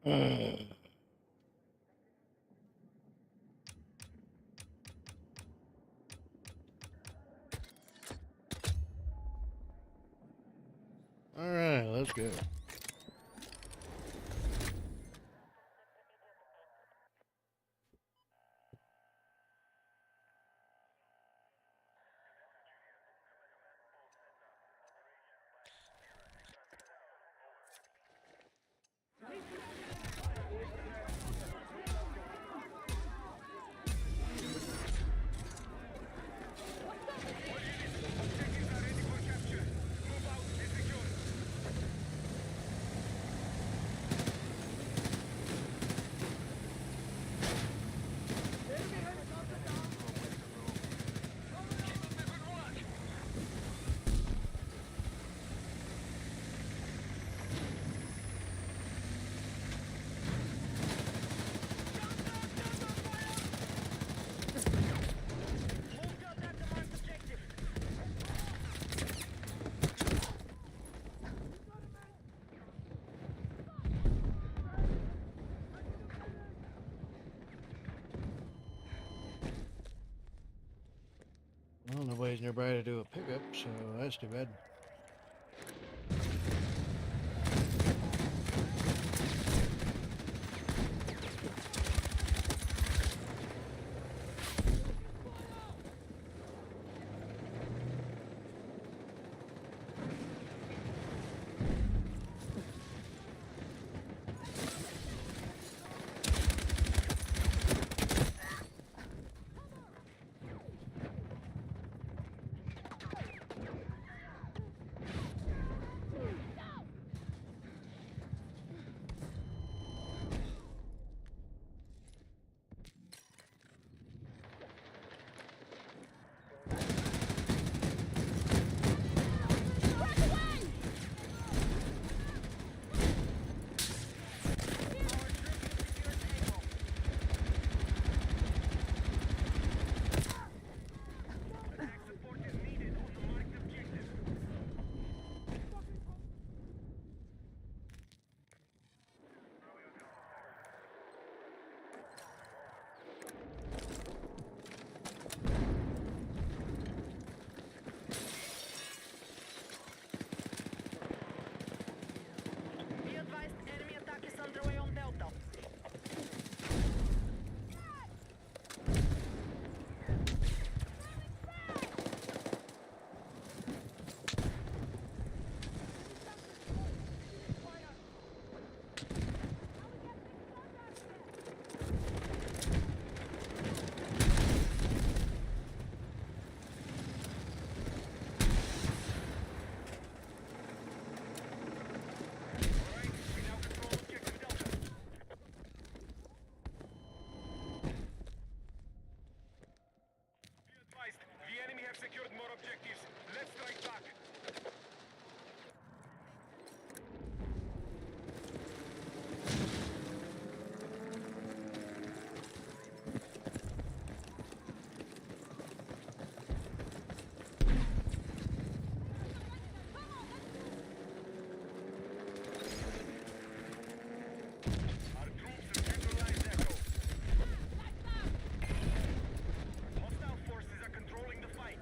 Mm. All right, let's go. Well, nobody's nearby to do a pickup, so that's too bad. Secured more objectives. Let's strike back. Our troops have neutralized Echo. Hostile forces are controlling the fight.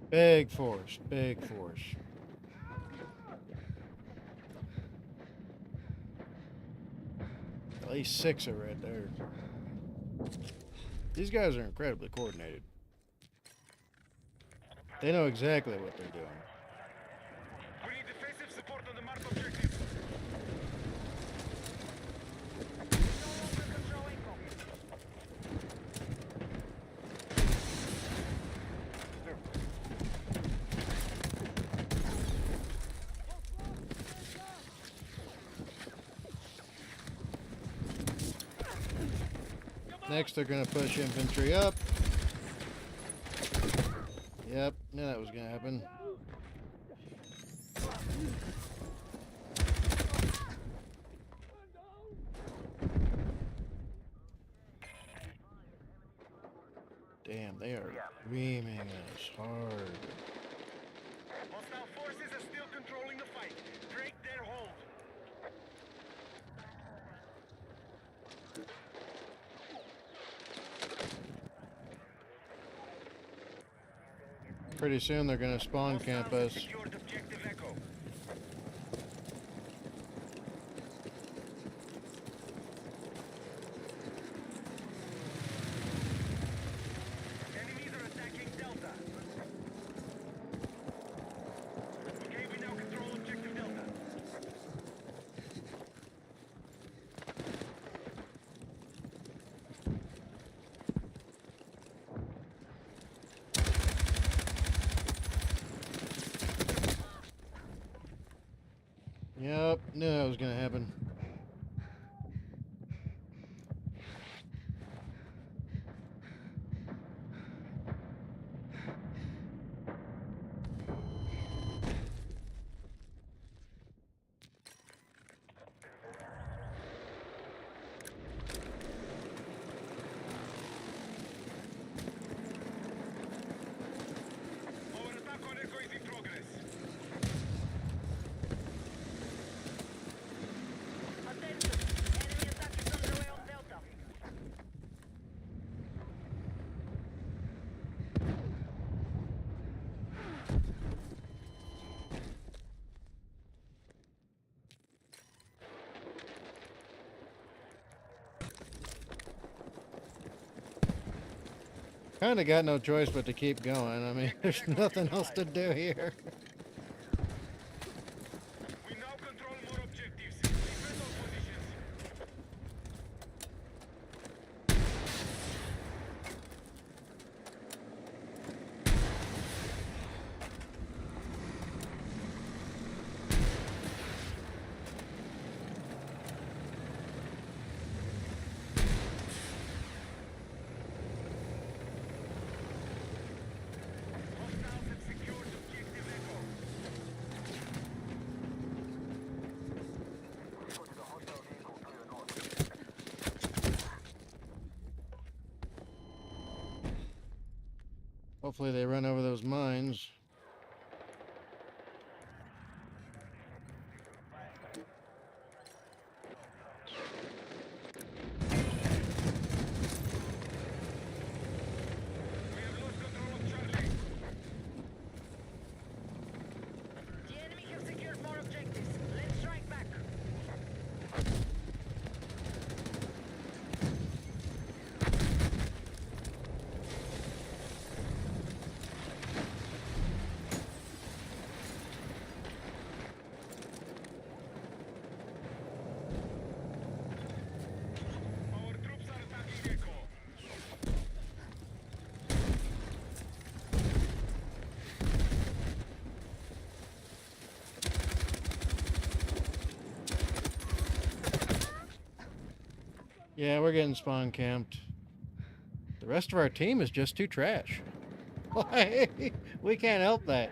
Big force, big force. At least 6 are right there. These guys are incredibly coordinated. They know exactly what they're doing. We need defensive support on the marked objective. Next, they're going to push infantry up. Yep, knew that was going to happen. Damn, they are reaming us hard. Hostile forces are still controlling the fight. Break their hold. Pretty soon they're going to spawn camp us. Secured objective Echo. Enemies are attacking Delta. Okay, we now control objective Delta. Yep, knew that was going to happen. Our attack on Echo is in progress. Attention! Enemy attack is underway on Delta. Kind of got no choice but to keep going. I mean, there's nothing else to do here. We now control more objectives. Defend our positions. Hostiles have secured objective Echo. Hopefully they run over those mines. We have lost control of Charlie. The enemy have secured more objectives. Let's strike back. Our troops are attacking Echo. Yeah, we're getting spawn camped. The rest of our team is just too trash. Why? We can't help that.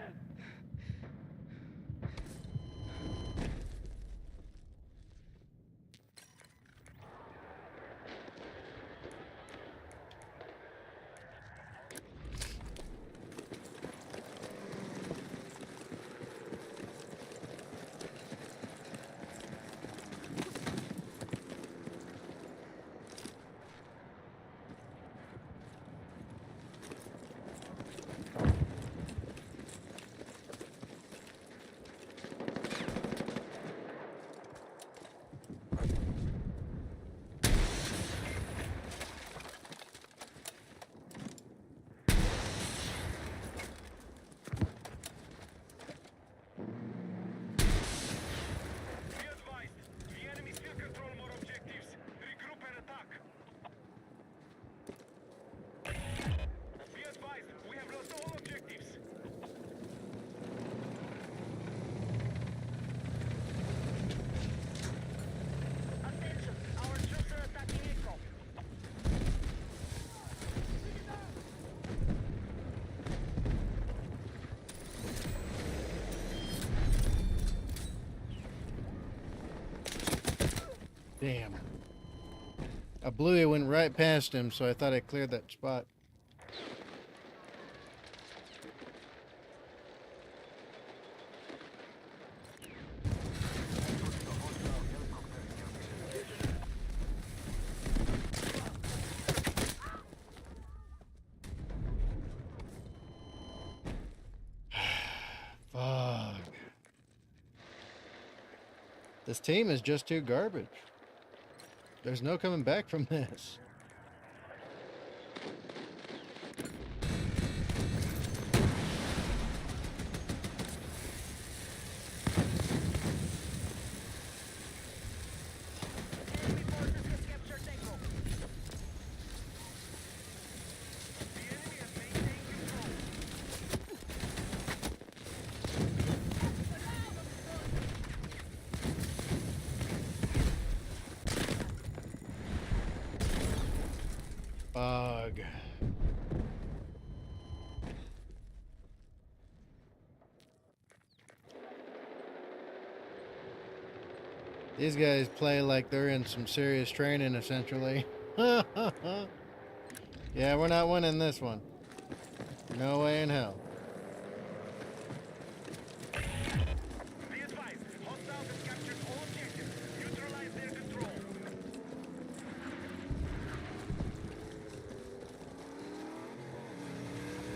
Damn. I blew it, went right past him, so I thought I cleared that spot. Fuck. This team is just too garbage. There's no coming back from this. Enemy forces have captured Echo. The enemy has maintained control. Bug. These guys play like they're in some serious training, essentially. Yeah, we're not winning this one. No way in hell. Be advised, hostiles have captured all objectives. Neutralize their control.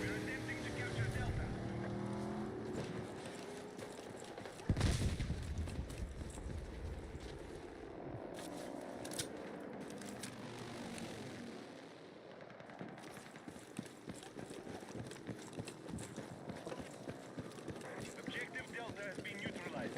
We're attempting to capture Delta. Objective Delta has been neutralized.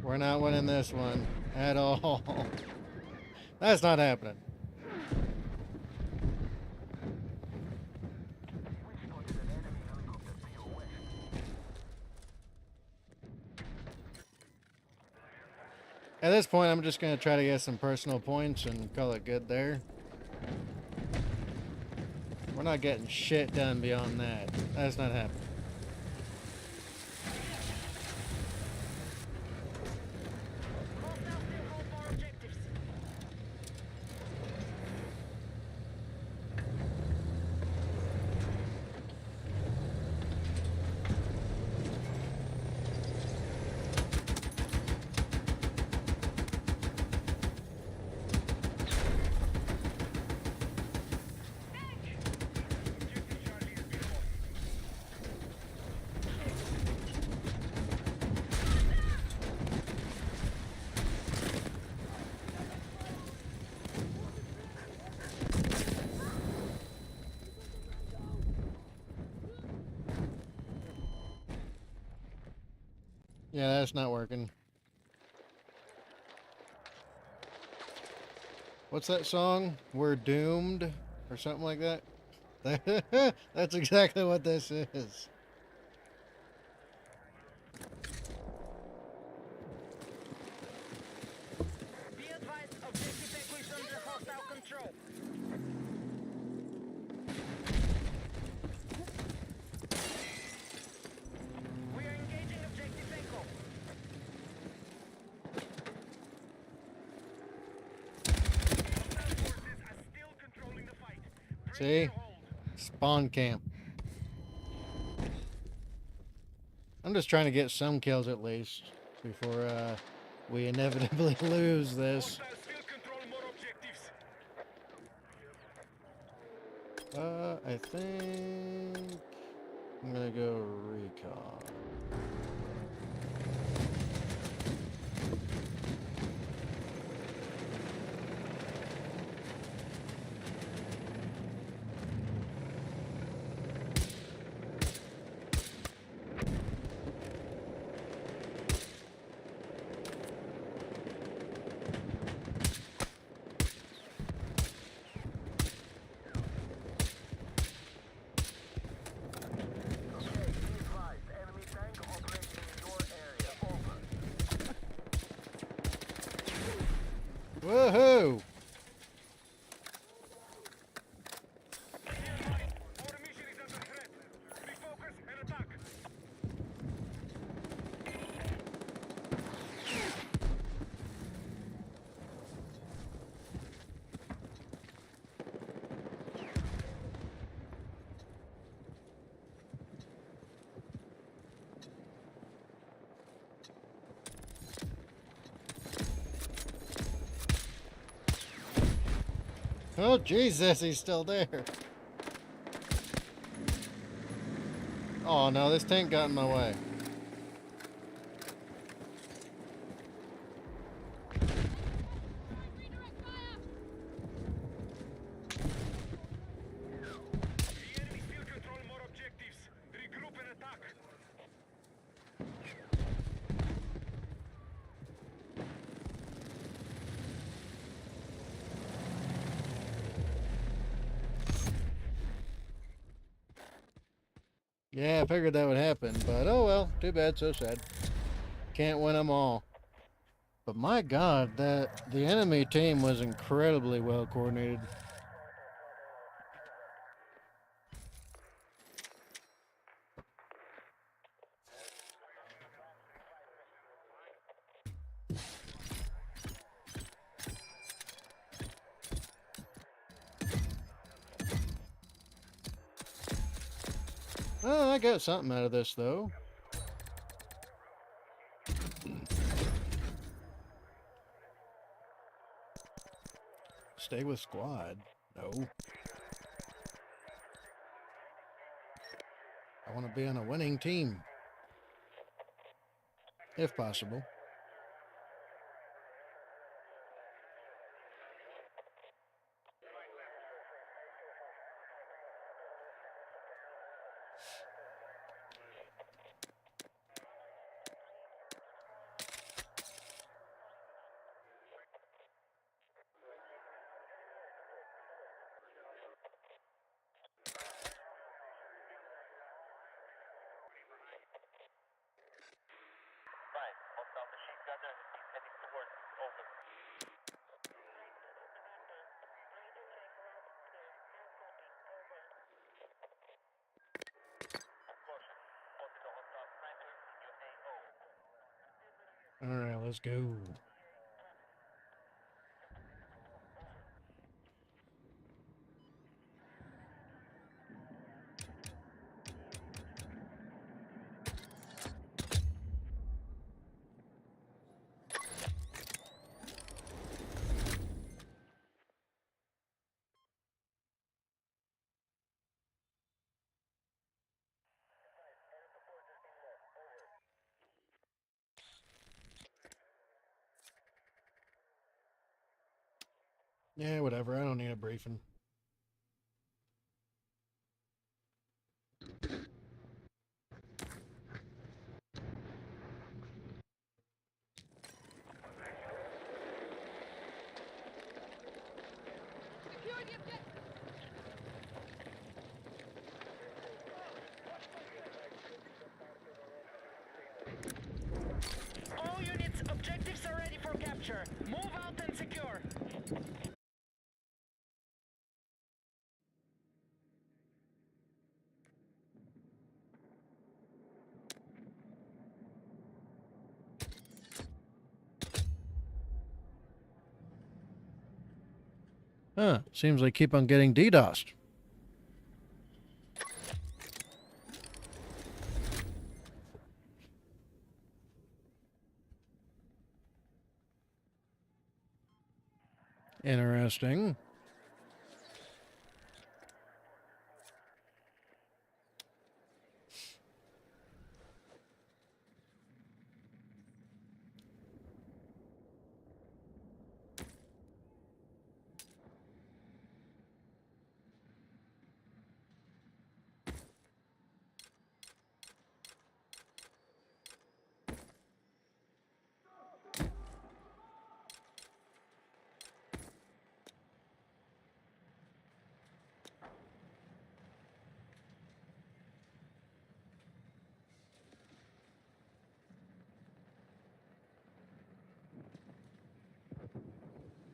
We're not winning this one at all. That's not happening. At this point, I'm just going to try to get some personal points and call it good there. We're not getting shit done beyond that. That's not happening. Hostiles still hold more objectives. Objective Charlie has been lost. Yeah, that's not working. What's that song? We're doomed? Or something like that? That's exactly what this is. Be advised, objective Echo is under hostile control. We are engaging objective Echo. Hostile forces are still controlling the fight. Break See? their hold. Spawn camp. I'm just trying to get some kills at least before we inevitably lose this. Hostiles still control more objectives. I think I'm gonna go recon. Oh, Jesus, he's still there. Oh, no, this tank got in my way. The enemy still control more objectives. Regroup and attack. Yeah, I figured that would happen, but oh well, too bad, so sad. Can't win them all. But my God, the enemy team was incredibly well coordinated. Oh, I got something out of this, though. Stay with squad. No. I want to be on a winning team. If possible. Fine. Hostile machine gunner is heading towards. Over. Caution. Spotted a hostile sniper in your AO. Alright, let's go. Yeah, whatever. I don't need a briefing. All units, objectives are ready for capture. Move out and secure. Huh. Seems like keep on getting DDoSed. Interesting.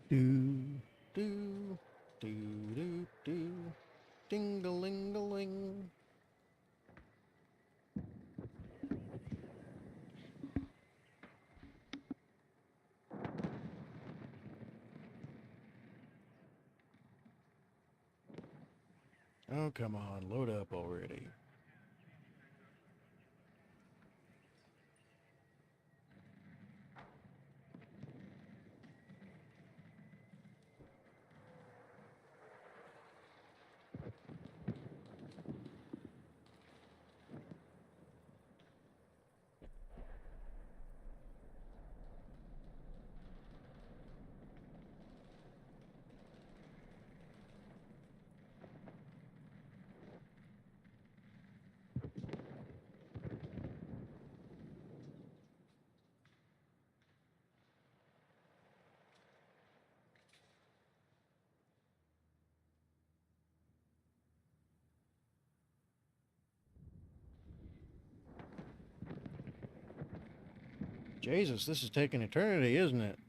Do, do, do, do, do. Ding-a-ling-a-ling. Oh, come on. Load up already. Jesus, this is taking eternity, isn't it?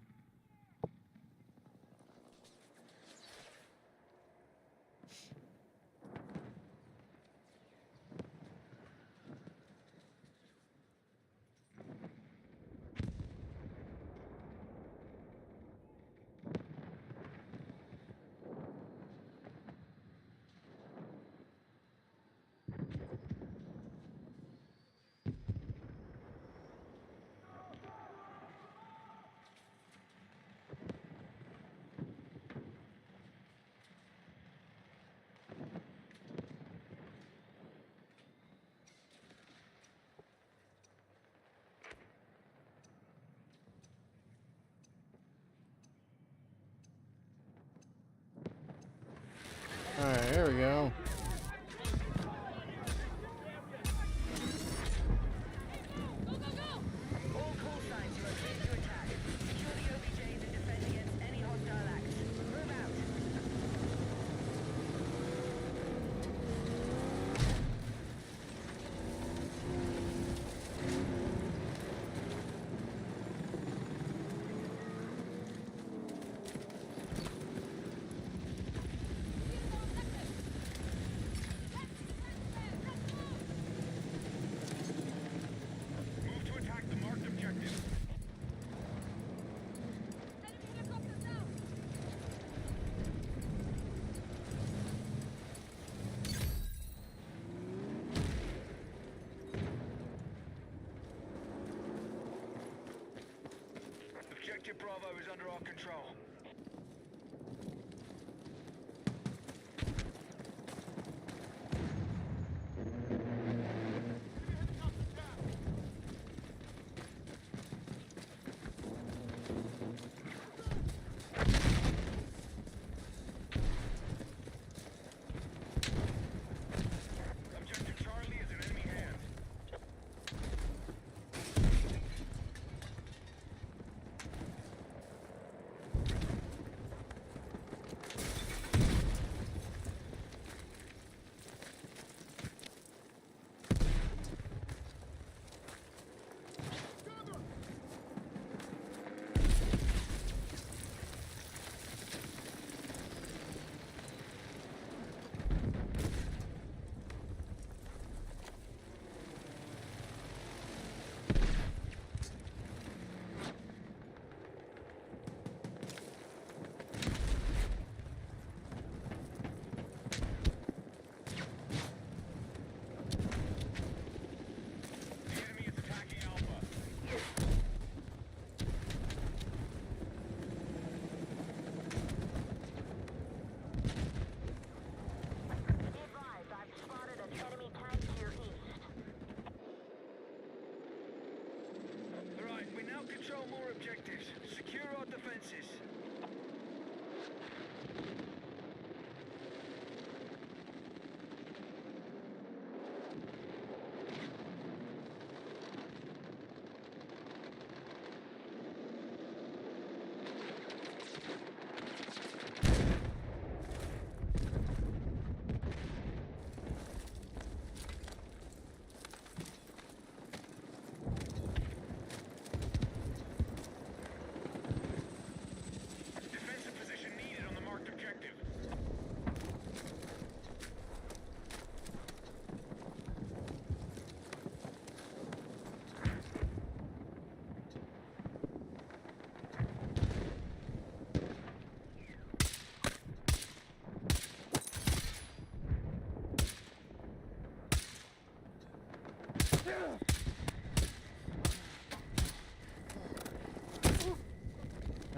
Alright, here we go. All call signs, you are clear to attack. Secure the OBJs and defend against any hostile acts. Move out. Move to attack the marked objective. Objective Bravo is under our control. Objective Charlie is in enemy hands. The enemy is attacking Alpha. Be advised, I've spotted an enemy tank to your east. Alright, we now control more objectives. Secure our defenses. Defensive position needed on the marked objective.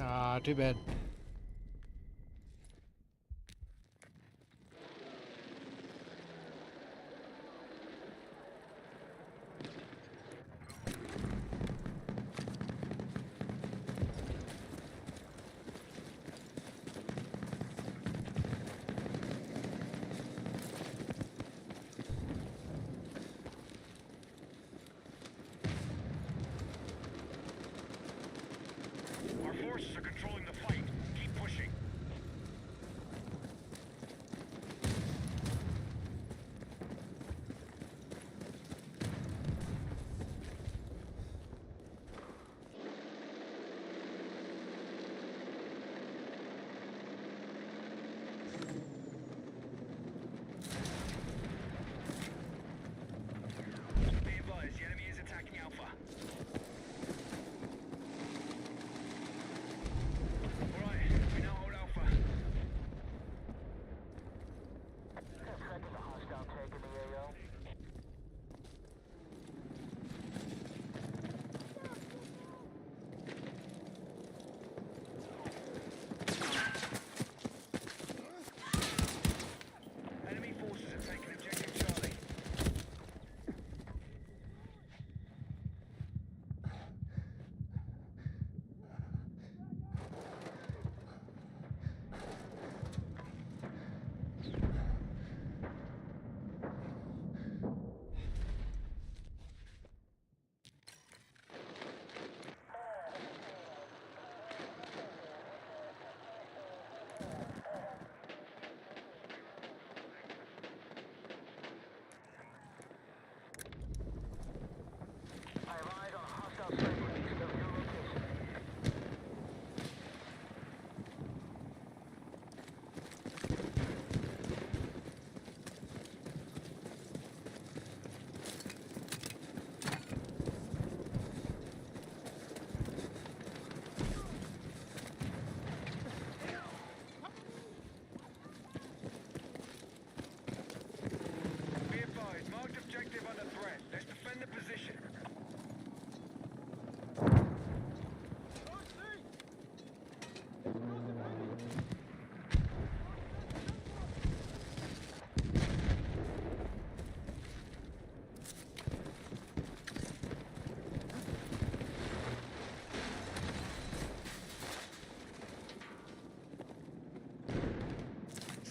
Ah, too bad. Our forces are controlling the fight.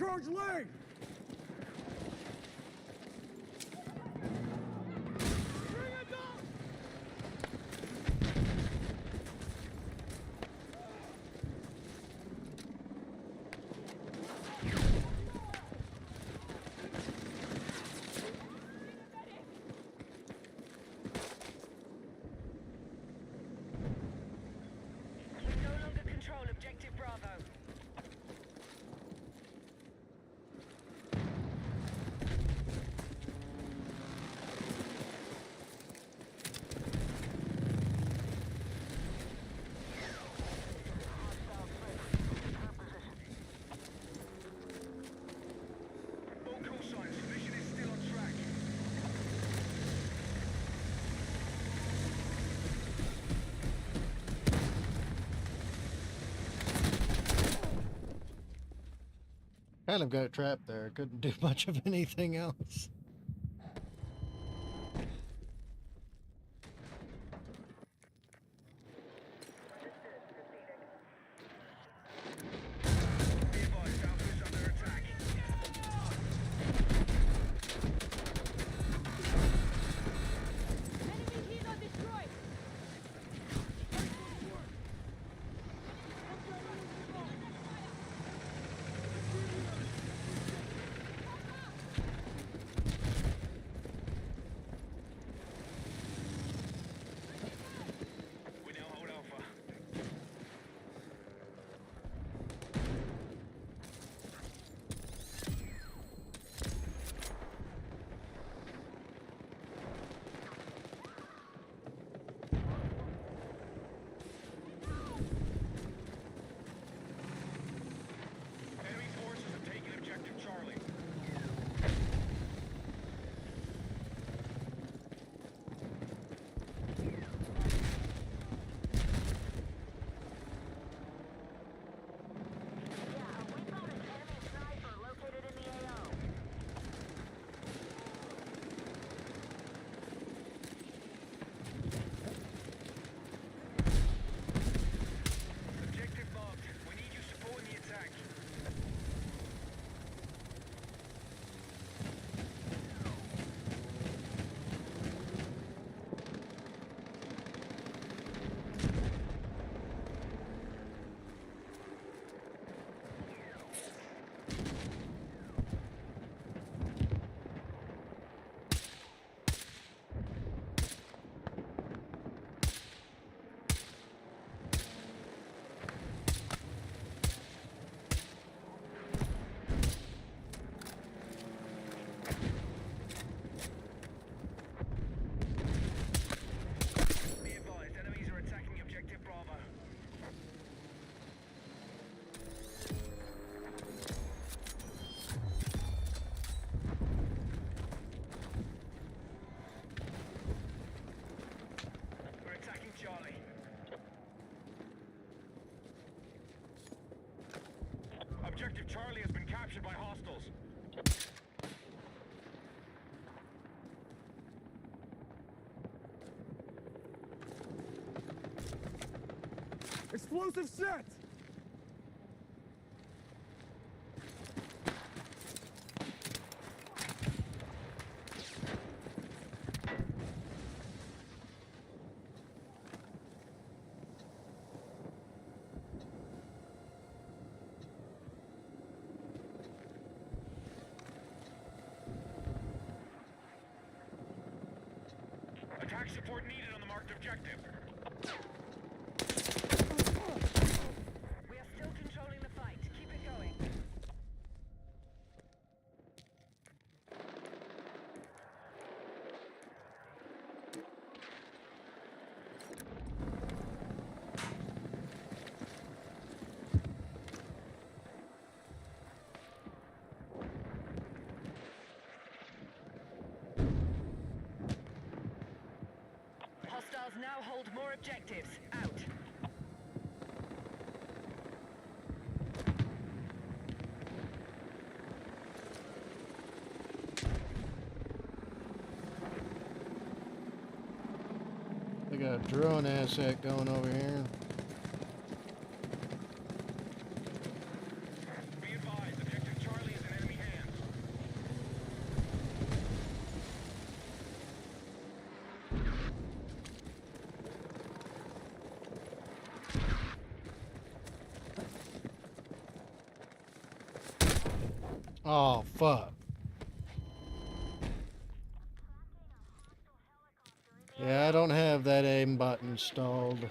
charge lane! We no longer control objective Bravo. All call signs. Mission is still on track. Kind of got trapped there. Couldn't do much of anything else. Be advised, Alpha is under attack. Enemy helo destroyed. We now hold Alpha. Enemy forces have taken objective Charlie. Objective marked. We need you supporting the attack. Be advised, enemies are attacking objective Bravo. We're attacking Charlie. Objective Charlie has been captured by hostiles. Explosive set! Attack support needed on the marked objective. We are still controlling the fight. Keep it going. Hostiles now hold more objectives. Out. They got a drone asset going over here. Be advised, objective Charlie is Oh, fuck. Yeah, I don't have that aim button installed.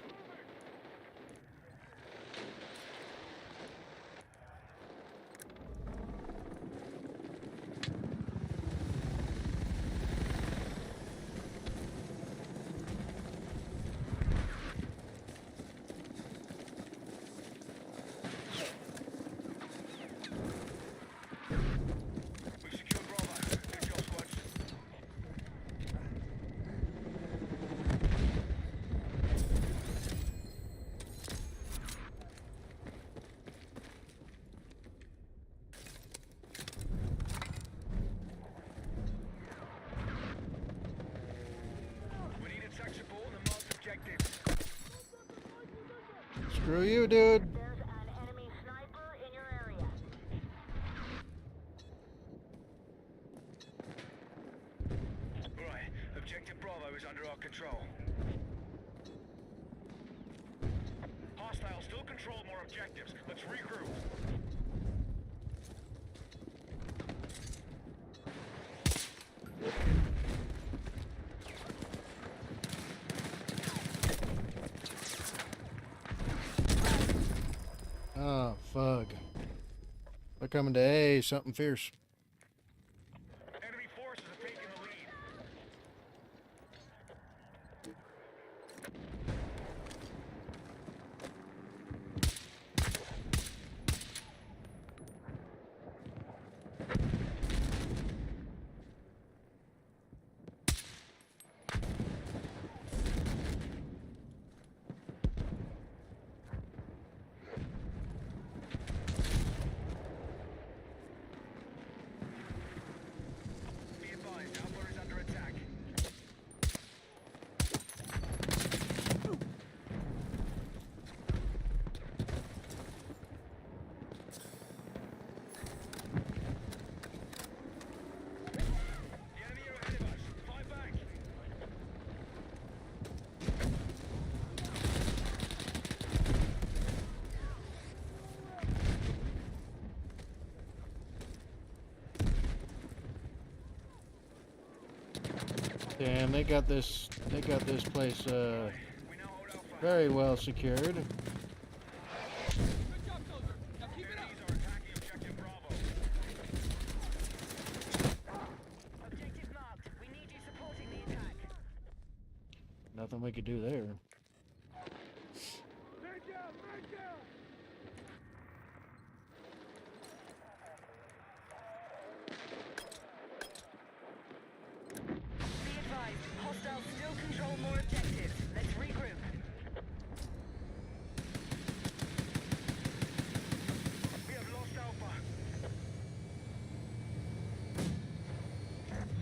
We've secured Bravo. Good job, squads. We need attack support on the marked objectives. Screw you, dude. There's an enemy sniper in your area. Right, objective Bravo is under our control. Hostiles still control more objectives. Let's regroup. Oh, fuck. They're coming to A, something fierce. Enemy forces are taking the lead. Be advised, Alpha is under attack. The enemy are ahead of us. Fight back. Damn, they got this place We now hold Alpha. very well secured. Enemies are attacking objective Bravo. Objective marked. We need you supporting the attack. Nothing we could do there. Be advised, hostiles still control more objectives. Let's regroup. We have lost Alpha.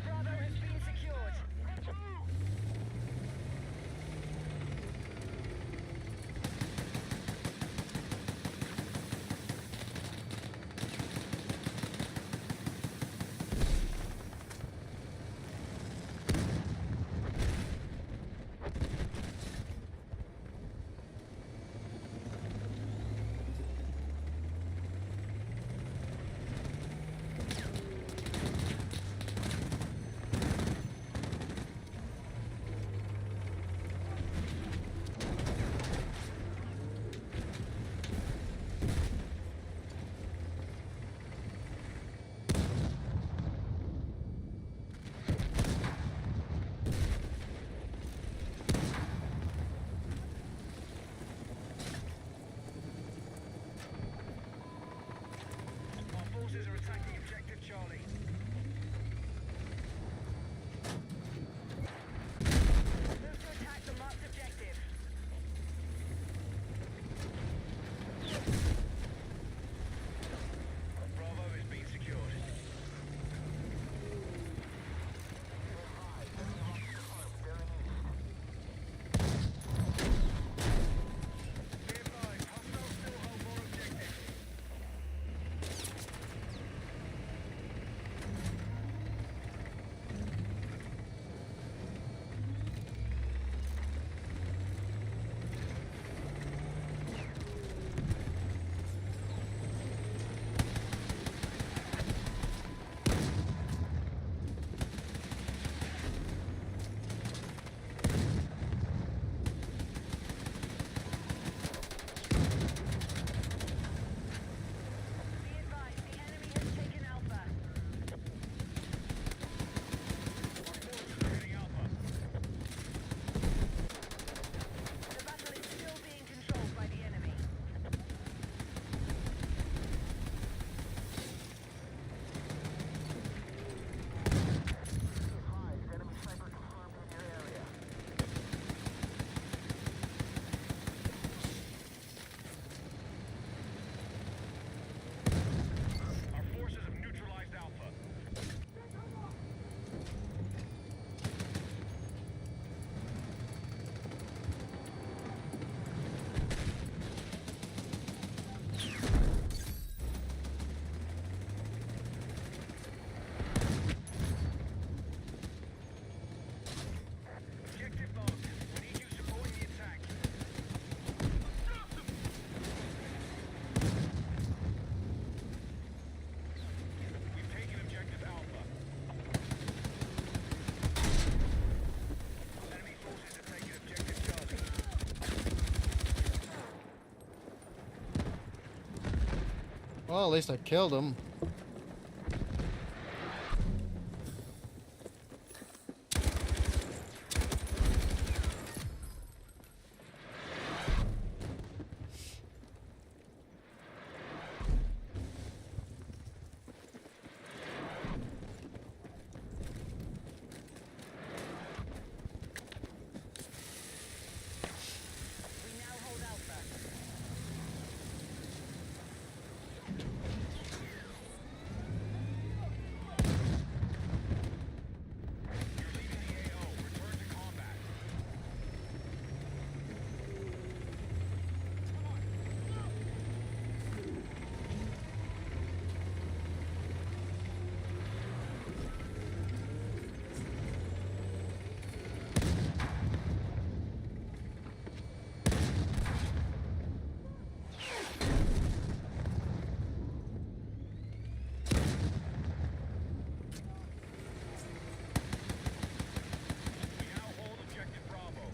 Bravo has been secured. Our forces are attacking objective Charlie. Move to attack the marked objective. Bravo is being secured. Be advised, hostiles still hold more objectives. Well, at least I killed him. We now hold Alpha. You're leaving the AO. Return to combat. We now hold objective Bravo.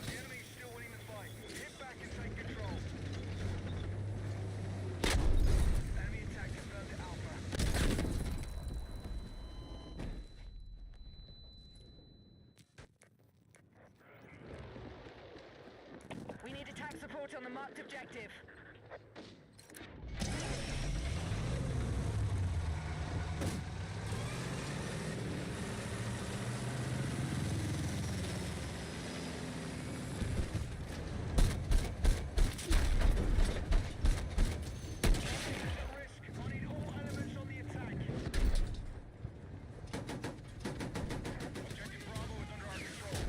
The enemy is still winning the fight. Get back and take control. Enemy attack confirmed at Alpha. We need attack support on the marked objective. Risk. I need all elements on the attack. Objective Bravo is under our control.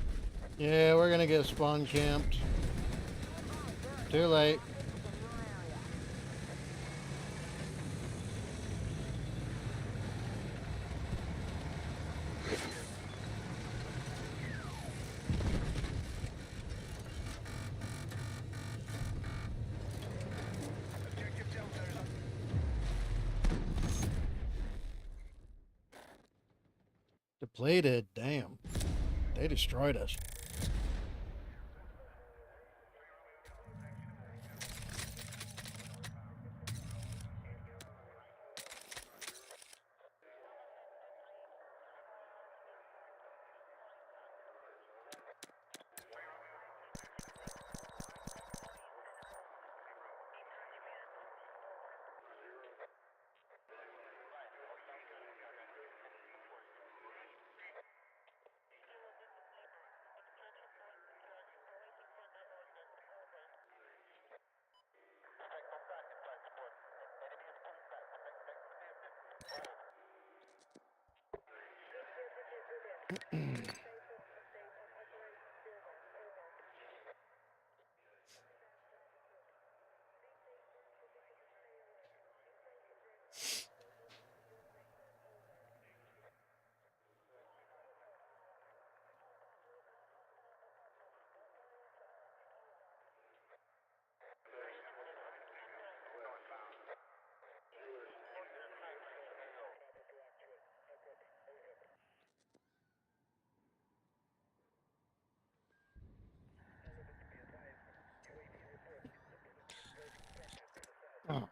Yeah, we're gonna get spawn camped. Too late. Objective Delta is up. Depleted. Damn. They destroyed us. Oh.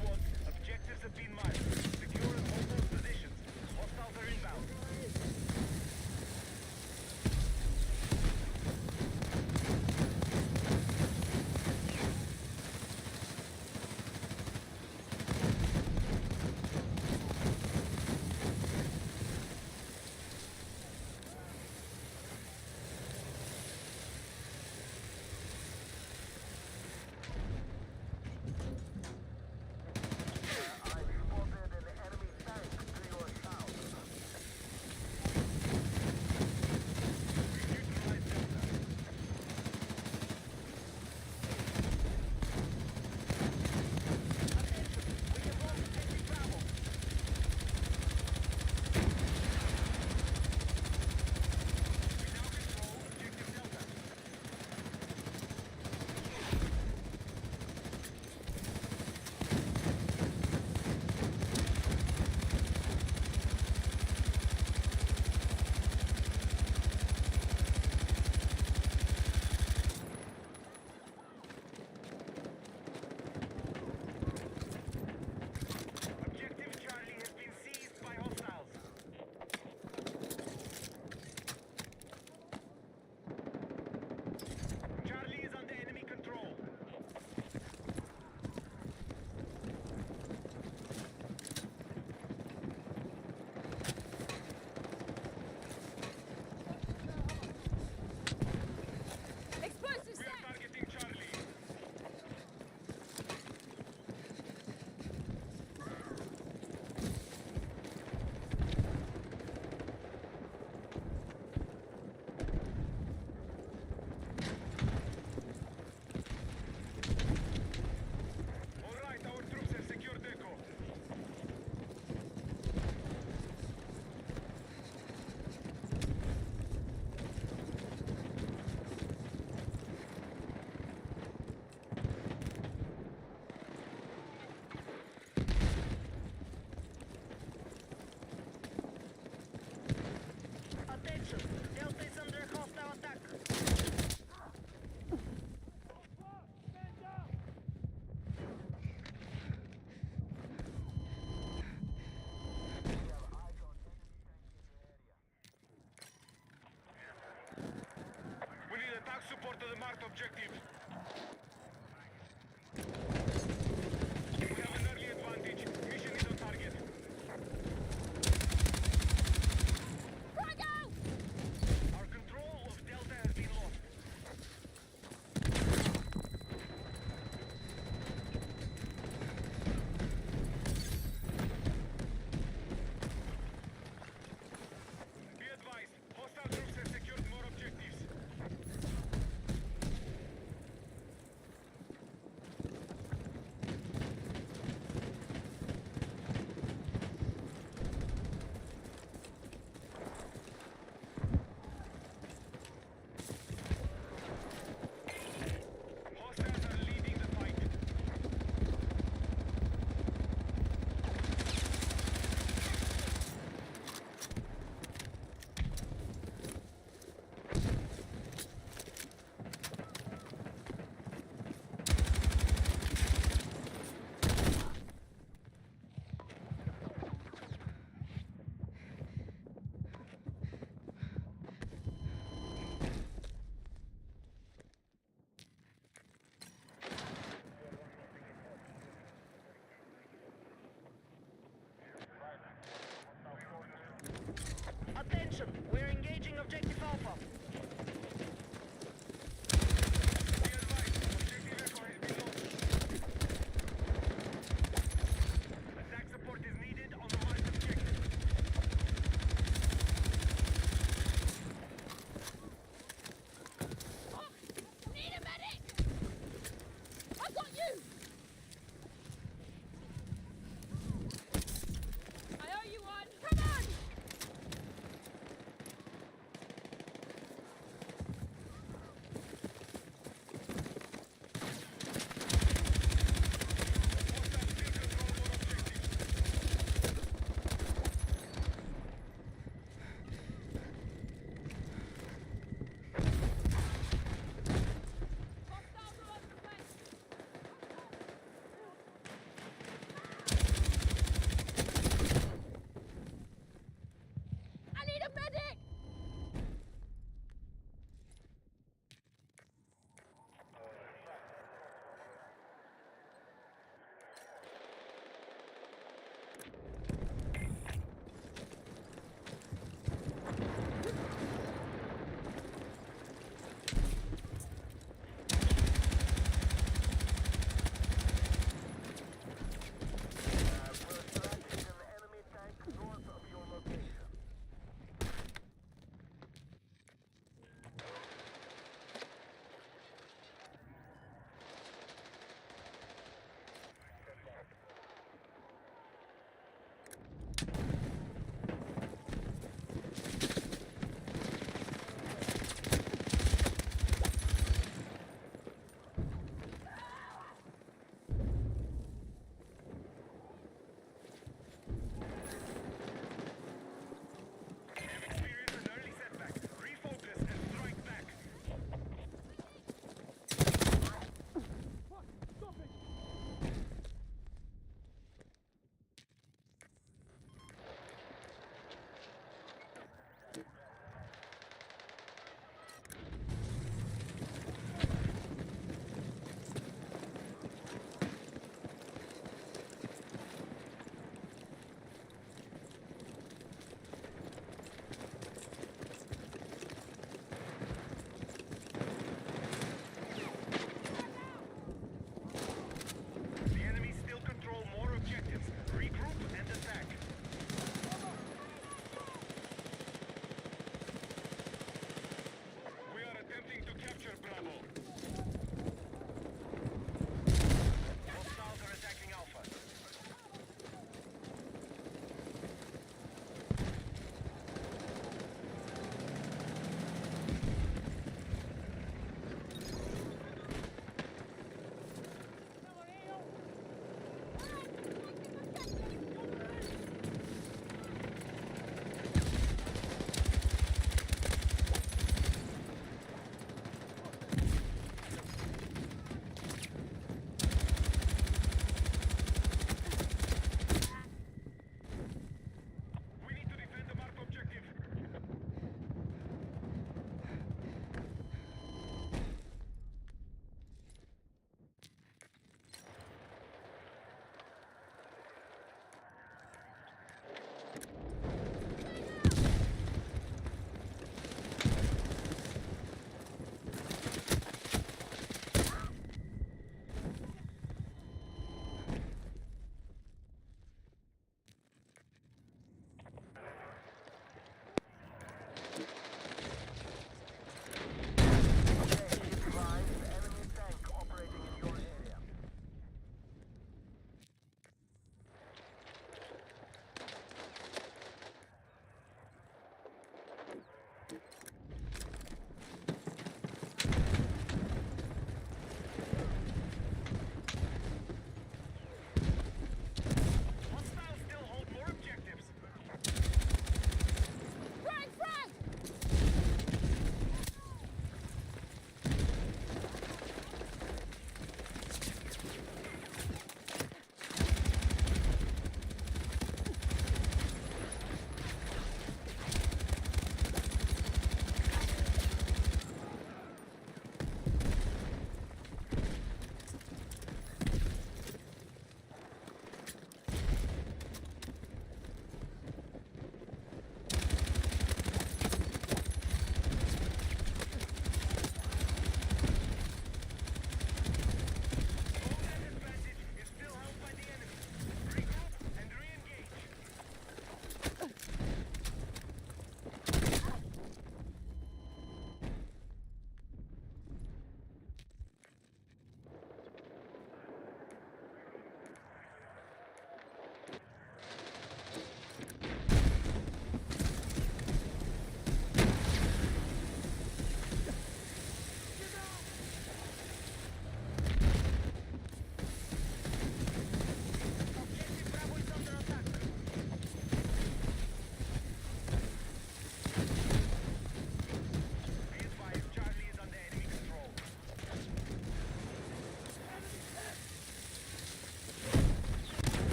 Squad, objectives have been marked. Secure and hold those positions. Hostiles are inbound. Report to the marked objective. We have an early advantage. Mission is on target. Our control of Delta has been lost. Be advised, hostile troops have secured more objectives.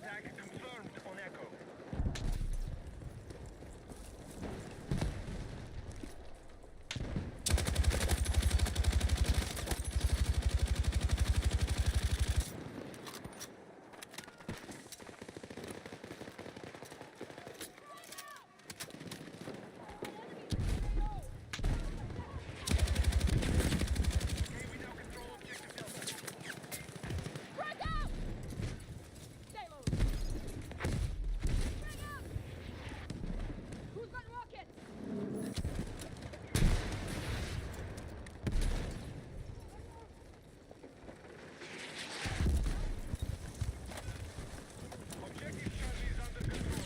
attack confirmed on Echo. Okay, we now control objective Delta. Frag out! Stay low. Frag out! Who's got rockets? Objective Charlie is under control.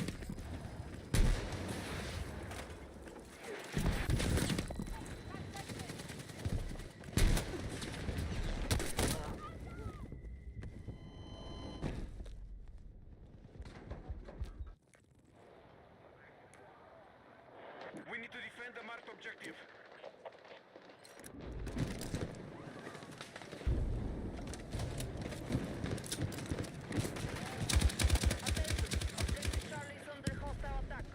We need to defend the marked objective. Objective Charlie is under hostile attack.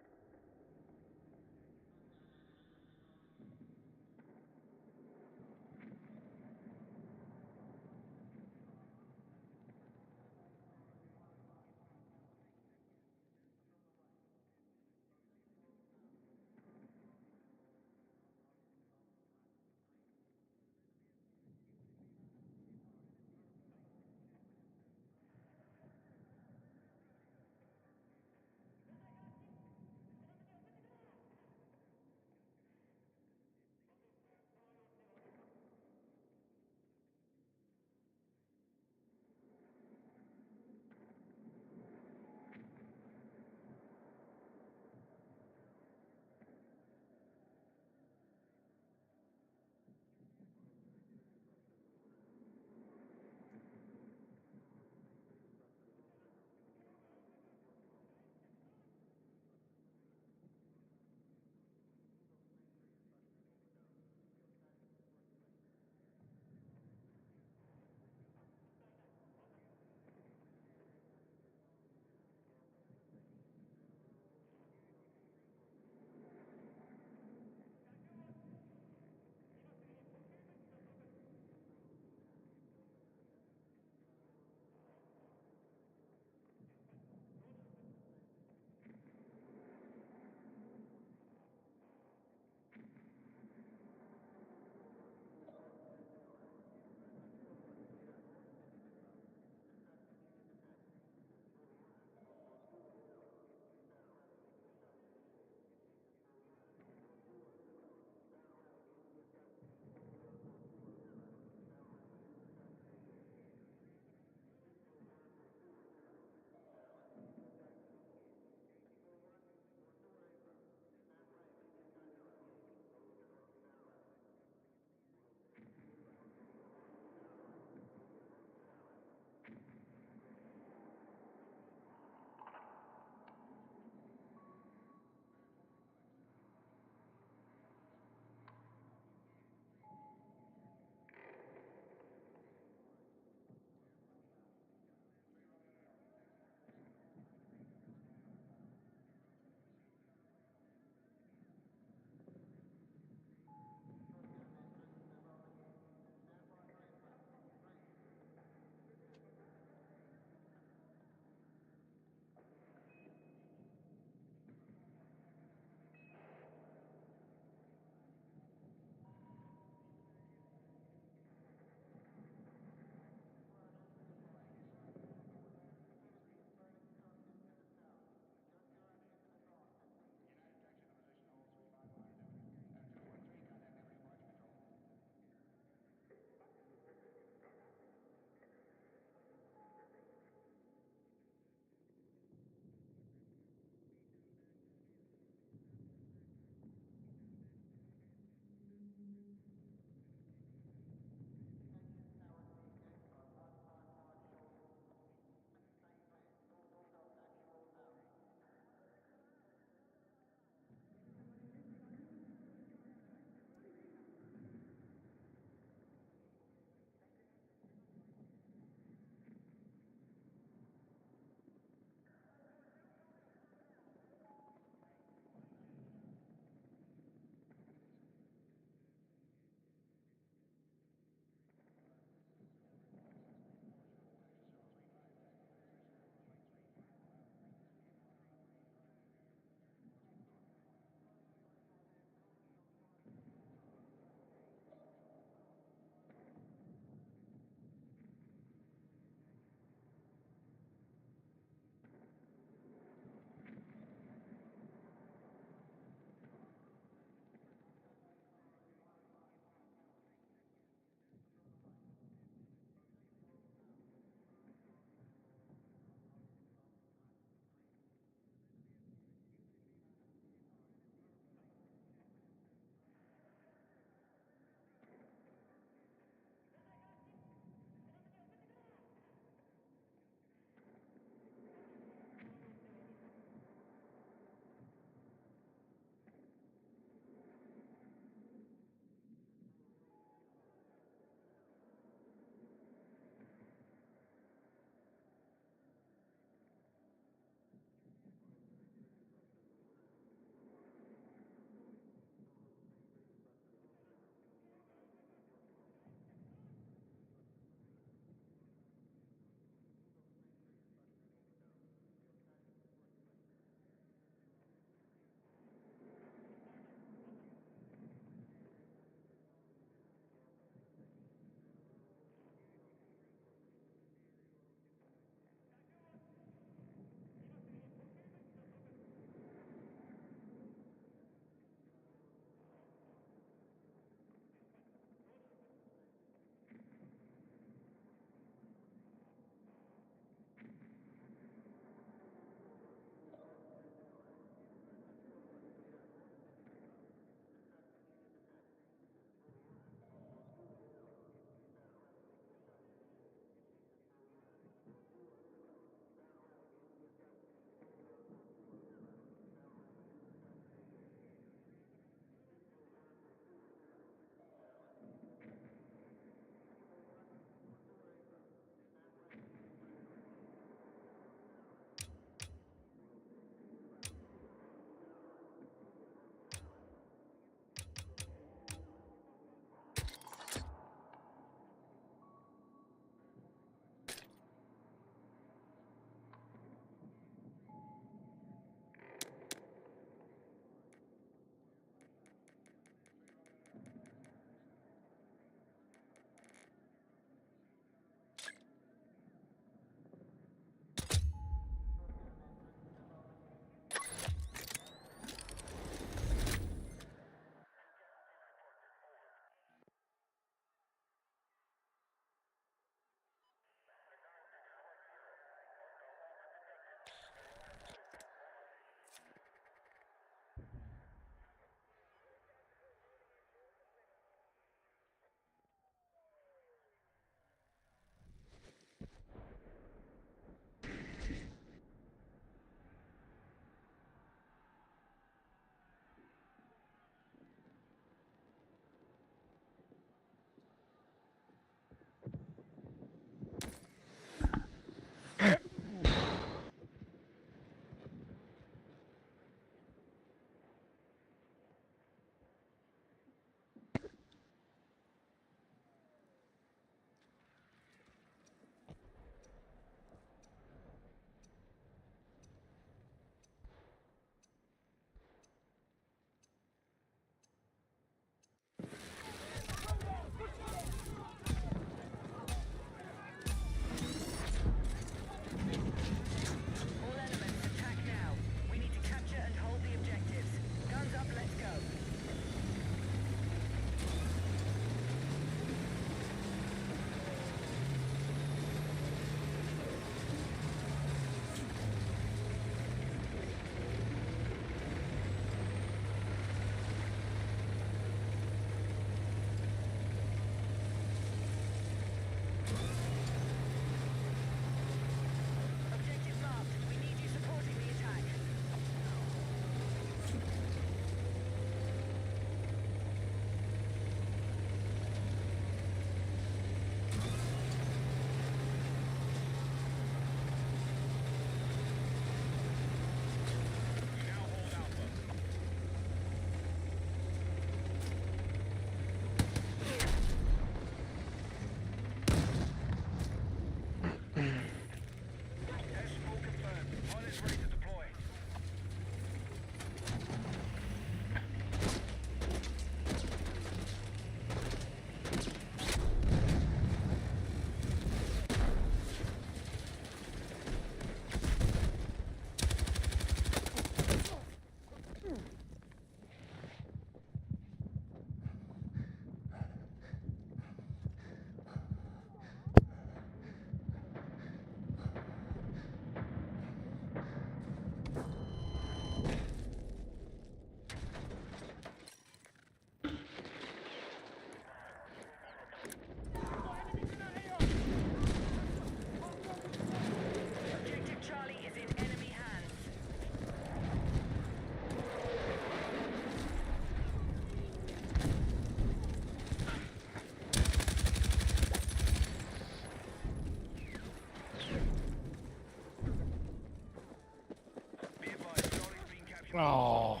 Oh.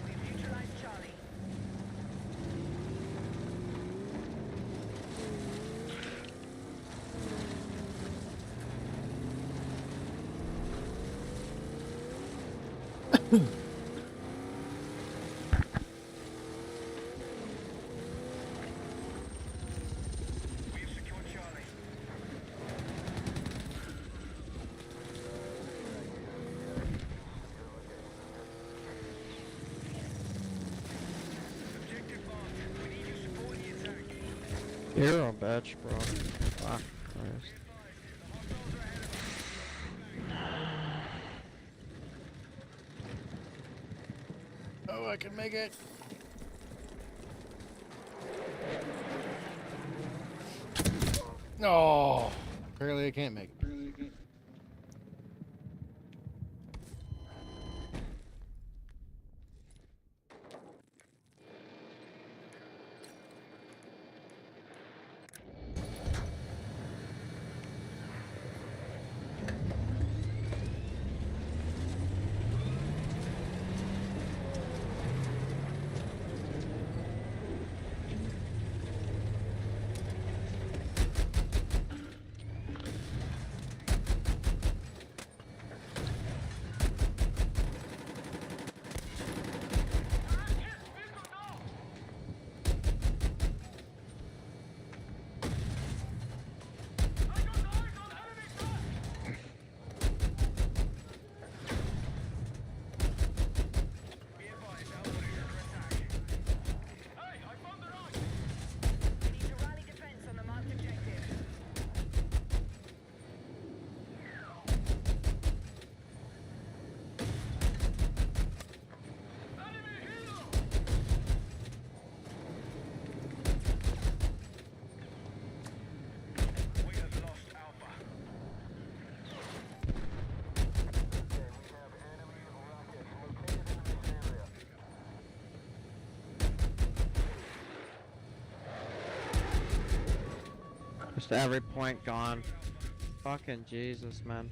We've neutralized Charlie. We've secured Charlie. Objective marked. We need your support in the attack. Hero bitch, bro. Fuck Christ. Oh, I can make it. No. Apparently I can't make it. Be advised, Alpha is under attack. Hey, I found the rock! We need to rally defense on the marked objective. Enemy helo! We have lost Alpha. Just every point gone. Fucking Jesus, man.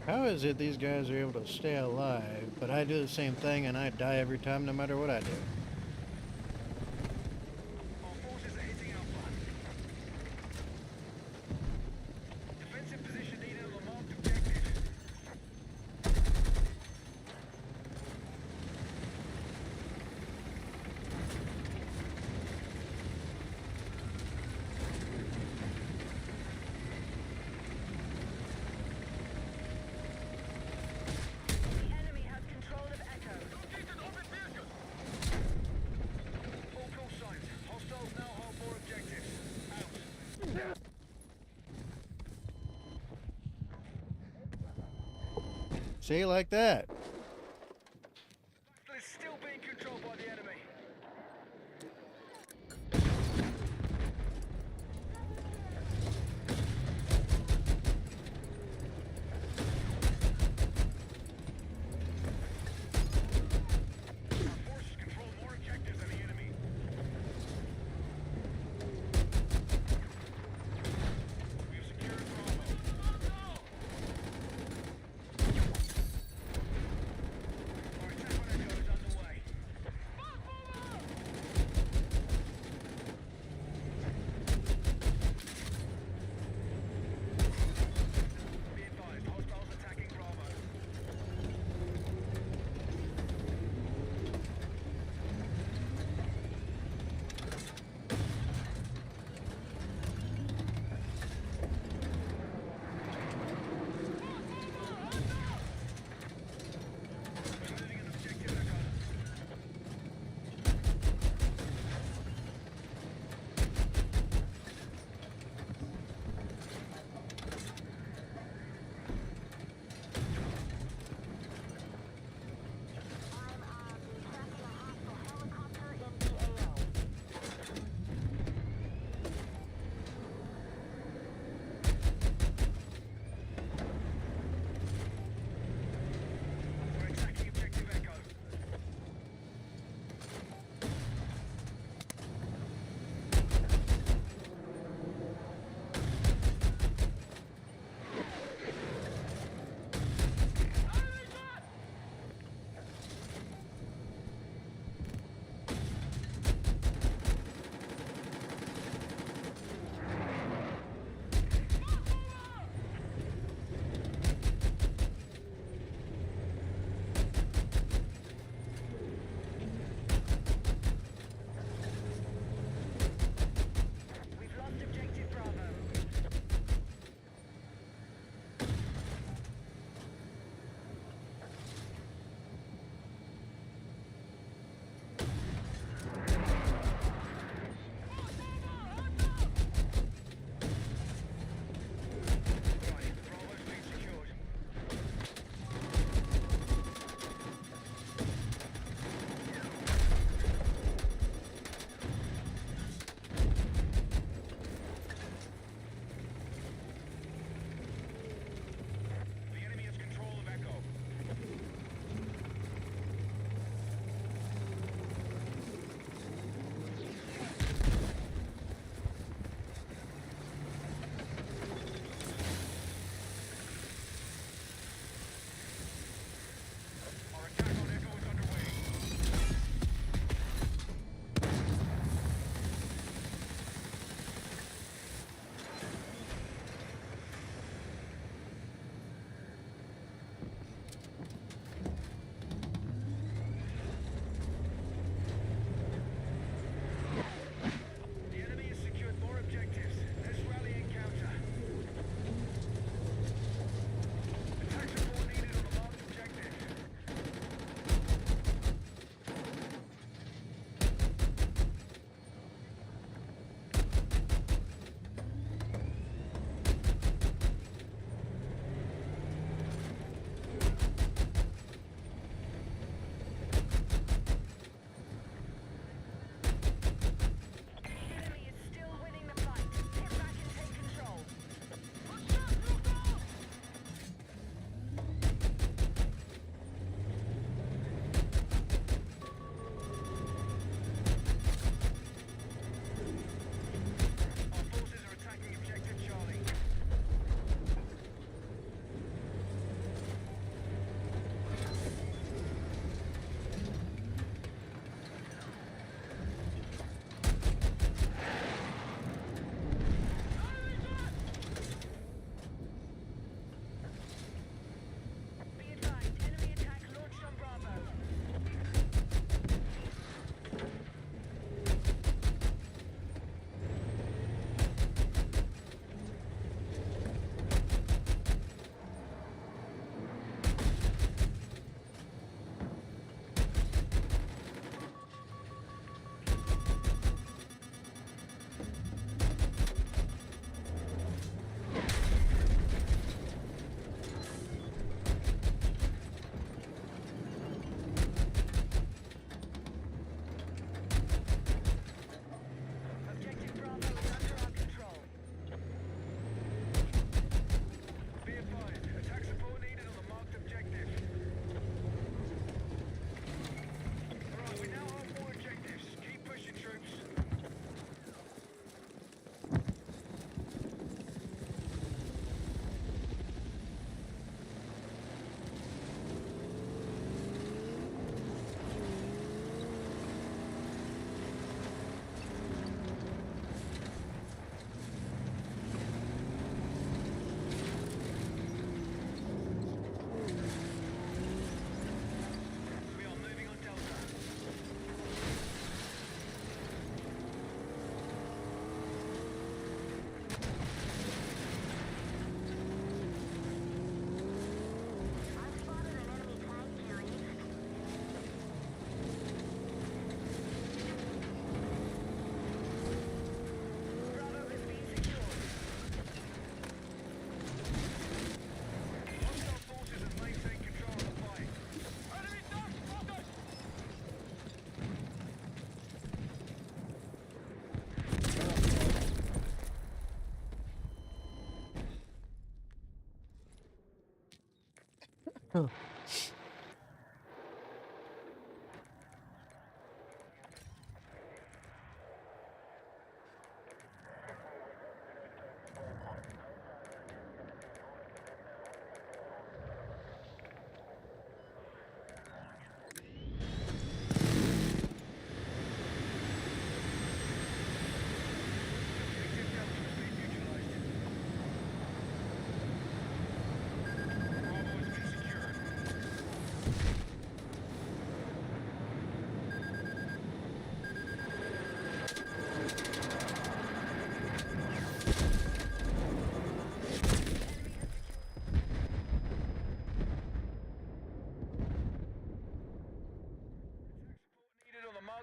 How is it these guys are able to stay alive, but I do the same thing and I die every time no matter what I do? Our forces are hitting Alpha. Defensive position needed on the marked objective. The enemy has control of Echo. All call signs. Hostiles now hold more objectives. Out. See, like that. But it's still being controlled by the enemy. Our forces control more objectives than the enemy. We have secured Bravo.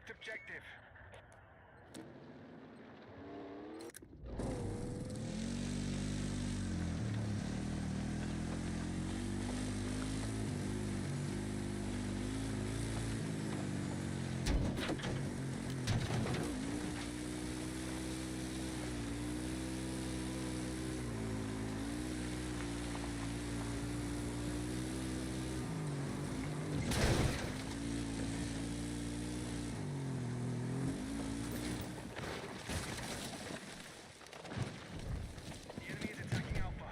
marked objective. The enemy is attacking Alpha.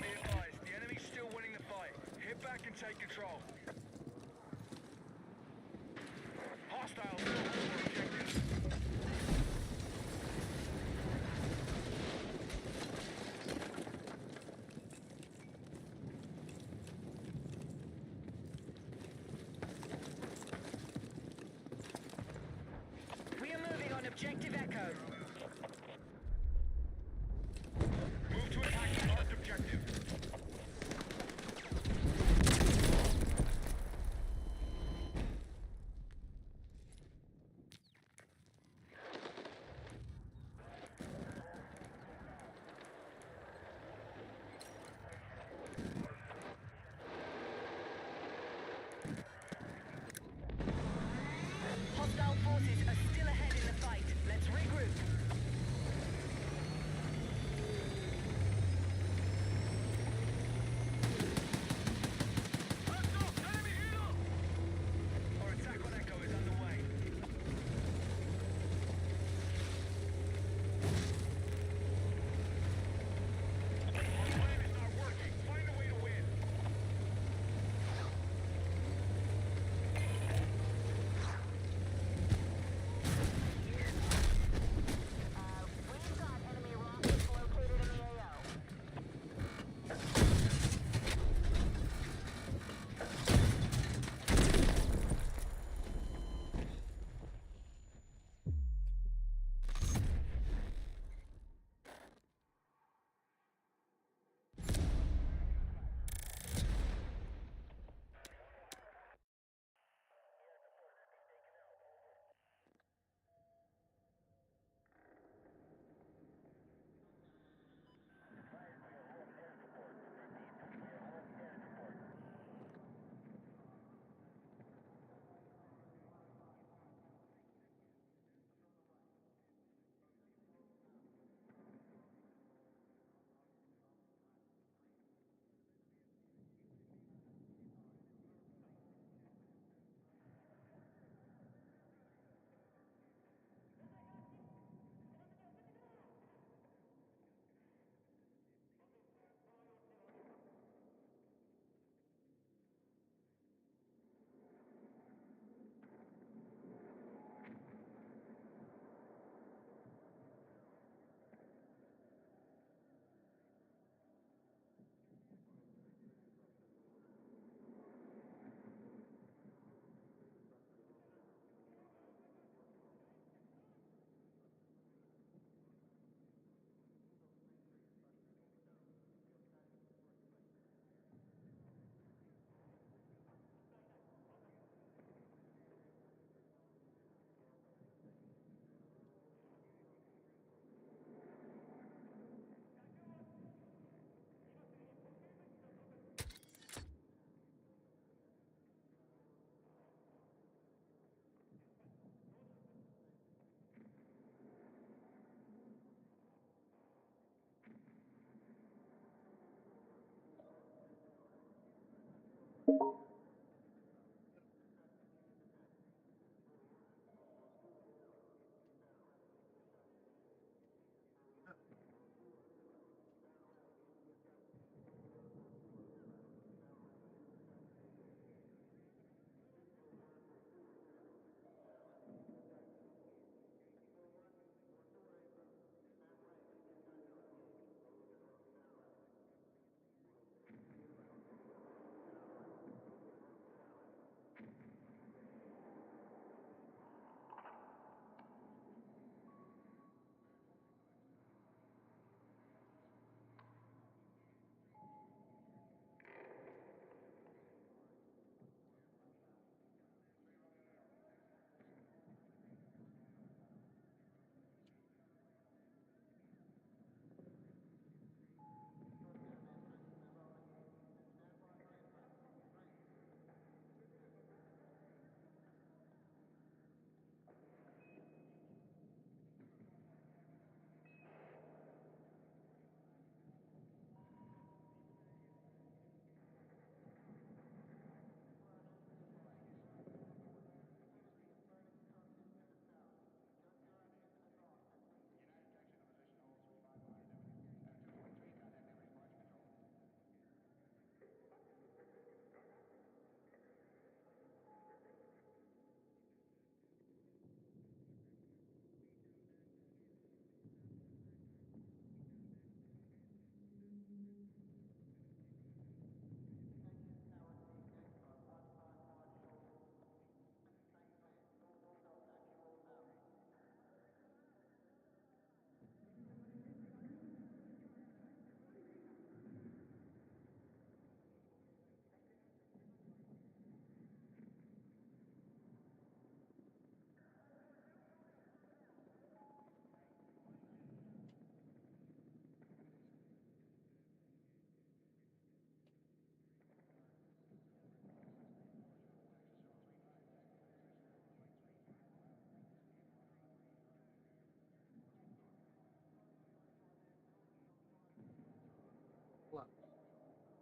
Be advised, the enemy's still winning the fight. Hit back and take control. Hostiles still hold objectives. We are moving on objective Echo. Move to attack the marked objective. What?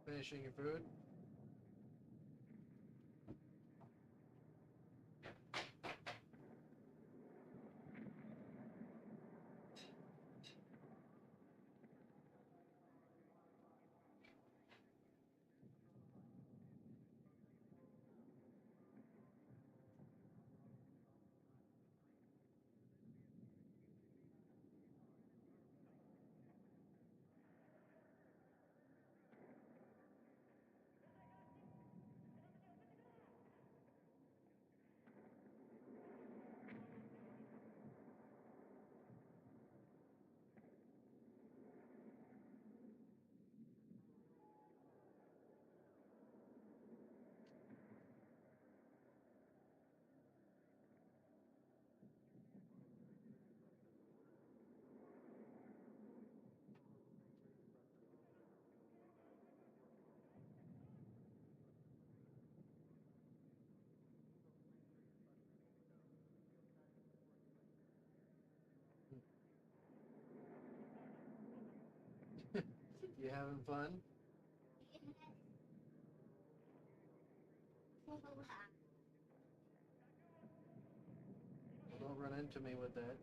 Finishing your food? You having fun? Well, don't run into me with that.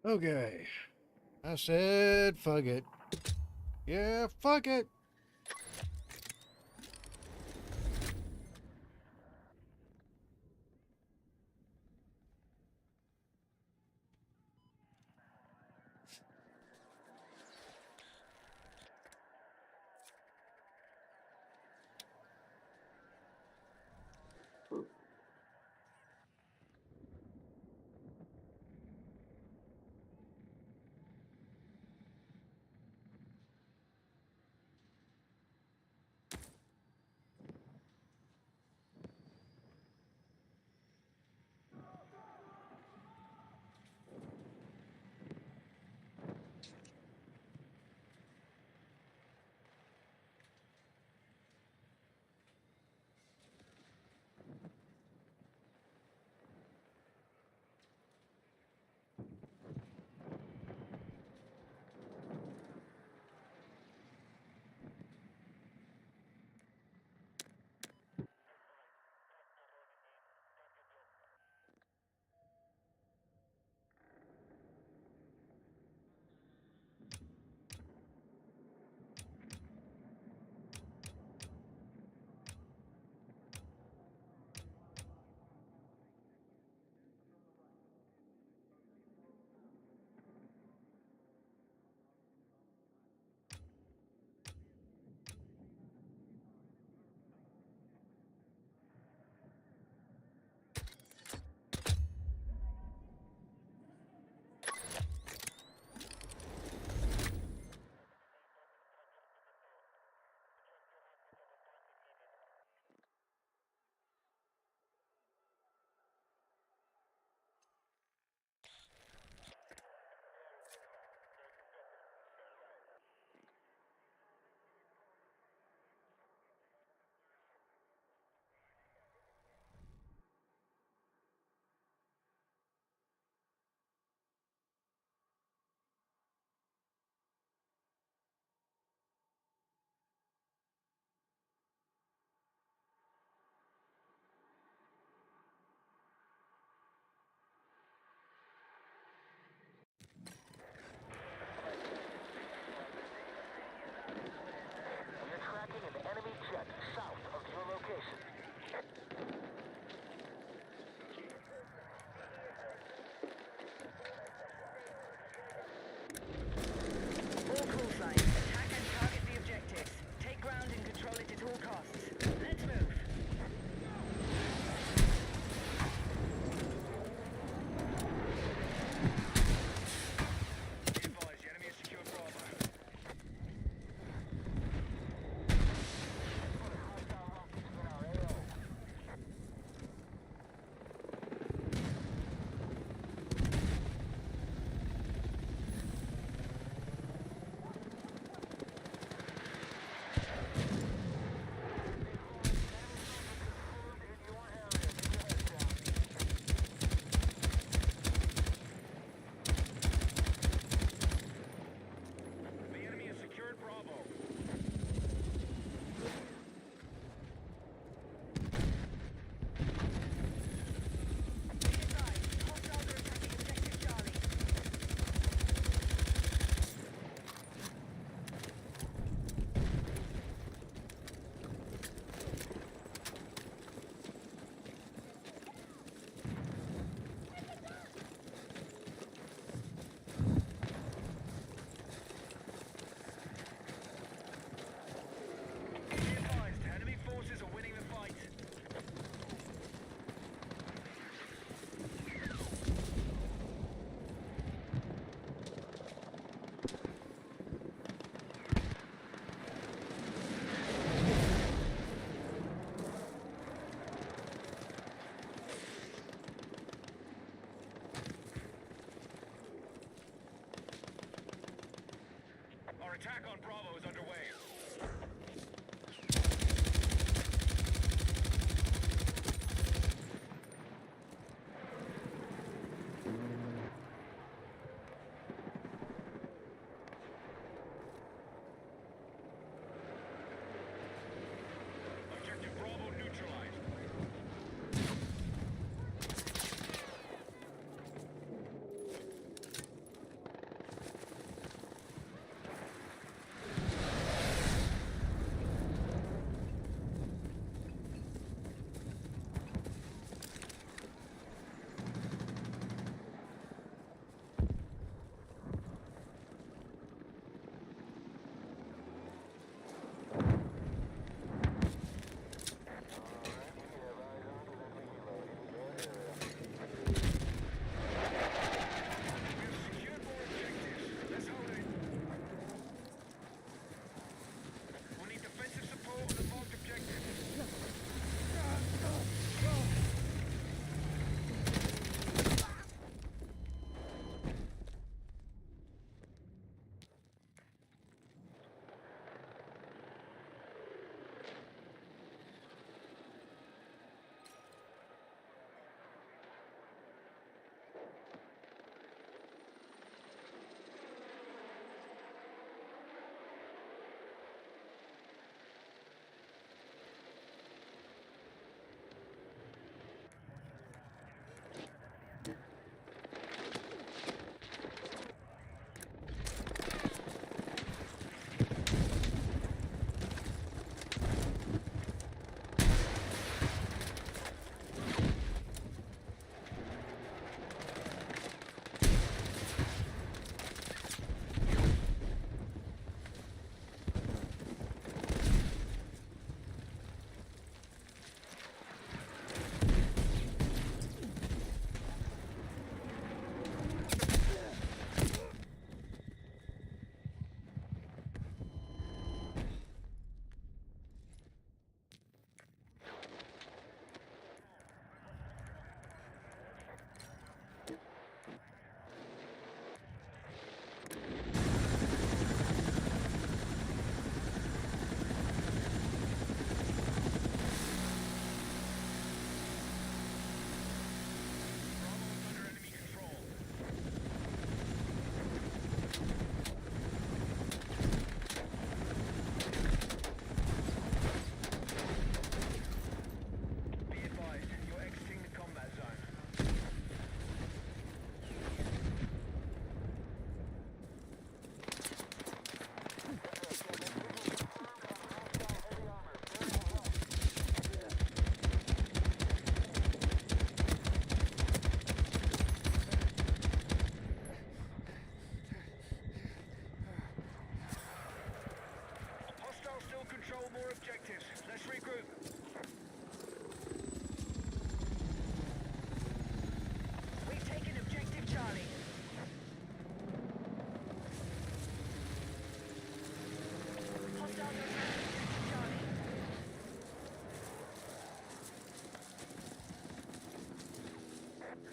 Okay. I said, fuck it. Yeah, fuck it.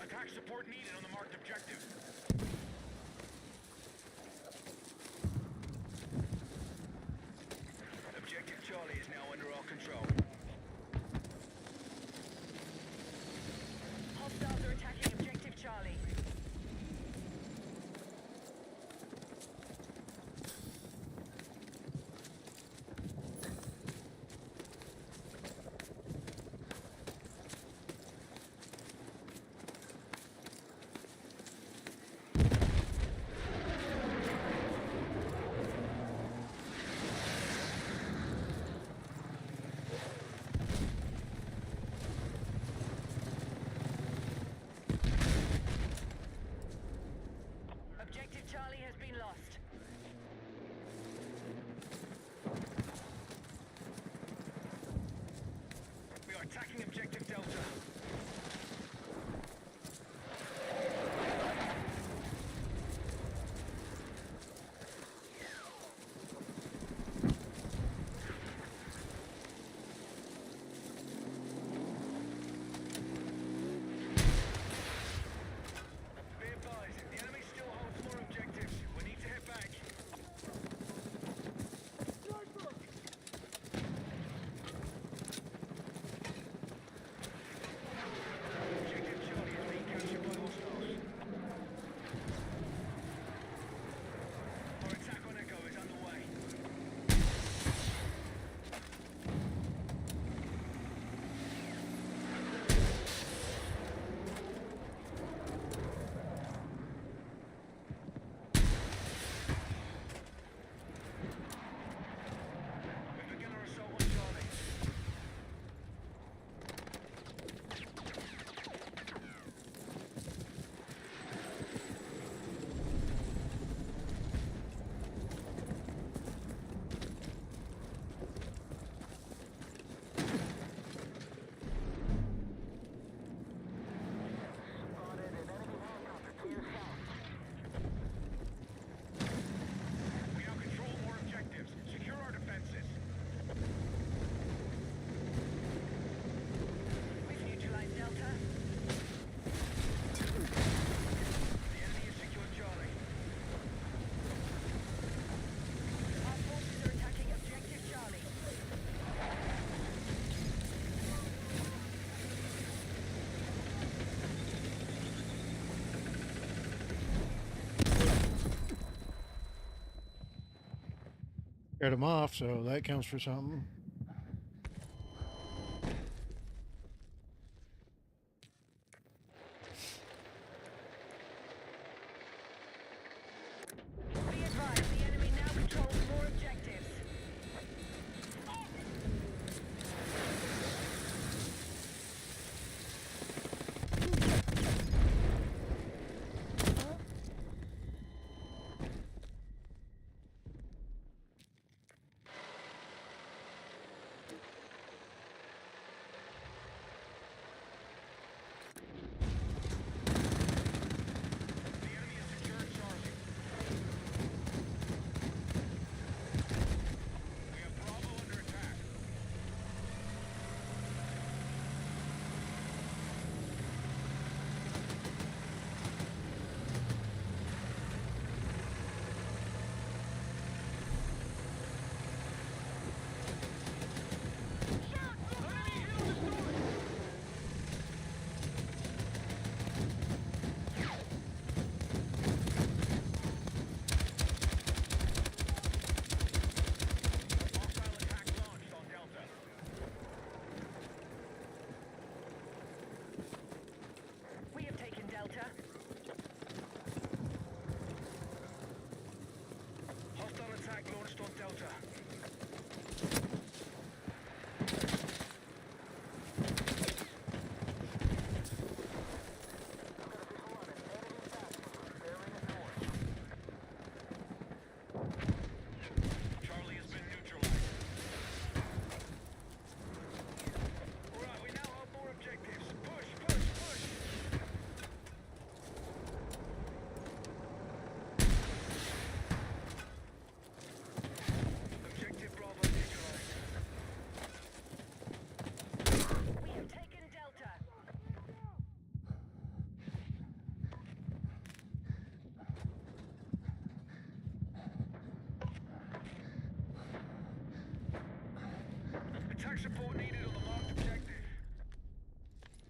Attack support needed on the marked objective. Objective Charlie is now under our control. Hostiles are attacking objective Charlie. Objective Charlie has been lost. We are attacking objective Delta. Be advised, the enemy still holds more objectives. We need to head back. Objective Charlie is being captured by hostiles. Our attack on Echo is underway. We begin our assault on Charlie. We now control more objectives. Secure our defenses. We've neutralized Delta. The enemy has secured Charlie. Our forces are attacking objective Charlie. Scared him off, so that counts for something. Be advised, the enemy now controls more objectives.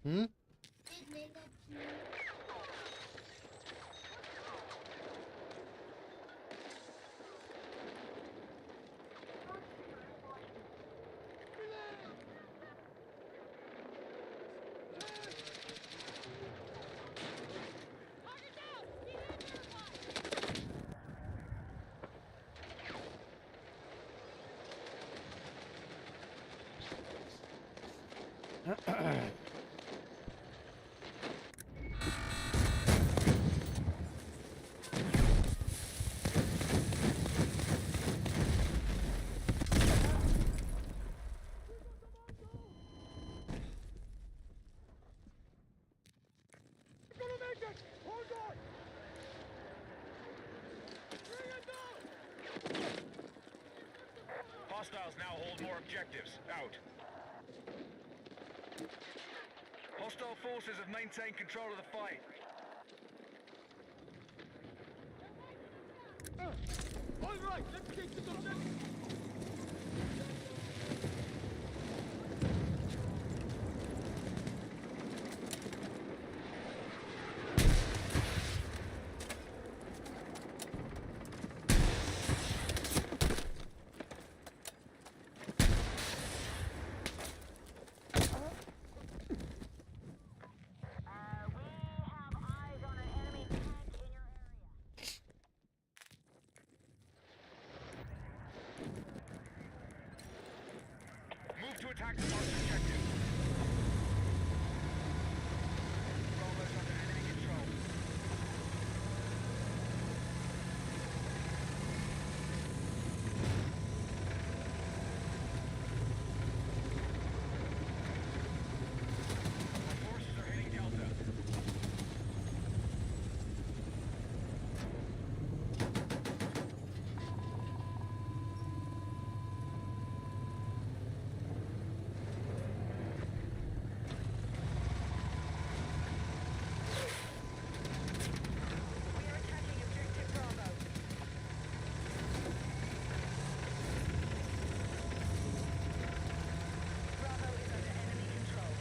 Hmm? Target down! Be verified! Gonna make it! Hold on! Bring it down! Hostiles now hold more objectives. Out. Hostile forces have maintained control of the fight. All right, let's take this objective. Move to attack the marked objective. Bravo's under enemy control. Our forces are hitting Delta. We are attacking objective Bravo. Bravo is under enemy control.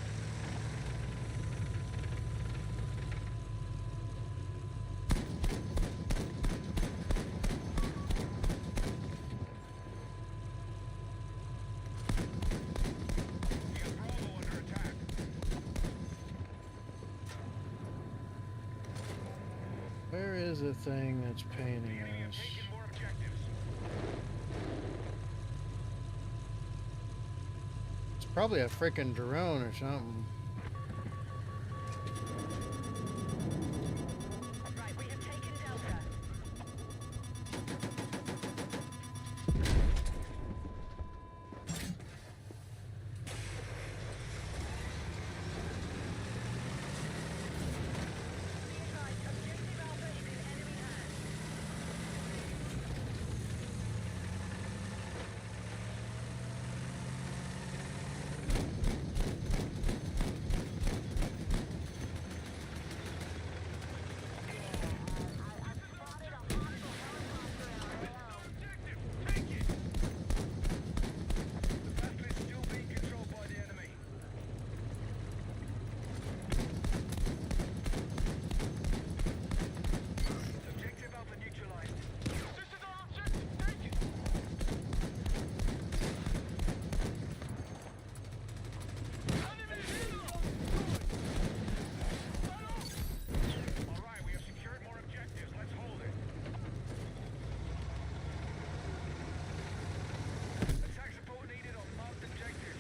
We have Bravo under attack. Where is the thing that's The painting enemy have us? taken more objectives. It's probably a freaking drone or something. Right, we have taken Delta. Be advised, objective Alpha is in enemy hands. Objective! Take it! The battle is still being controlled by the enemy. Objective Alpha neutralized. This is our objective! Take it! Enemy hero! Alright, we have secured more objectives. Let's hold it. Attack support needed on marked objectives.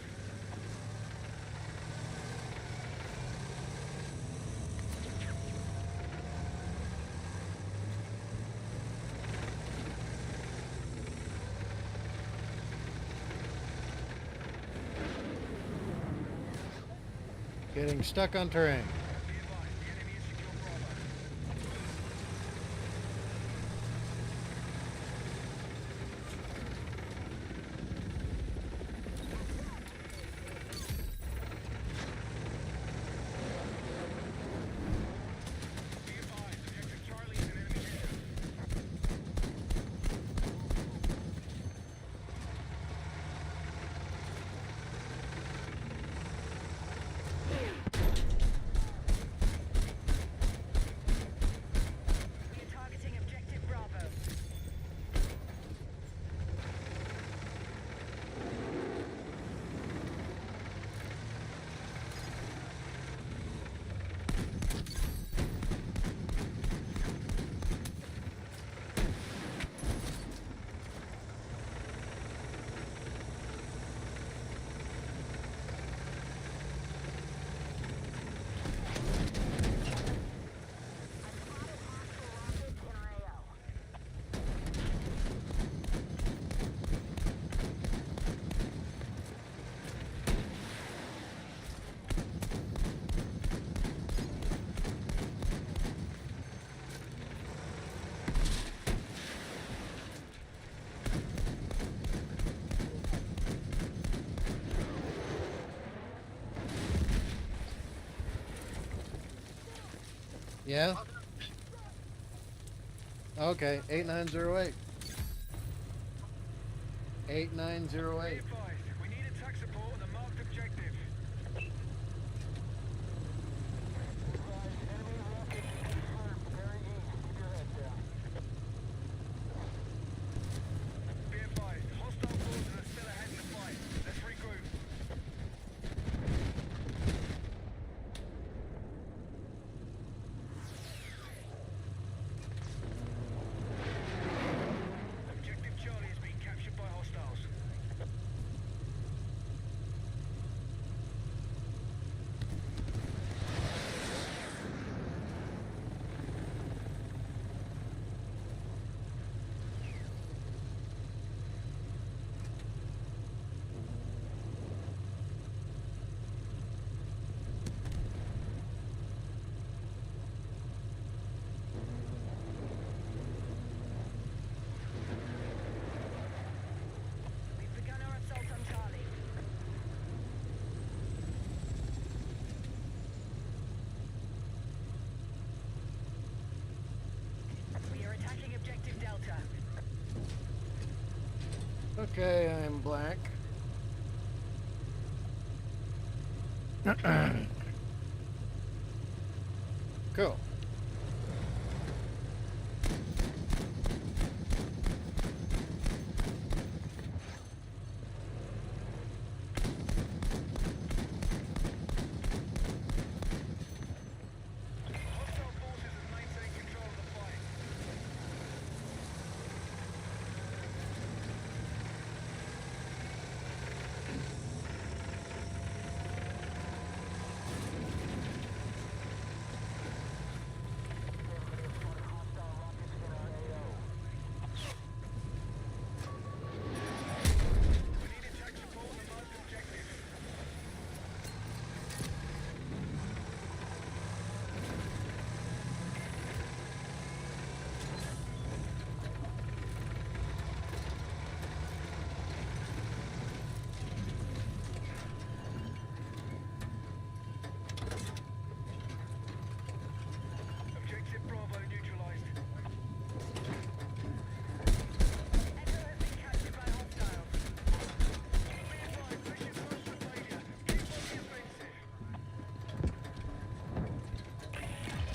Getting stuck on terrain. Be advised, the enemy is secure Bravo. Be advised, objective Charlie is in enemy hands. Yeah? Okay, 8908. 8908. Advised, we need attack support on the marked objective. Be advised, hostile forces are still ahead in the fight. Let's regroup. Objective Charlie is being captured by hostiles. We've begun our assault on Charlie. We are attacking objective Delta. Okay, I'm black. Cool. Hostile forces have maintained control of the fight. We need attack support on the marked objective. Objective Bravo neutralized. Echo has been captured by hostiles. Be advised, mission close to failure. Keep on the offensive.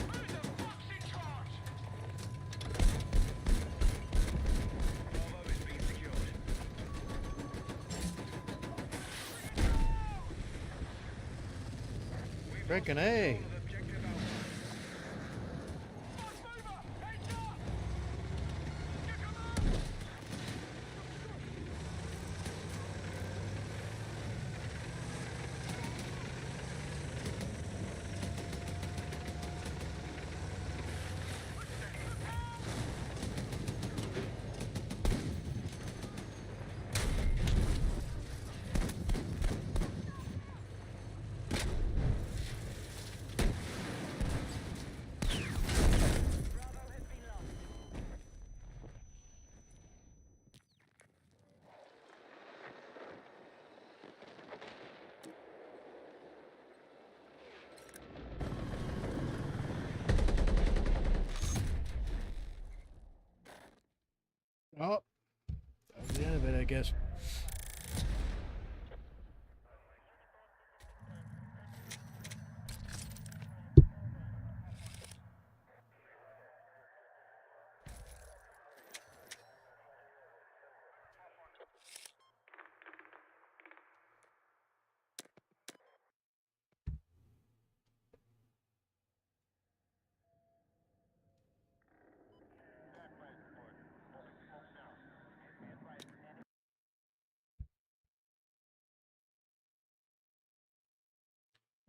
Who the fuck's in charge? Bravo is being secured. We've Freaking lost A. control of objective Alpha. Bravo has been lost. Oh, that was the end of it, I guess.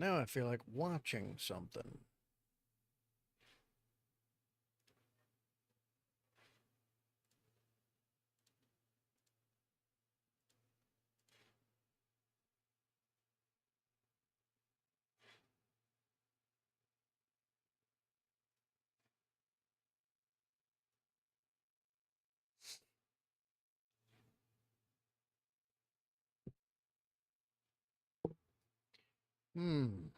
Now I feel like watching something. Hmm.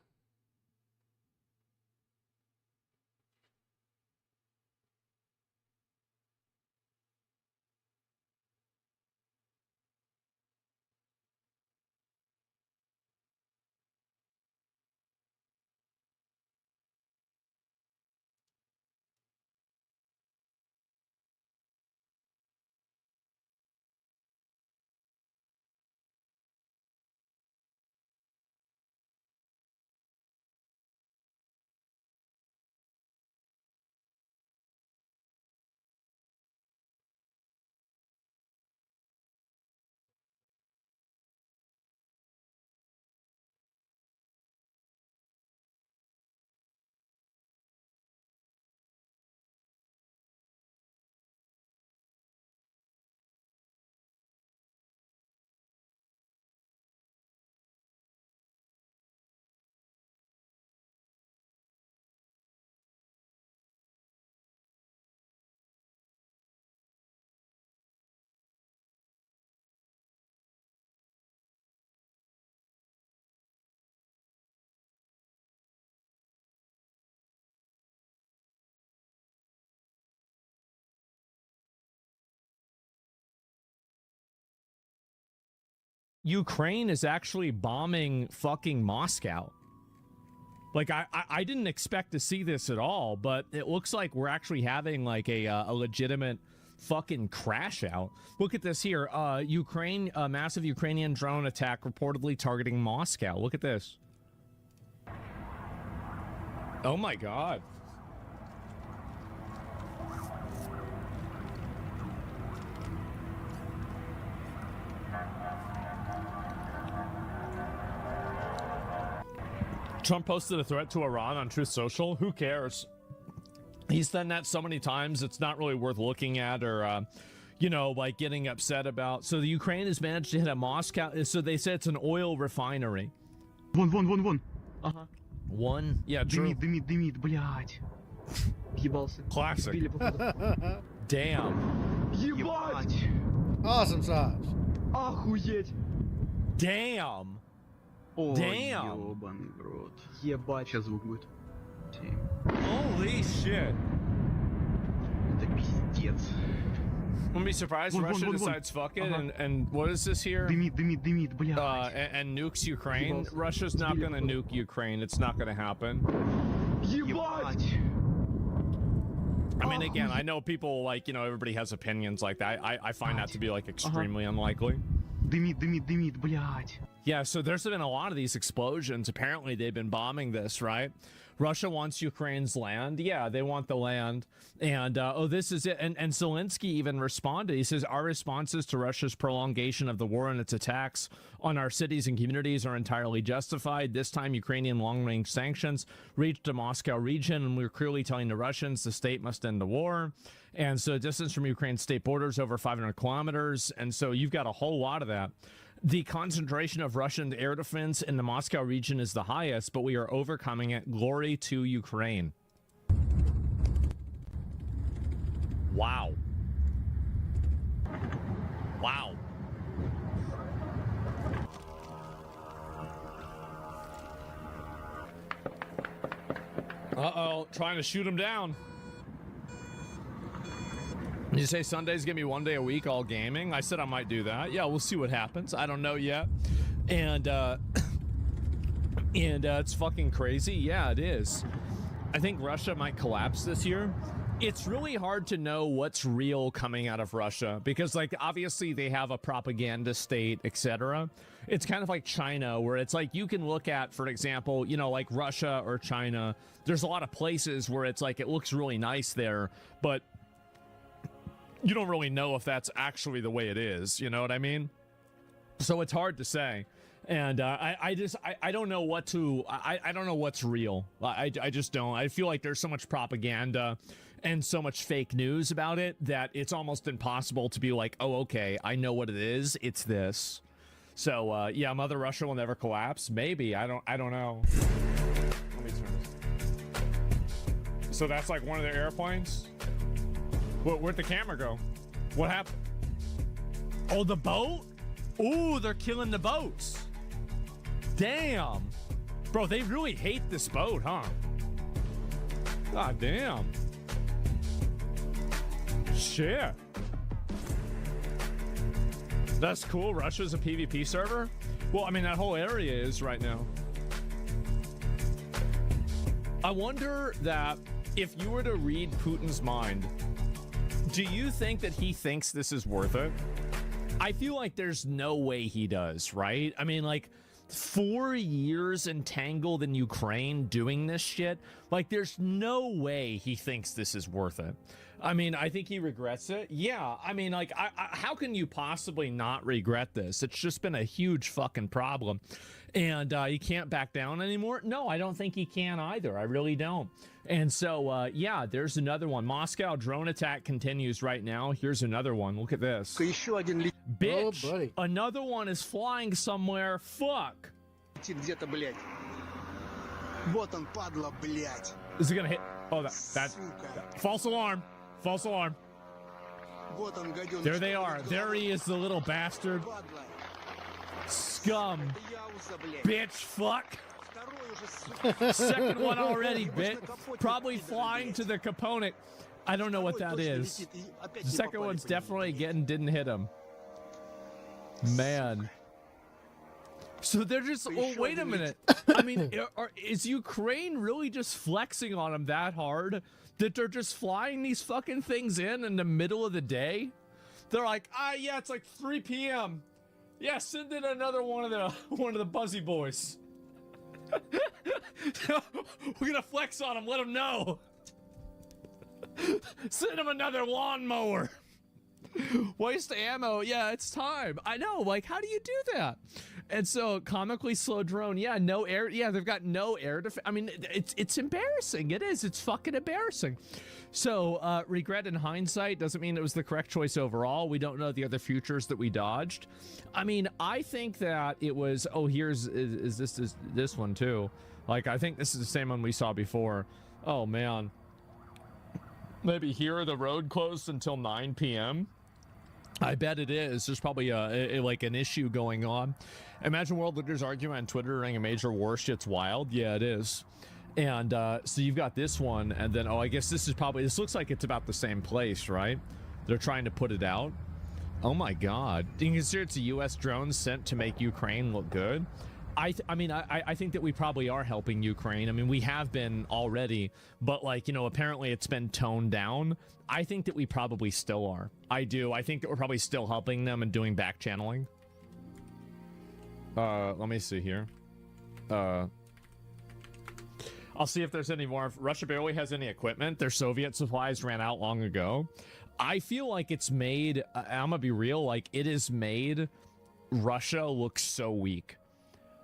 Ukraine is actually bombing fucking Moscow. Like, I didn't expect to see this at all, but it looks like we're actually having like a legitimate fucking crash out. Look at this here. Ukraine, a massive Ukrainian drone attack reportedly targeting Moscow. Look at this. Oh my God. Trump posted a threat to Iran on Truth Social. Who cares? He's done that so many times, it's not really worth looking at or, you know, like getting upset about. So the Ukraine has managed to hit a Moscow. So they said it's an oil refinery. Вон. Uh-huh. One? Yeah, true. Дымит, блядь. Въебался. Classic. Сбили, походу. Damn. Ебать! Awesome sauce. Охуеть! Damn. О, Damn. ёбаный в рот. Ебать. Сейчас звук будет. 7. Holy shit. Это пиздец. Wouldn't be surprised if Russia decides fuck it and what is this here? Дымит, блядь. And nukes Ukraine. Russia's not gonna nuke Ukraine. It's not gonna happen. Ебать! I mean, again, I know people like, you know, everybody has opinions like that. I find that to be like extremely unlikely. Дымит, блядь. Yeah, so there's been a lot of these explosions. Apparently, they've been bombing this, right? Russia wants Ukraine's land. Yeah, they want the land. And, oh, this is it. And Zelensky even responded. He says, our responses to Russia's prolongation of the war and its attacks on our cities and communities are entirely justified. This time, Ukrainian long-range sanctions reached the Moscow region, and we're clearly telling the Russians the state must end the war. And so distance from Ukraine's state borders over 500 kilometers. And so you've got a whole lot of that. The concentration of Russian air defense in the Moscow region is the highest, but we are overcoming it. Glory to Ukraine. Wow. Wow. Uh-oh, trying to shoot him down. You say Sunday's gonna be one day a week all gaming? I said I might do that. Yeah, we'll see what happens. I don't know yet. And it's fucking crazy. Yeah, it is. I think Russia might collapse this year. It's really hard to know what's real coming out of Russia because, like, obviously they have a propaganda state, etc. It's kind of like China, where it's like you can look at, for example, you know, like Russia or China. There's a lot of places where it's like it looks really nice there, but you don't really know if that's actually the way it is. You know what I mean? So it's hard to say. And I don't know what to, I don't know what's real. I just don't. I feel like there's so much propaganda and so much fake news about it that it's almost impossible to be like, oh, okay, I know what it is. It's this. So yeah, Mother Russia will never collapse. Maybe. I don't know. Let me turn this. So that's like one of their airplanes? Where'd the camera go? What happened? Oh, the boat? Ooh, they're killing the boats. Damn. Bro, they really hate this boat, huh? God damn. Shit. That's cool. Russia's a PvP server? Well, I mean, that whole area is right now. I wonder that if you were to read Putin's mind, do you think that he thinks this is worth it? I feel like there's no way he does, right? I mean, like, 4 years entangled in Ukraine doing this shit. Like, there's no way he thinks this is worth it. I mean, I think he regrets it. Yeah, I mean, like, how can you possibly not regret this? It's just been a huge fucking problem. And he can't back down anymore? No, I don't think he can either. I really don't. And so, yeah, there's another one. Moscow drone attack continues right now. Here's another one. Look at this. Bitch, Oh, buddy. another one is flying somewhere. Fuck. Где-то, блядь. Вот он, падла, блядь. Is it gonna hit? Oh, that Сука. false alarm. False alarm. Вот он, гаденыш. There they are. There he is, the little bastard. Падла. Scum. Яуза, блядь. Bitch, fuck. Второй уже, сука. Second one already, bitch. На капоте Probably пидор, flying блядь. to the component. I don't know what that Второй точно is. летит, и опять The не second попали one's по нему, definitely блядь. didn't hit him. Man. So they're just, oh, wait a minute. I mean, is Ukraine really just flexing on them that hard that they're just flying these fucking things in the middle of the day? They're like, yeah, it's like 3 p.m. Yeah, send in another one of the Buzzy boys. We're gonna flex on them, let them know. Send them another lawnmower. Waste ammo. Yeah, it's time. I know. Like, how do you do that? And so, comically slow drone. Yeah, no air. Yeah, they've got no air defense. I mean, it's embarrassing. It is. It's fucking embarrassing. So, regret in hindsight doesn't mean it was the correct choice overall. We don't know the other futures that we dodged. I mean, I think that it was. Oh, is this one too? Like, I think this is the same one we saw before. Oh man. Maybe here the road closed until 9 p.m. I bet it is. There's probably like an issue going on. Imagine world leaders arguing on Twitter during a major war. Shit's wild. Yeah, it is. And so you've got this one, and then I guess this looks like it's about the same place, right? They're trying to put it out. Oh my God! Do you consider it's a U.S. drone sent to make Ukraine look good? I think that we probably are helping Ukraine. I mean, we have been already, but like, you know, apparently it's been toned down. I think that we probably still are. I do. I think that we're probably still helping them and doing back channeling. Let me see here. I'll see if there's any more. If Russia barely has any equipment. Their Soviet supplies ran out long ago. I feel like it's made, I'm gonna be real, like it is made Russia look so weak.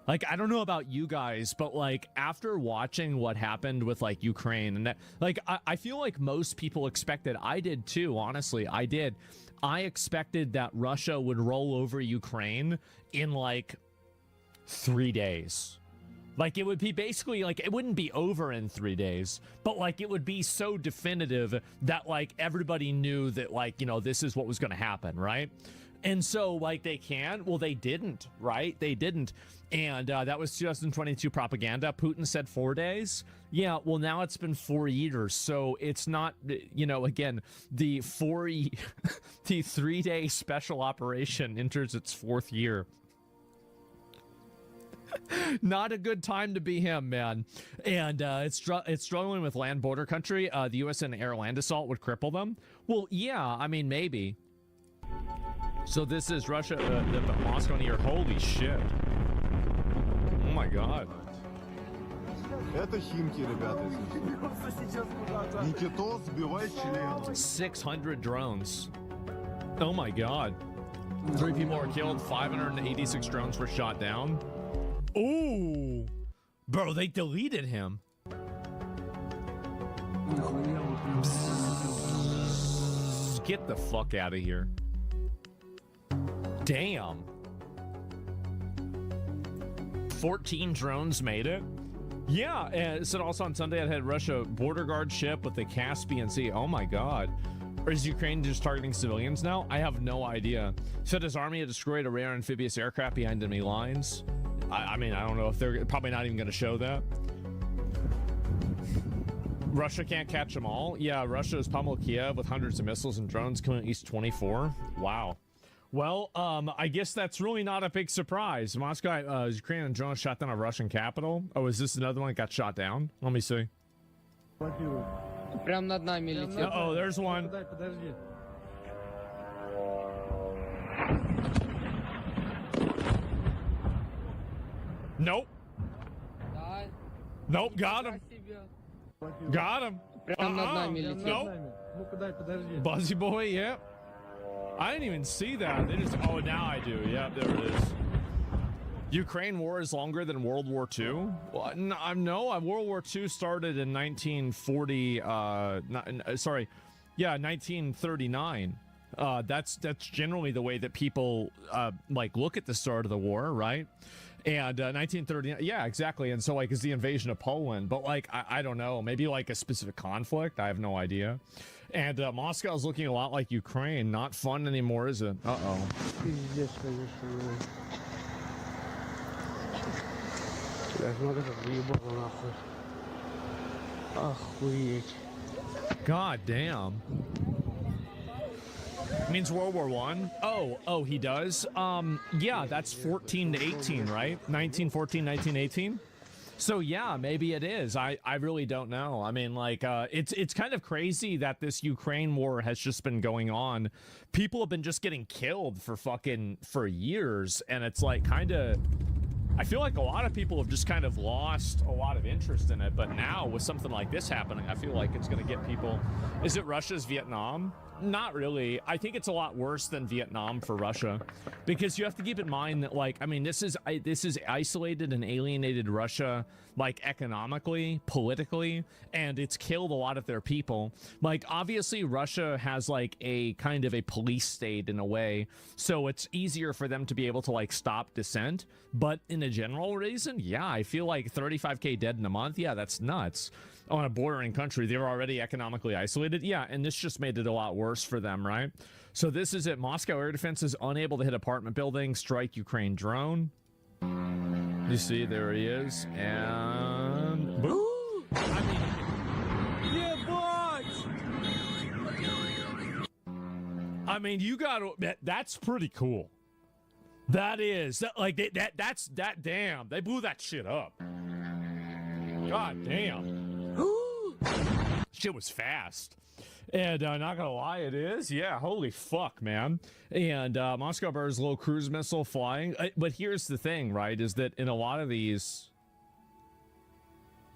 Like, I don't know about you guys, but like after watching what happened with like Ukraine and that, like, I feel like most people expected, I did too, honestly, I did. I expected that Russia would roll over Ukraine in like 3 days. Like, it would be basically like, it wouldn't be over in 3 days, but like it would be so definitive that like everybody knew that, like, you know, this is what was going to happen, right? And so like they didn't, right? They didn't. And that was 2022 propaganda. Putin said 4 days. Yeah, well, now it's been 4 years. So it's not, you know, again, the 3-day special operation enters its 4th year. Not a good time to be him, man. And it's struggling with land border country. The U.S. and air land assault would cripple them. Well, yeah, I mean, maybe. So this is Russia, the Moscow near. Holy shit. Oh my God. Это Химки, ребята. Никитос сбивает член. 600 drones. Oh my God. 3 people were killed. 586 drones were shot down. Ooh. Bro, they deleted him. Get the fuck out of here. Damn. 14 drones made it. Yeah, and it said also on Sunday it had Russia border guard ship with the Caspian Sea. Oh my God. Or is Ukraine just targeting civilians now? I have no idea. Said his army had destroyed a rare amphibious aircraft behind enemy lines. I mean, I don't know if they're probably not even going to show that. Russia can't catch them all. Yeah, Russia has pummeled Kiev with hundreds of missiles and drones killing at least 24. Wow. Well, I guess that's really not a big surprise. Moscow, Ukrainian drone shot down a Russian capital. Oh, is this another one that got shot down? Let me see. Прям над нами летит. Oh, there's one. Nope. Nope, got him. Got him. Nope. Buzzy boy, yep. I didn't even see that. They just, oh, now I do. Yep, there it is. Ukraine war is longer than World War II? Well, no, World War II started in 1940, 1939. That's generally the way that people, like, look at the start of the war, right? And 1939, yeah, exactly. And so, like, is the invasion of Poland. But, like, I don't know. Maybe, like, a specific conflict? I have no idea. And Moscow is looking a lot like Ukraine. Not fun anymore, is it? Uh-oh. God damn. Means World War One. Oh, he does. Yeah, that's 14 to 18, right? 1914, 1918. So yeah, maybe it is. I really don't know. I mean, like, it's kind of crazy that this Ukraine war has just been going on. People have been just getting killed for years, and it's like kind of. I feel like a lot of people have just kind of lost a lot of interest in it, but now with something like this happening, I feel like it's going to get people. Is it Russia's Vietnam? Not really. I think it's a lot worse than Vietnam for Russia, because you have to keep in mind that, like, I mean, this is isolated and alienated Russia, like, economically, politically, and it's killed a lot of their people. Like, obviously Russia has like a kind of a police state in a way, so it's easier for them to be able to like stop dissent. But in a general reason, yeah, I feel like 35K dead in a month, yeah, that's nuts. On a bordering country, they're already economically isolated. Yeah, and this just made it a lot worse for them, right? So this is it. Moscow air defense is unable to hit apartment building. Strike Ukraine drone. You see, there he is. And... boom! I mean... yeah, boys! I mean, you gotta... That's pretty cool. That is. That's... damn. They blew that shit up. God damn. Shit was fast. And not gonna lie, it is. Yeah, holy fuck, man. And Moscow bears low cruise missile flying. But here's the thing, right, is that in a lot of these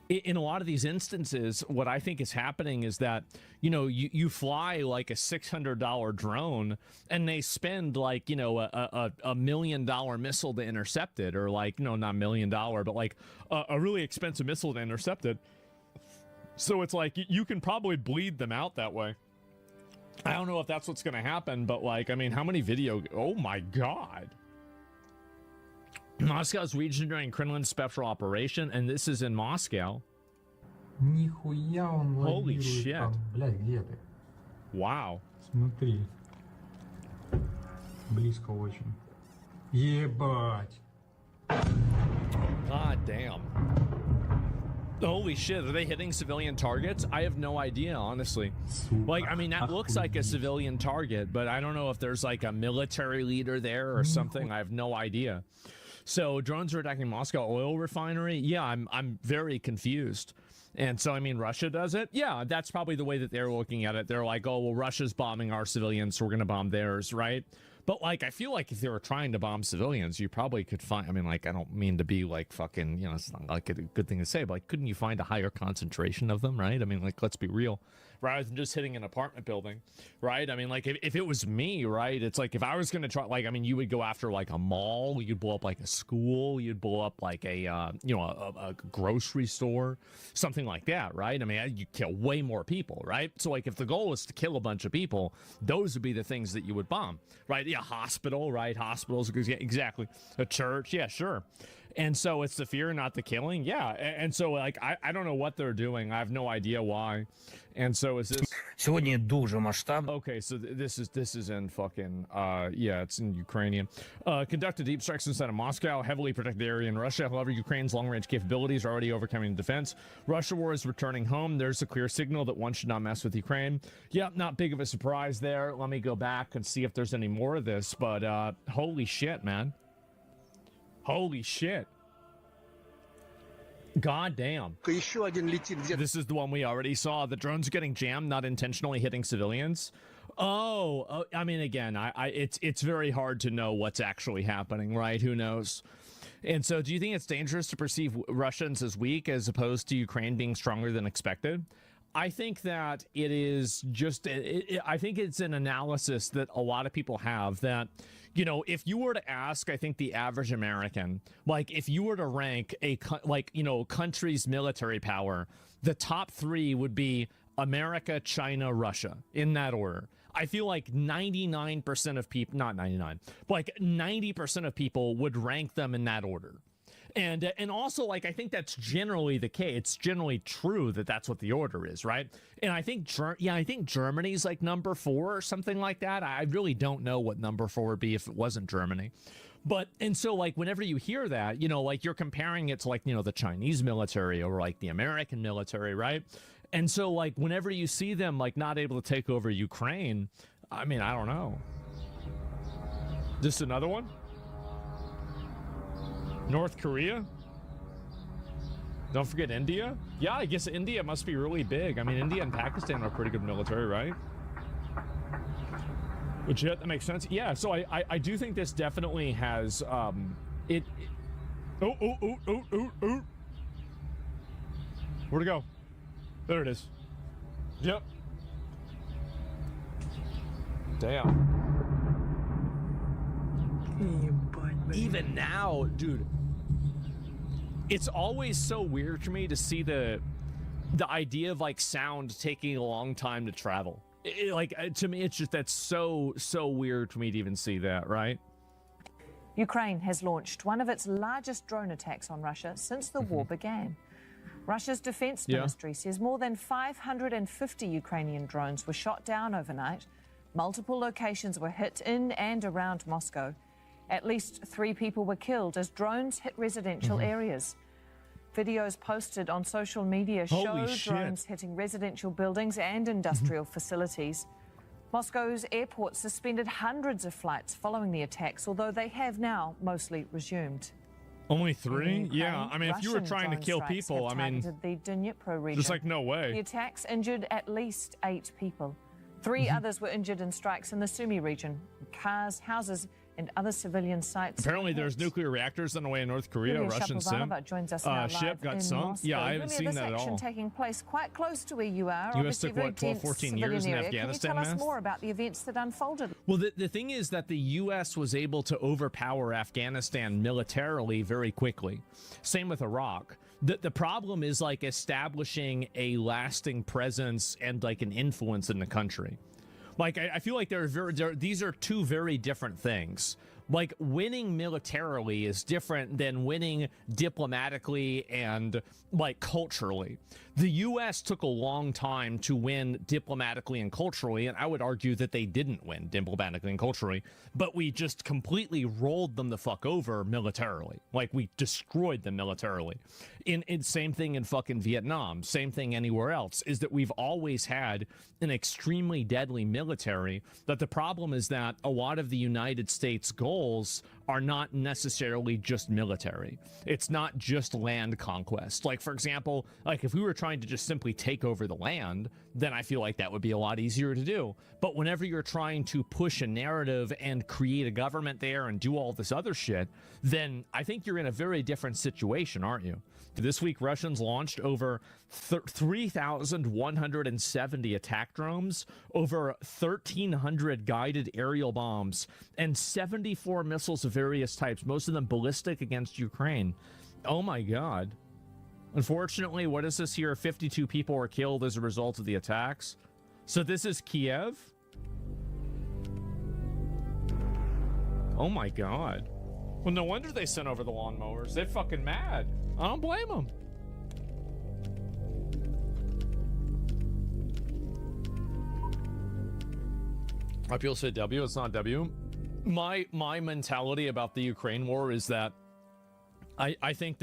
instances, what I think is happening is that, you know, you fly like a $600 drone and they spend like, you know, a $1 million missile to intercept it, or like, no, not $1 million, but like a really expensive missile to intercept it. So it's like you can probably bleed them out that way. I don't know if that's what's going to happen, but like, I mean, how many video? Oh my God. Moscow's region during Kremlin special operation, and this is in Moscow. Holy shit. Блядь, где ты? Wow. Смотри. Близко очень. Ебать. God damn. Holy shit, are they hitting civilian targets? I have no idea, honestly. Like, I mean, that looks like a civilian target, but I don't know if there's like a military leader there or something. I have no idea. So drones are attacking Moscow oil refinery. Yeah, I'm very confused. And so, I mean, Russia does it. Yeah, that's probably the way that they're looking at it. They're like, oh, well, Russia's bombing our civilians, so we're going to bomb theirs, right? But, like, I feel like if they were trying to bomb civilians, you probably could find, I mean, like, I don't mean to be, like, fucking, you know, it's not like a good thing to say, but, like, couldn't you find a higher concentration of them, right? I mean, like, let's be real. Rather than just hitting an apartment building, right? I mean, like, if it was me, right, it's like, if I was going to try, like, I mean, you would go after, like, a mall, you'd blow up, like, a school, you'd blow up, like, a, you know, a grocery store, something like that, right? I mean, you kill way more people, right? So, like, if the goal is to kill a bunch of people, those would be the things that you would bomb, right? Yeah, hospital, right? Hospitals, exactly. A church, yeah, sure. And so it's the fear, not the killing. Yeah. And so, like, I don't know what they're doing. I have no idea why. And so is this... Okay, so this is in fucking, yeah, it's in Ukrainian. Conducted deep strikes inside of Moscow, heavily protected area in Russia. However, Ukraine's long-range capabilities are already overcoming defense. Russia war is returning home. There's a clear signal that one should not mess with Ukraine. Yeah, not big of a surprise there. Let me go back and see if there's any more of this, but holy shit, man. Holy shit. God damn. This is the one we already saw. The drones are getting jammed, not intentionally hitting civilians. Oh, I mean, again, it's very hard to know what's actually happening, right? Who knows? And so do you think it's dangerous to perceive Russians as weak as opposed to Ukraine being stronger than expected? I think that it is just, I think it's an analysis that a lot of people have that, you know, if you were to ask, I think the average American, like if you were to rank a, like, you know, country's military power, the top three would be America, China, Russia, in that order. I feel like 99% of people, not 99, but like 90% of people would rank them in that order. And also, like, I think that's generally the case. It's generally true that that's what the order is, right? And I think, I think Germany's like number 4 or something like that. I really don't know what number 4 would be if it wasn't Germany. But, and so, like, whenever you hear that, you know, like, you're comparing it to, like, you know, the Chinese military or, like, the American military, right? And so, like, whenever you see them, like, not able to take over Ukraine, I mean, I don't know. Just another one? North Korea? Don't forget India? Yeah, I guess India must be really big. I mean, India and Pakistan are pretty good military, right? Legit, that makes sense. Yeah, so I do think this definitely has, Oh. Where'd it go? There it is. Yep. Damn. Even now, dude, it's always so weird for me to see the idea of like sound taking a long time to travel. To me, it's just that's so weird for me to even see that, right? Ukraine has launched one of its largest drone attacks on Russia since the war began. Russia's defense ministry says more than 550 Ukrainian drones were shot down overnight. Multiple locations were hit in and around Moscow. At least 3 people were killed as drones hit residential areas. Videos posted on social media show drones hitting residential buildings and industrial facilities. Moscow's airport suspended hundreds of flights following the attacks, although they have now mostly resumed. Only 3? Yeah, I mean, if you were trying to kill people, I mean, the Dnipro region. just like, no way. The attacks injured at least 8 people. 3 others were injured in strikes in the Sumy region. Cars, houses, and other civilian sites. Apparently, there's nuclear reactors on the way in North Korea. Russian joins us now ship live got in sunk. Moscow. Yeah, I haven't seen that at all. Taking place quite close to where you are. US took what, 12, 14 years in Afghanistan? Can you tell us more about the events that unfolded? Well, the thing is that the U.S. was able to overpower Afghanistan militarily very quickly. Same with Iraq. The problem is like establishing a lasting presence and like an influence in the country. Like I feel like these are 2 very different things. Like winning militarily is different than winning diplomatically and like culturally. The U.S. took a long time to win diplomatically and culturally, and I would argue that they didn't win diplomatically and culturally, but we just completely rolled them the fuck over militarily. Like we destroyed them militarily. In same thing in fucking Vietnam, same thing anywhere else, is that we've always had an extremely deadly military. But the problem is that a lot of the United States goals are not necessarily just military. It's not just land conquest. Like, for example, like if we were trying to just simply take over the land, then I feel like that would be a lot easier to do. But whenever you're trying to push a narrative and create a government there and do all this other shit, then I think you're in a very different situation, aren't you? This week, Russians launched over 3,170 attack drones, over 1,300 guided aerial bombs, and 74 missiles of various types, most of them ballistic, against Ukraine. Oh my God. Unfortunately, what is this here? 52 people were killed as a result of the attacks. So this is Kiev? Oh my God. Well, no wonder they sent over the lawnmowers. They're fucking mad. I don't blame them. People say W, it's not W. My mentality about the Ukraine war is that I think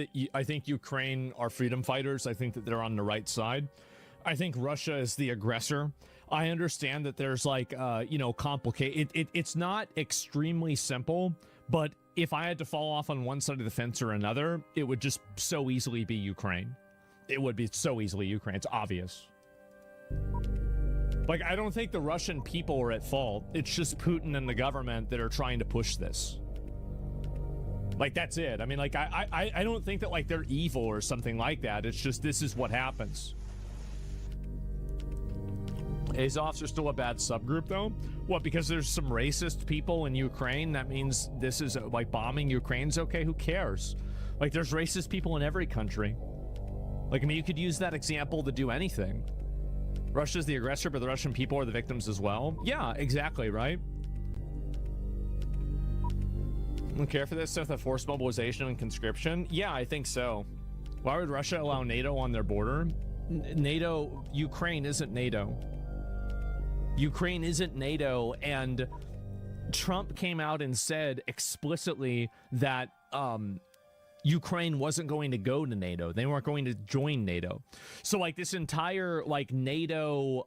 Ukraine are freedom fighters. I think that they're on the right side. I think Russia is the aggressor. I understand that there's like complicated. It's not extremely simple, but if I had to fall off on one side of the fence or another, it would just so easily be Ukraine. It would be so easily Ukraine. It's obvious. Like, I don't think the Russian people are at fault. It's just Putin and the government that are trying to push this. Like, that's it. I mean, like, I don't think that, like, they're evil or something like that. It's just, this is what happens. Azovs are still a bad subgroup, though? What, because there's some racist people in Ukraine? That means this is, like, bombing Ukraine's okay? Who cares? Like, there's racist people in every country. Like, I mean, you could use that example to do anything. Russia's the aggressor, but the Russian people are the victims as well? Yeah, exactly, right? Don't care for this stuff, the forced mobilization and conscription? Yeah, I think so. Why would Russia allow NATO on their border? NATO, Ukraine isn't NATO. Ukraine isn't NATO, and Trump came out and said explicitly that Ukraine wasn't going to go to NATO. They weren't going to join NATO. So like this entire like NATO,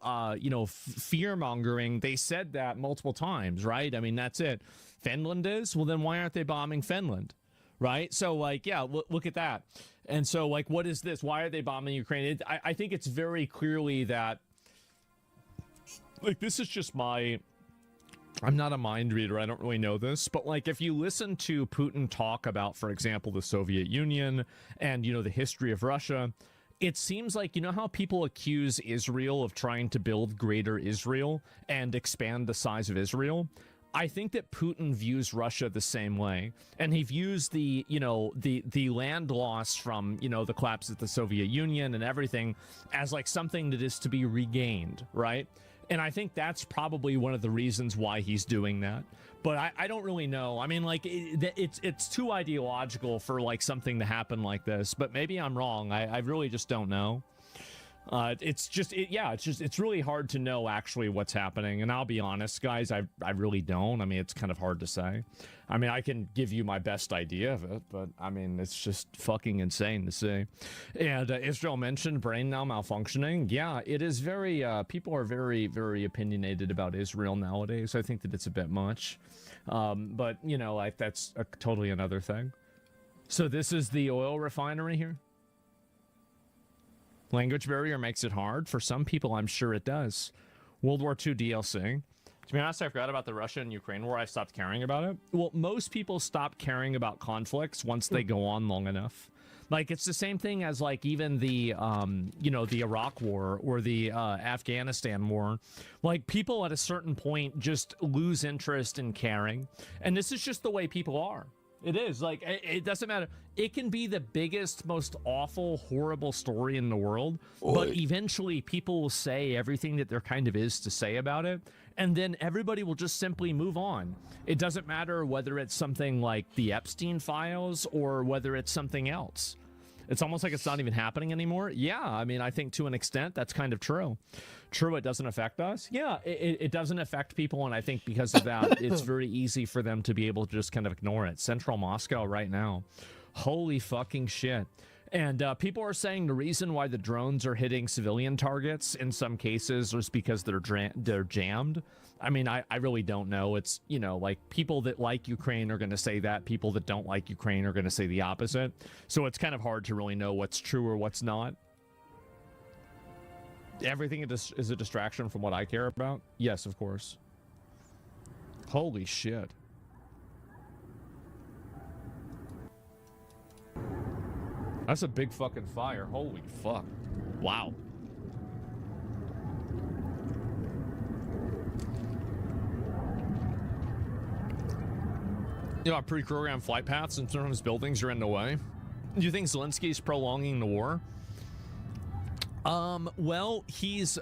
fear mongering, they said that multiple times, right? I mean, that's it. Finland is? Well, then why aren't they bombing Finland? Right? So like, yeah, look at that. And so like, what is this? Why are they bombing Ukraine? I think it's very clearly that, like, this is just I'm not a mind reader. I don't really know this, but like if you listen to Putin talk about, for example, the Soviet Union and, the history of Russia, it seems like, how people accuse Israel of trying to build greater Israel and expand the size of Israel? I think that Putin views Russia the same way, and he views the land loss from, the collapse of the Soviet Union and everything as like something that is to be regained, right? And I think that's probably one of the reasons why he's doing that. But I don't really know. I mean, like, it's too ideological for, like, something to happen like this. But maybe I'm wrong. I really just don't know. It's really hard to know actually what's happening. And I'll be honest, guys, I really don't. I mean, it's kind of hard to say. I mean, I can give you my best idea of it, but I mean, it's just fucking insane to see. And Israel mentioned brain now malfunctioning. Yeah, it is very, people are very, very opinionated about Israel nowadays. I think that it's a bit much. But, like that's totally another thing. So this is the oil refinery here. Language barrier makes it hard. For some people, I'm sure it does. World War II DLC. To be honest, I forgot about the Russia and Ukraine war. I stopped caring about it. Well, most people stop caring about conflicts once they go on long enough. Like, it's the same thing as, like, even the, the Iraq war or the Afghanistan war. Like, people at a certain point just lose interest in caring. And this is just the way people are. It is. Like, it doesn't matter. It can be the biggest, most awful, horrible story in the world, but eventually people will say everything that there kind of is to say about it, and then everybody will just simply move on. It doesn't matter whether it's something like the Epstein files or whether it's something else. It's almost like it's not even happening anymore. Yeah, I mean, I think to an extent that's kind of true. True, it doesn't affect us. Yeah, it doesn't affect people, and I think because of that, it's very easy for them to be able to just kind of ignore it. Central Moscow right now. Holy fucking shit. And people are saying the reason why the drones are hitting civilian targets in some cases is because they're jammed. I mean, I really don't know. It's, like people that like Ukraine are going to say that. People that don't like Ukraine are going to say the opposite. So it's kind of hard to really know what's true or what's not. Everything is a distraction from what I care about? Yes, of course. Holy shit. That's a big fucking fire. Holy fuck. Wow. Pre-programmed flight paths and sometimes buildings are in the way. Do you think Zelensky's prolonging the war? Well, he's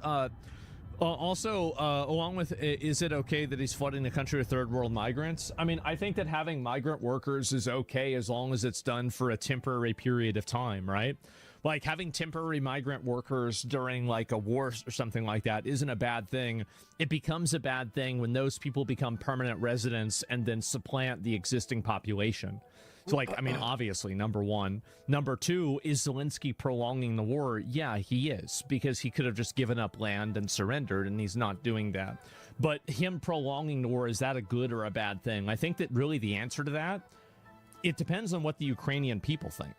also along with, is it okay that he's flooding the country with third world migrants? I mean, I think that having migrant workers is okay as long as it's done for a temporary period of time, right? Like having temporary migrant workers during like a war or something like that isn't a bad thing. It becomes a bad thing when those people become permanent residents and then supplant the existing population. So, like, I mean, obviously, number one. Number two, is Zelensky prolonging the war? Yeah, he is, because he could have just given up land and surrendered, and he's not doing that. But him prolonging the war, is that a good or a bad thing? I think that really the answer to that, it depends on what the Ukrainian people think.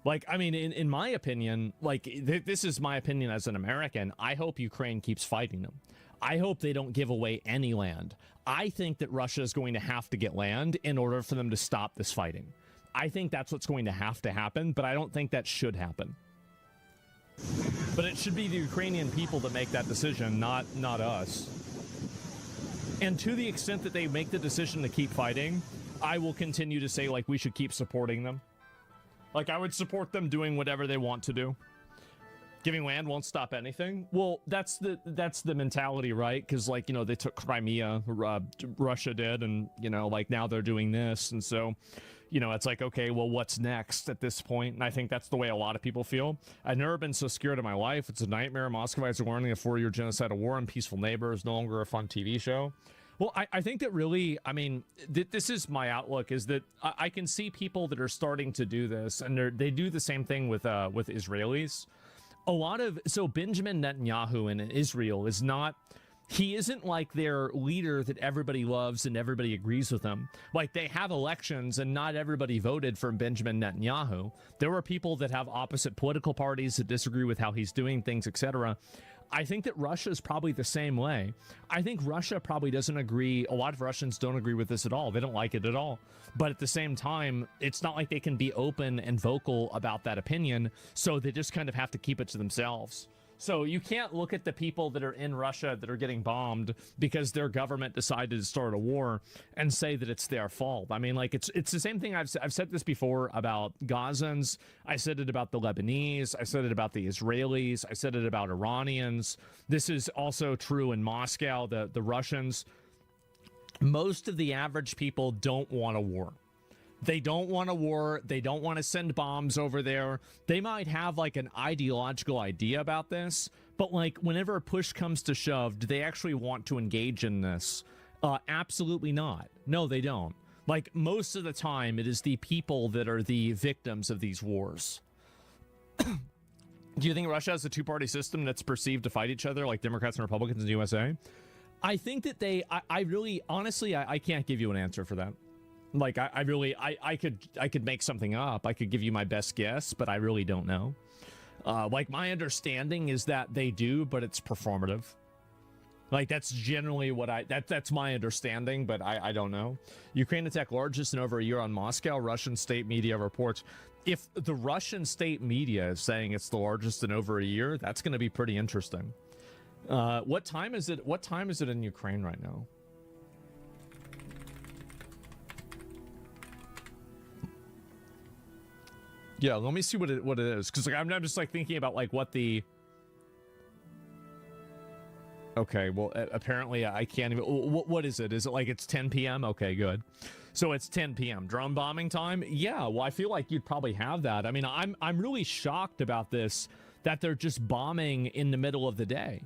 Like, I mean, in my opinion, like, this is my opinion as an American, I hope Ukraine keeps fighting them. I hope they don't give away any land. I think that Russia is going to have to get land in order for them to stop this fighting. I think that's what's going to have to happen, but I don't think that should happen. But it should be the Ukrainian people that make that decision, not us. And to the extent that they make the decision to keep fighting, I will continue to say, like, we should keep supporting them. Like, I would support them doing whatever they want to do. Giving land won't stop anything. Well, that's the mentality, right? Because, like, you know, they took Crimea, Russia did, and, you know, like, now they're doing this. And so, you know, it's like, okay, well, what's next at this point? And I think that's the way a lot of people feel. I've never been so scared in my life. It's a nightmare. Muscovites are warning a 4-year genocide, a war on peaceful neighbors, no longer a fun TV show. Well, I think that really, I mean, this is my outlook, is that I can see people that are starting to do this, and they do the same thing with Israelis. So Benjamin Netanyahu in Israel is not, he isn't like their leader that everybody loves and everybody agrees with him. Like, they have elections and not everybody voted for Benjamin Netanyahu. There are people that have opposite political parties that disagree with how he's doing things, etc. I think that Russia is probably the same way. I think Russia probably doesn't agree. A lot of Russians don't agree with this at all. They don't like it at all. But at the same time, it's not like they can be open and vocal about that opinion. So they just kind of have to keep it to themselves. So you can't look at the people that are in Russia that are getting bombed because their government decided to start a war and say that it's their fault. I mean, like, it's the same thing. I've said this before about Gazans. I said it about the Lebanese. I said it about the Israelis. I said it about Iranians. This is also true in Moscow, the Russians. Most of the average people don't want a war. They don't want a war. They don't want to send bombs over there. They might have like an ideological idea about this, but like whenever push comes to shove, do they actually want to engage in this? Absolutely not. No, they don't. Like, most of the time, it is the people that are the victims of these wars. Do you think Russia has a two-party system that's perceived to fight each other like Democrats and Republicans in the USA? I think that I really, honestly, I can't give you an answer for that. Like, I could make something up. I could give you my best guess, but I really don't know. Like, my understanding is that they do, but it's performative. Like, that's generally what that's my understanding, but I don't know. Ukraine attack largest in over a year on Moscow. Russian state media reports. If the Russian state media is saying it's the largest in over a year, that's going to be pretty interesting. What time is it? What time is it in Ukraine right now? Yeah, let me see what it is, because like, I'm just like thinking about like what the. Okay, well, apparently I can't even. What is it? Is it like it's 10 p.m.? Okay, good. So it's 10 p.m. Drone bombing time. Yeah, well, I feel like you'd probably have that. I mean, I'm really shocked about this, that they're just bombing in the middle of the day.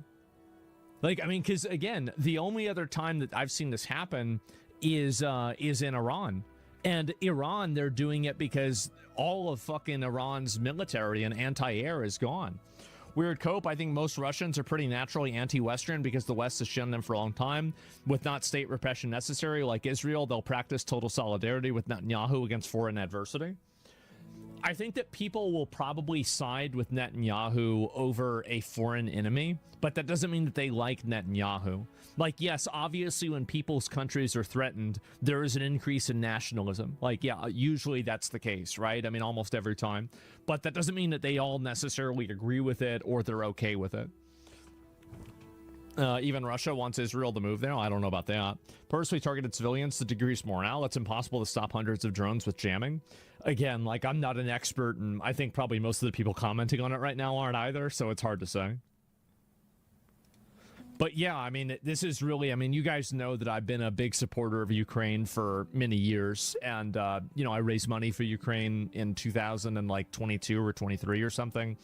Like, I mean, because again, the only other time that I've seen this happen is in Iran. And Iran, they're doing it because all of fucking Iran's military and anti-air is gone. Weird Cope, I think most Russians are pretty naturally anti-Western because the West has shown them for a long time. With not state repression necessary, like Israel, they'll practice total solidarity with Netanyahu against foreign adversity. I think that people will probably side with Netanyahu over a foreign enemy, but that doesn't mean that they like Netanyahu. Like, yes, obviously when people's countries are threatened, there is an increase in nationalism. Like, yeah, usually that's the case, right? I mean, almost every time. But that doesn't mean that they all necessarily agree with it or they're okay with it. Even Russia wants Israel to move there. I don't know about that. Personally targeted civilians to decrease morale. It's impossible to stop hundreds of drones with jamming. Again, like, I'm not an expert, and I think probably most of the people commenting on it right now aren't either, so it's hard to say. But yeah, I mean, this is really, I mean, you guys know that I've been a big supporter of Ukraine for many years. And, you know, I raised money for Ukraine in 2022 or 23 or something.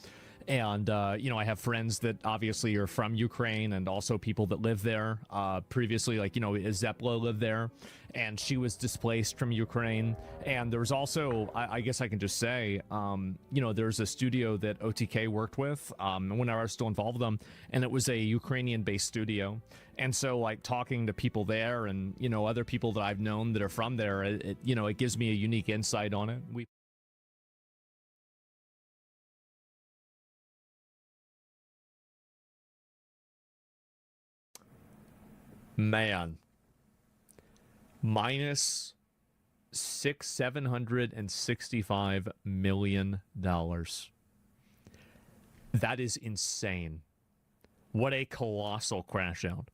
And, you know, I have friends that obviously are from Ukraine and also people that live there. Previously, like, you know, Zepla lived there and she was displaced from Ukraine. And there was also, I guess I can just say, you know, there's a studio that OTK worked with when I was still involved with them. And it was a Ukrainian-based studio. And so, like, talking to people there and, you know, other people that I've known that are from there, you know, it gives me a unique insight on it. Man, minus $765 million. That is insane. What a colossal crash out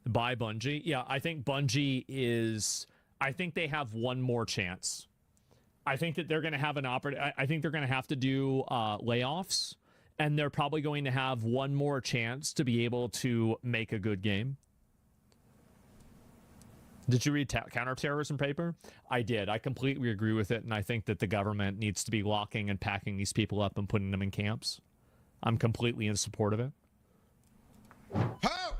by Bungie. Yeah, I think Bungie is, I think they have one more chance. I think that they're going to have an I think they're going to have to do layoffs, and they're probably going to have one more chance to be able to make a good game. Did you read counterterrorism paper? I did. I completely agree with it, and I think that the government needs to be locking and packing these people up and putting them in camps. I'm completely in support of it. Oh,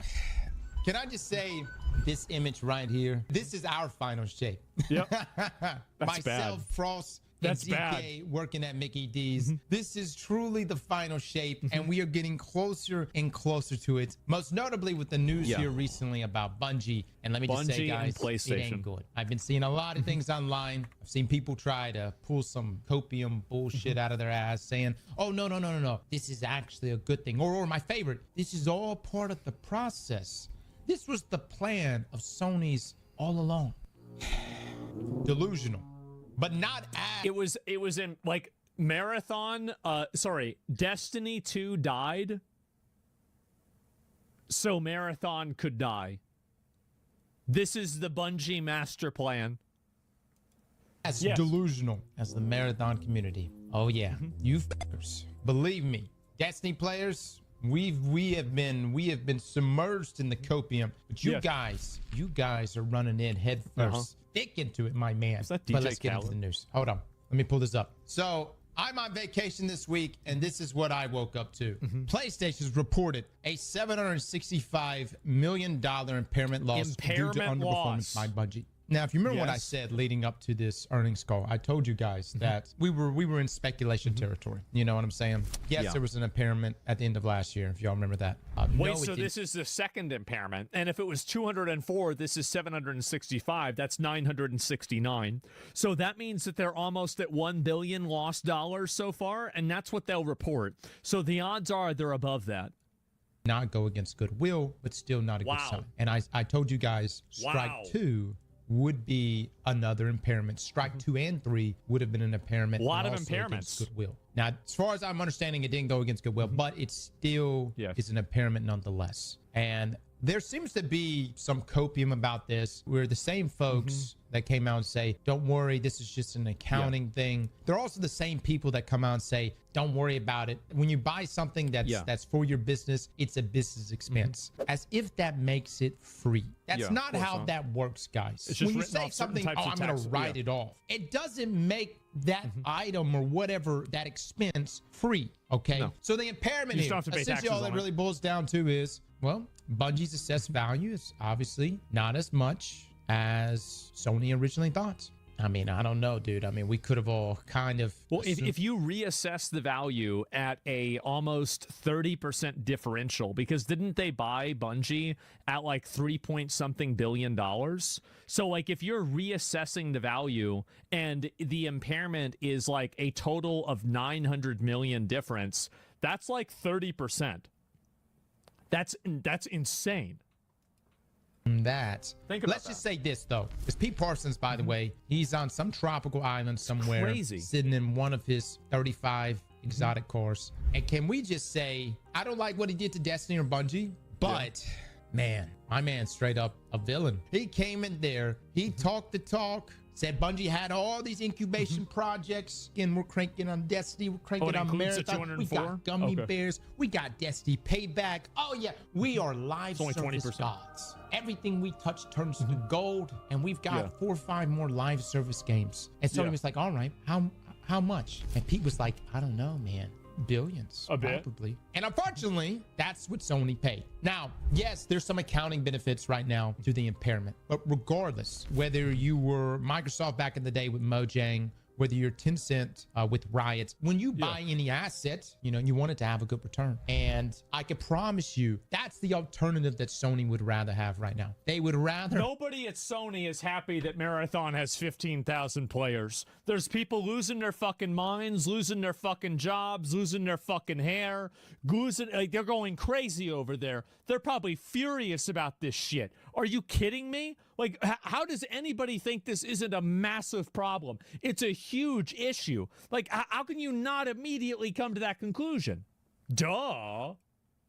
can I just say, this image right here. This is our final shape. Yep. That's Myself, bad. Frost, That's and DK working at Mickey D's. This is truly the final shape, and we are getting closer and closer to it. Most notably with the news here recently about Bungie. And let me just say, guys, it ain't good. I've been seeing a lot of things online. I've seen people try to pull some copium bullshit out of their ass, saying, "Oh no, this is actually a good thing," or my favorite, "This is all part of the process. This was the plan of Sony's all along." Delusional, but not as it was in like Marathon. Destiny 2 died, so Marathon could die. This is the Bungie master plan. As delusional as the Marathon community. Oh yeah, you fuckers. Believe me, Destiny players, we have been submerged in the copium, but you guys are running in head first, thick into it, my man. But let's get into the news. Hold on, let me pull this up. So I'm on vacation this week, and this is what I woke up to. PlayStation's reported a $765 million impairment loss due to underperformance by Bungie. Now, if you remember what I said leading up to this earnings call, I told you guys that we were in speculation territory. You know what I'm saying? Yes, there was an impairment at the end of last year, if y'all remember that. Wait, so this is the second impairment, and if it was 204, this is 765. That's 969. So that means that they're almost at $1 billion lost dollars so far, and that's what they'll report. So the odds are they're above that. Not go against goodwill, but still not a good sign. And I told you guys, Strike 2 would be another impairment. Strike 2 and 3 would have been an impairment. A lot of impairments. Goodwill. Now, as far as I'm understanding, it didn't go against goodwill, but it still is an impairment nonetheless. And there seems to be some copium about this, where the same folks that came out and say, "Don't worry, this is just an accounting thing." They're also the same people that come out and say, "Don't worry about it. When you buy something that's for your business, it's a business expense." As if that makes it free. That's not how that works, guys. When you say something, "Oh, I'm going to write it off," it doesn't make that item or whatever, that expense, free. Okay? No. So the impairment here, essentially all that really boils down to is, well, Bungie's assessed value is obviously not as much as Sony originally thought. I mean, I don't know, dude. I mean, we could have all kind of... Well, if you reassess the value at a almost 30% differential, because didn't they buy Bungie at like $3-point-something billion? So like if you're reassessing the value and the impairment is like a total of 900 million difference, that's like 30%. That's insane. Let's just say this though, because Pete Parsons, by the way, he's on some tropical island somewhere, sitting in one of his 35 exotic cars. And can we just say, I don't like what he did to Destiny or Bungie, but man, my man's straight up a villain. He came in there, he talked the talk, said Bungie had all these incubation projects, and we're cranking on Destiny, we're cranking on Marathon, we got Gummy Bears, we got Destiny Payback. Oh yeah, we are live service gods. Everything we touch turns to gold, and we've got 4 or 5 more live service games. And so he was like, all right, how much? And Pete was like, I don't know, man. Billions, probably. And unfortunately, that's what Sony paid. Now, yes, there's some accounting benefits right now to the impairment, but regardless, whether you were Microsoft back in the day with Mojang, whether you're Tencent with Riot, when you buy any asset, you know, you want it to have a good return. And I can promise you that's the alternative that Sony would rather have right now. They would rather... Nobody at Sony is happy that Marathon has 15,000 players. There's people losing their fucking minds, losing their fucking jobs, losing their fucking hair, they're going crazy over there. They're probably furious about this shit. Are you kidding me? Like, how does anybody think this isn't a massive problem? It's a huge issue. Like, how can you not immediately come to that conclusion? Duh.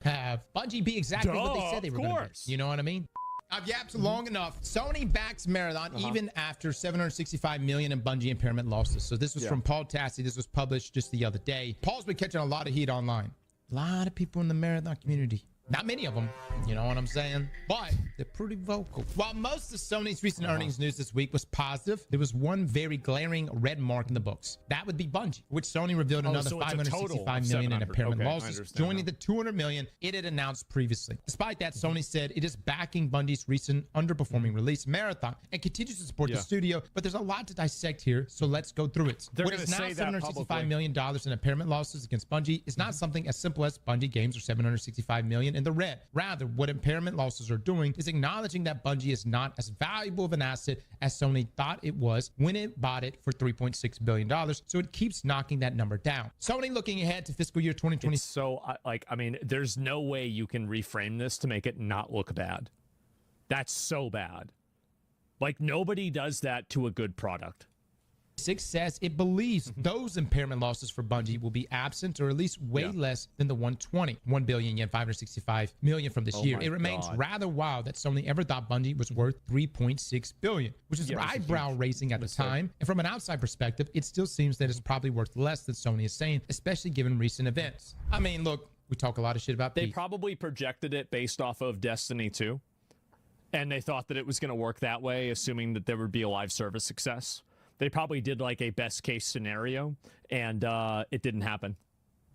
Have Bungie be exactly what they said they were going to do. You know what I mean? I've yapped long enough. Sony backs Marathon even after $765 million in Bungie impairment losses. So this was from Paul Tassi. This was published just the other day. Paul's been catching a lot of heat online. A lot of people in the Marathon community Not many of them, you know what I'm saying? But they're pretty vocal. While most of Sony's recent earnings news this week was positive, there was one very glaring red mark in the books. That would be Bungie, which Sony revealed another $565 million in impairment losses, joining the $200 million it had announced previously. Despite that, Sony said it is backing Bungie's recent underperforming release, Marathon, and continues to support the studio. But there's a lot to dissect here, so let's go through it. What is now $765 million in impairment losses against Bungie is not something as simple as Bungie games are $765 million in the red. Rather, what impairment losses are doing is acknowledging that Bungie is not as valuable of an asset as Sony thought it was when it bought it for $3.6 billion. So it keeps knocking that number down. Sony looking ahead to fiscal year 2020. So, I mean, there's no way you can reframe this to make it not look bad. That's so bad. Like, nobody does that to a good product. Says it believes those impairment losses for Bungie will be absent, or at least way less than the 1 billion yen 565 million from this year. It remains rather wild that Sony ever thought Bungie was worth 3.6 billion, which is eyebrow raising at the time. And from an outside perspective, it still seems that it's probably worth less than Sony is saying, especially given recent events. I mean, look, we talk a lot of shit about They probably projected it based off of Destiny 2, and they thought that it was going to work that way, assuming that there would be a live service success. They probably did like a best case scenario, and it didn't happen.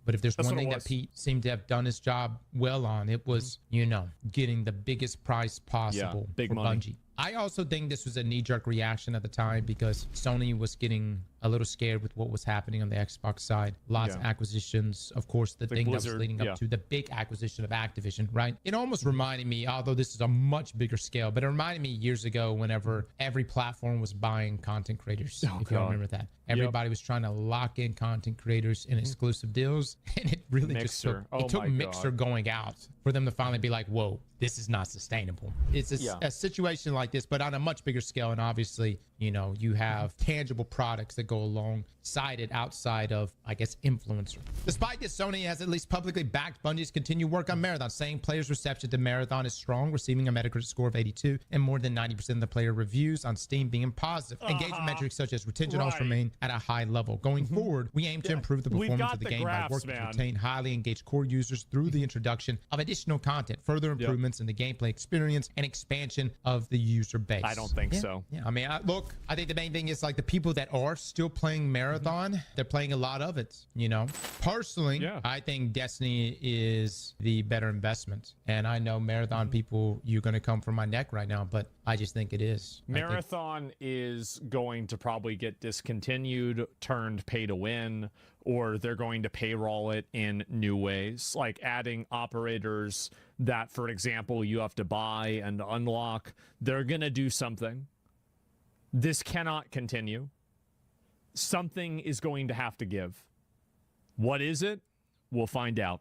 But if there's one thing that Pete seemed to have done his job well on, it was, you know, getting the biggest price possible for Bungie. I also think this was a knee-jerk reaction at the time because Sony was getting a little scared with what was happening on the Xbox side. Lots of acquisitions. Of course, the thing Blizzard, that was leading up to the big acquisition of Activision, right? It almost reminded me, although this is a much bigger scale, but it reminded me years ago whenever every platform was buying content creators. If you remember that. Everybody was trying to lock in content creators in exclusive deals, and it really just took Mixer going out for them to finally be like, whoa, this is not sustainable. It's a situation like this, but on a much bigger scale. And obviously, you know, you have tangible products that go alongside it outside of, I guess, influencer. Despite this, Sony has at least publicly backed Bungie's continued work on Marathon, saying players' reception to Marathon is strong, receiving a Metacritic score of 82, and more than 90% of the player reviews on Steam being positive. Engagement metrics such as retention also remain at a high level. Going forward, we aim to improve the performance of the game by working to retain highly engaged core users through the introduction of additional content, further improvements in the gameplay experience, and expansion of the user base. I don't think so. Yeah, I mean, look, I think the main thing is like the people that are still playing Marathon, they're playing a lot of it, you know. Personally, I think Destiny is the better investment. And I know Marathon people, you're going to come for my neck right now, but I just think it is. Marathon is going to probably get discontinued, turned pay to win, or they're going to payroll it in new ways, like adding operators that, for example, you have to buy and unlock. They're going to do something. This cannot continue. Something is going to have to give. What is it? We'll find out.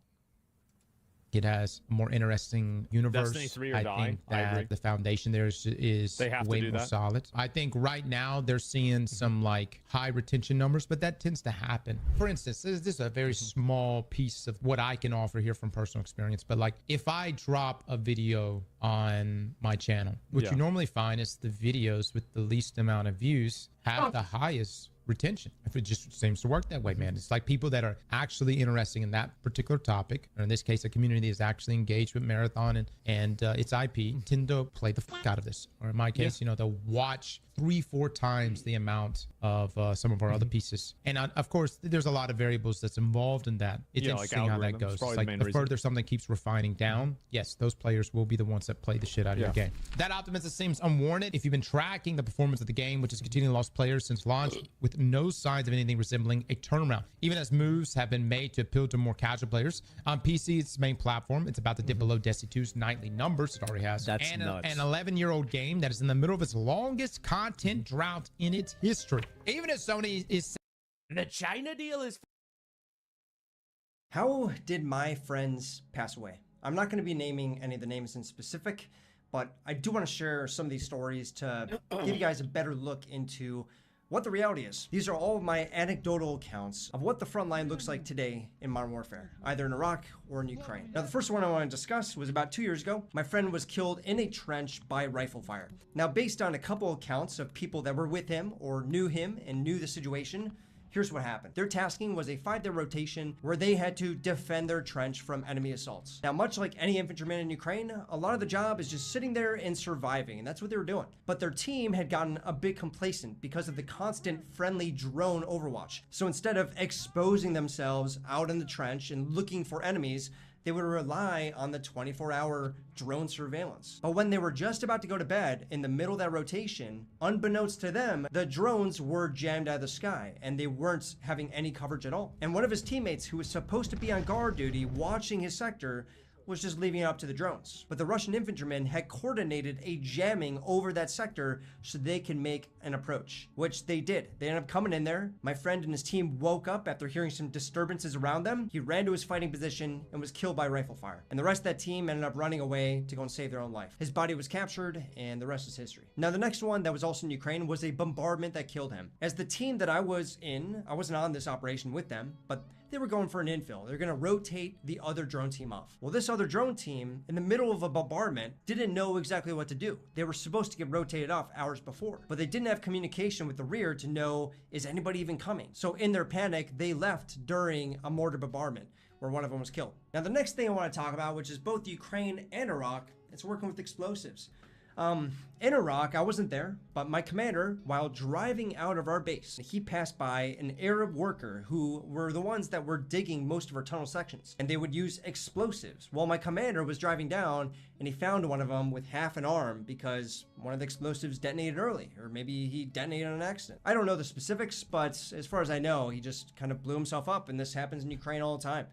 It has a more interesting universe. Destiny 3 or I die. think that the foundation there is way more solid. I think right now they're seeing some like high retention numbers, but that tends to happen. For instance, this is a very small piece of what I can offer here from personal experience. But like if I drop a video on my channel, what you normally find is the videos with the least amount of views have the highest retention. If it just seems to work that way, man. It's like people that are actually interested in that particular topic, or in this case, a community that is actually engaged with Marathon and its IP, tend to play the fuck out of this. Or in my case, you know, they'll watch 3-4 times the amount of some of our other pieces. And of course, there's a lot of variables that's involved in that. It's interesting how that goes. It's like the further something keeps refining down, yes, those players will be the ones that play the shit out of your game. That optimism seems unwarranted if you've been tracking the performance of the game, which has continually lost players since launch, with no signs of anything resembling a turnaround. Even as moves have been made to appeal to more casual players. On PC, its main platform, it's about to dip below Destiny 2's nightly numbers. It already has. That's nuts. An 11-year-old game that is in the middle of its longest content drought in its history. Even as Sony is... The China deal is... How did my friends pass away? I'm not going to be naming any of the names in specific, but I do want to share some of these stories to give you guys a better look into what the reality is. These are all of my anecdotal accounts of what the front line looks like today in modern warfare, either in Iraq or in Ukraine. Now, the first one I want to discuss was about 2 years ago. My friend was killed in a trench by rifle fire. Now, based on a couple accounts of people that were with him or knew him and knew the situation, Here's what happened. Their tasking was a 5-day rotation where they had to defend their trench from enemy assaults. Now, much like any infantryman in Ukraine, a lot of the job is just sitting there and surviving, and that's what they were doing. But their team had gotten a bit complacent because of the constant friendly drone overwatch. So instead of exposing themselves out in the trench and looking for enemies, they would rely on the 24-hour drone surveillance. But when they were just about to go to bed in the middle of that rotation, unbeknownst to them, the drones were jammed out of the sky and they weren't having any coverage at all. And one of his teammates, who was supposed to be on guard duty watching his sector, was just leaving it up to the drones. But the Russian infantrymen had coordinated a jamming over that sector so they can make an approach, which they did. They ended up coming in there. My friend and his team woke up after hearing some disturbances around them. He ran to his fighting position and was killed by rifle fire. And the rest of that team ended up running away to go and save their own life. His body was captured and the rest is history. Now, the next one that was also in Ukraine was a bombardment that killed him. As the team that I was in, I wasn't on this operation with them, but they were going for an infill. They're going to rotate the other drone team off. Well, this other drone team, in the middle of a bombardment, didn't know exactly what to do. They were supposed to get rotated off hours before, but they didn't have communication with the rear to know, is anybody even coming? So in their panic, they left during a mortar bombardment where one of them was killed. Now, the next thing I want to talk about, which is both Ukraine and Iraq, it's working with explosives. In Iraq, I wasn't there, but my commander, while driving out of our base, he passed by an Arab worker who were the ones that were digging most of our tunnel sections, and they would use explosives. While my commander was driving down, and he found one of them with half an arm because one of the explosives detonated early, or maybe he detonated on an accident. I don't know the specifics, but as far as I know, he just kind of blew himself up, and this happens in Ukraine all the time.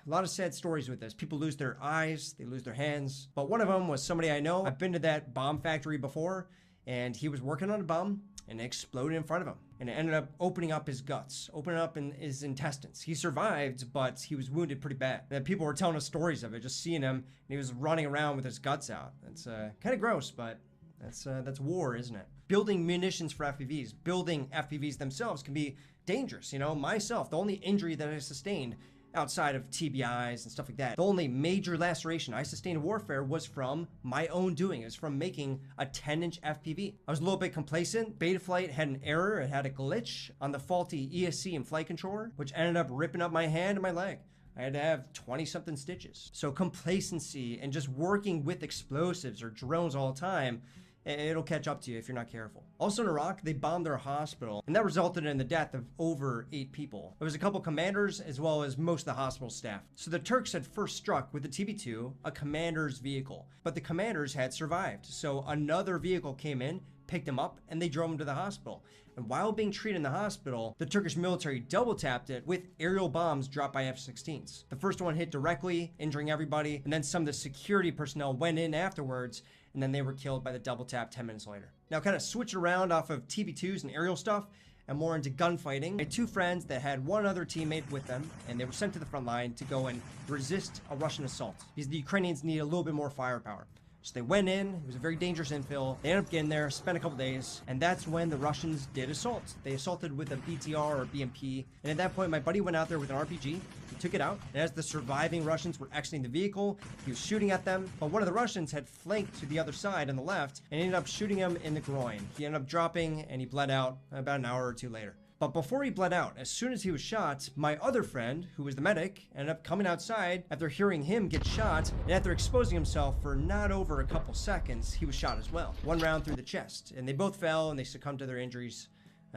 A lot of sad stories with this. People lose their eyes, they lose their hands. But one of them was somebody I know. I've been to that bomb factory before, and he was working on a bomb, and it exploded in front of him. And it ended up opening up his guts, opening up in his intestines. He survived, but he was wounded pretty bad. And people were telling us stories of it, just seeing him, and he was running around with his guts out. That's kind of gross, but that's war, isn't it? Building munitions for FPVs, building FPVs themselves can be dangerous. You know, myself, the only injury that I sustained outside of TBIs and stuff like that, the only major laceration I sustained in warfare was from my own doing. It was from making a 10-inch FPV. I was a little bit complacent. Betaflight had an error. It had a glitch on the faulty ESC and flight controller, which ended up ripping up my hand and my leg. I had to have 20-something stitches. So complacency and just working with explosives or drones all the time, it'll catch up to you if you're not careful. Also in Iraq, they bombed their hospital, and that resulted in the death of over 8 people. There was a couple commanders as well as most of the hospital staff. So the Turks had first struck with the TB2, a commander's vehicle, but the commanders had survived. So another vehicle came in, picked him up, and they drove him to the hospital. And while being treated in the hospital, the Turkish military double-tapped it with aerial bombs dropped by F-16s. The first one hit directly, injuring everybody, and then some of the security personnel went in afterwards, and then they were killed by the double tap 10 minutes later. Now, kind of switch around off of TB2s and aerial stuff and more into gunfighting. I had 2 friends that had one other teammate with them, and they were sent to the front line to go and resist a Russian assault because the Ukrainians need a little bit more firepower. So they went in, it was a very dangerous infill. They ended up getting there, spent a couple days, and that's when the Russians did assault. They assaulted with a BTR or BMP, and at that point, my buddy went out there with an RPG, he took it out, and as the surviving Russians were exiting the vehicle, he was shooting at them, but one of the Russians had flanked to the other side on the left, and ended up shooting him in the groin. He ended up dropping, and he bled out about an hour or 2 later. But before he bled out, as soon as he was shot, my other friend, who was the medic, ended up coming outside after hearing him get shot, and after exposing himself for not over a couple seconds, he was shot as well. 1 round through the chest, and they both fell and they succumbed to their injuries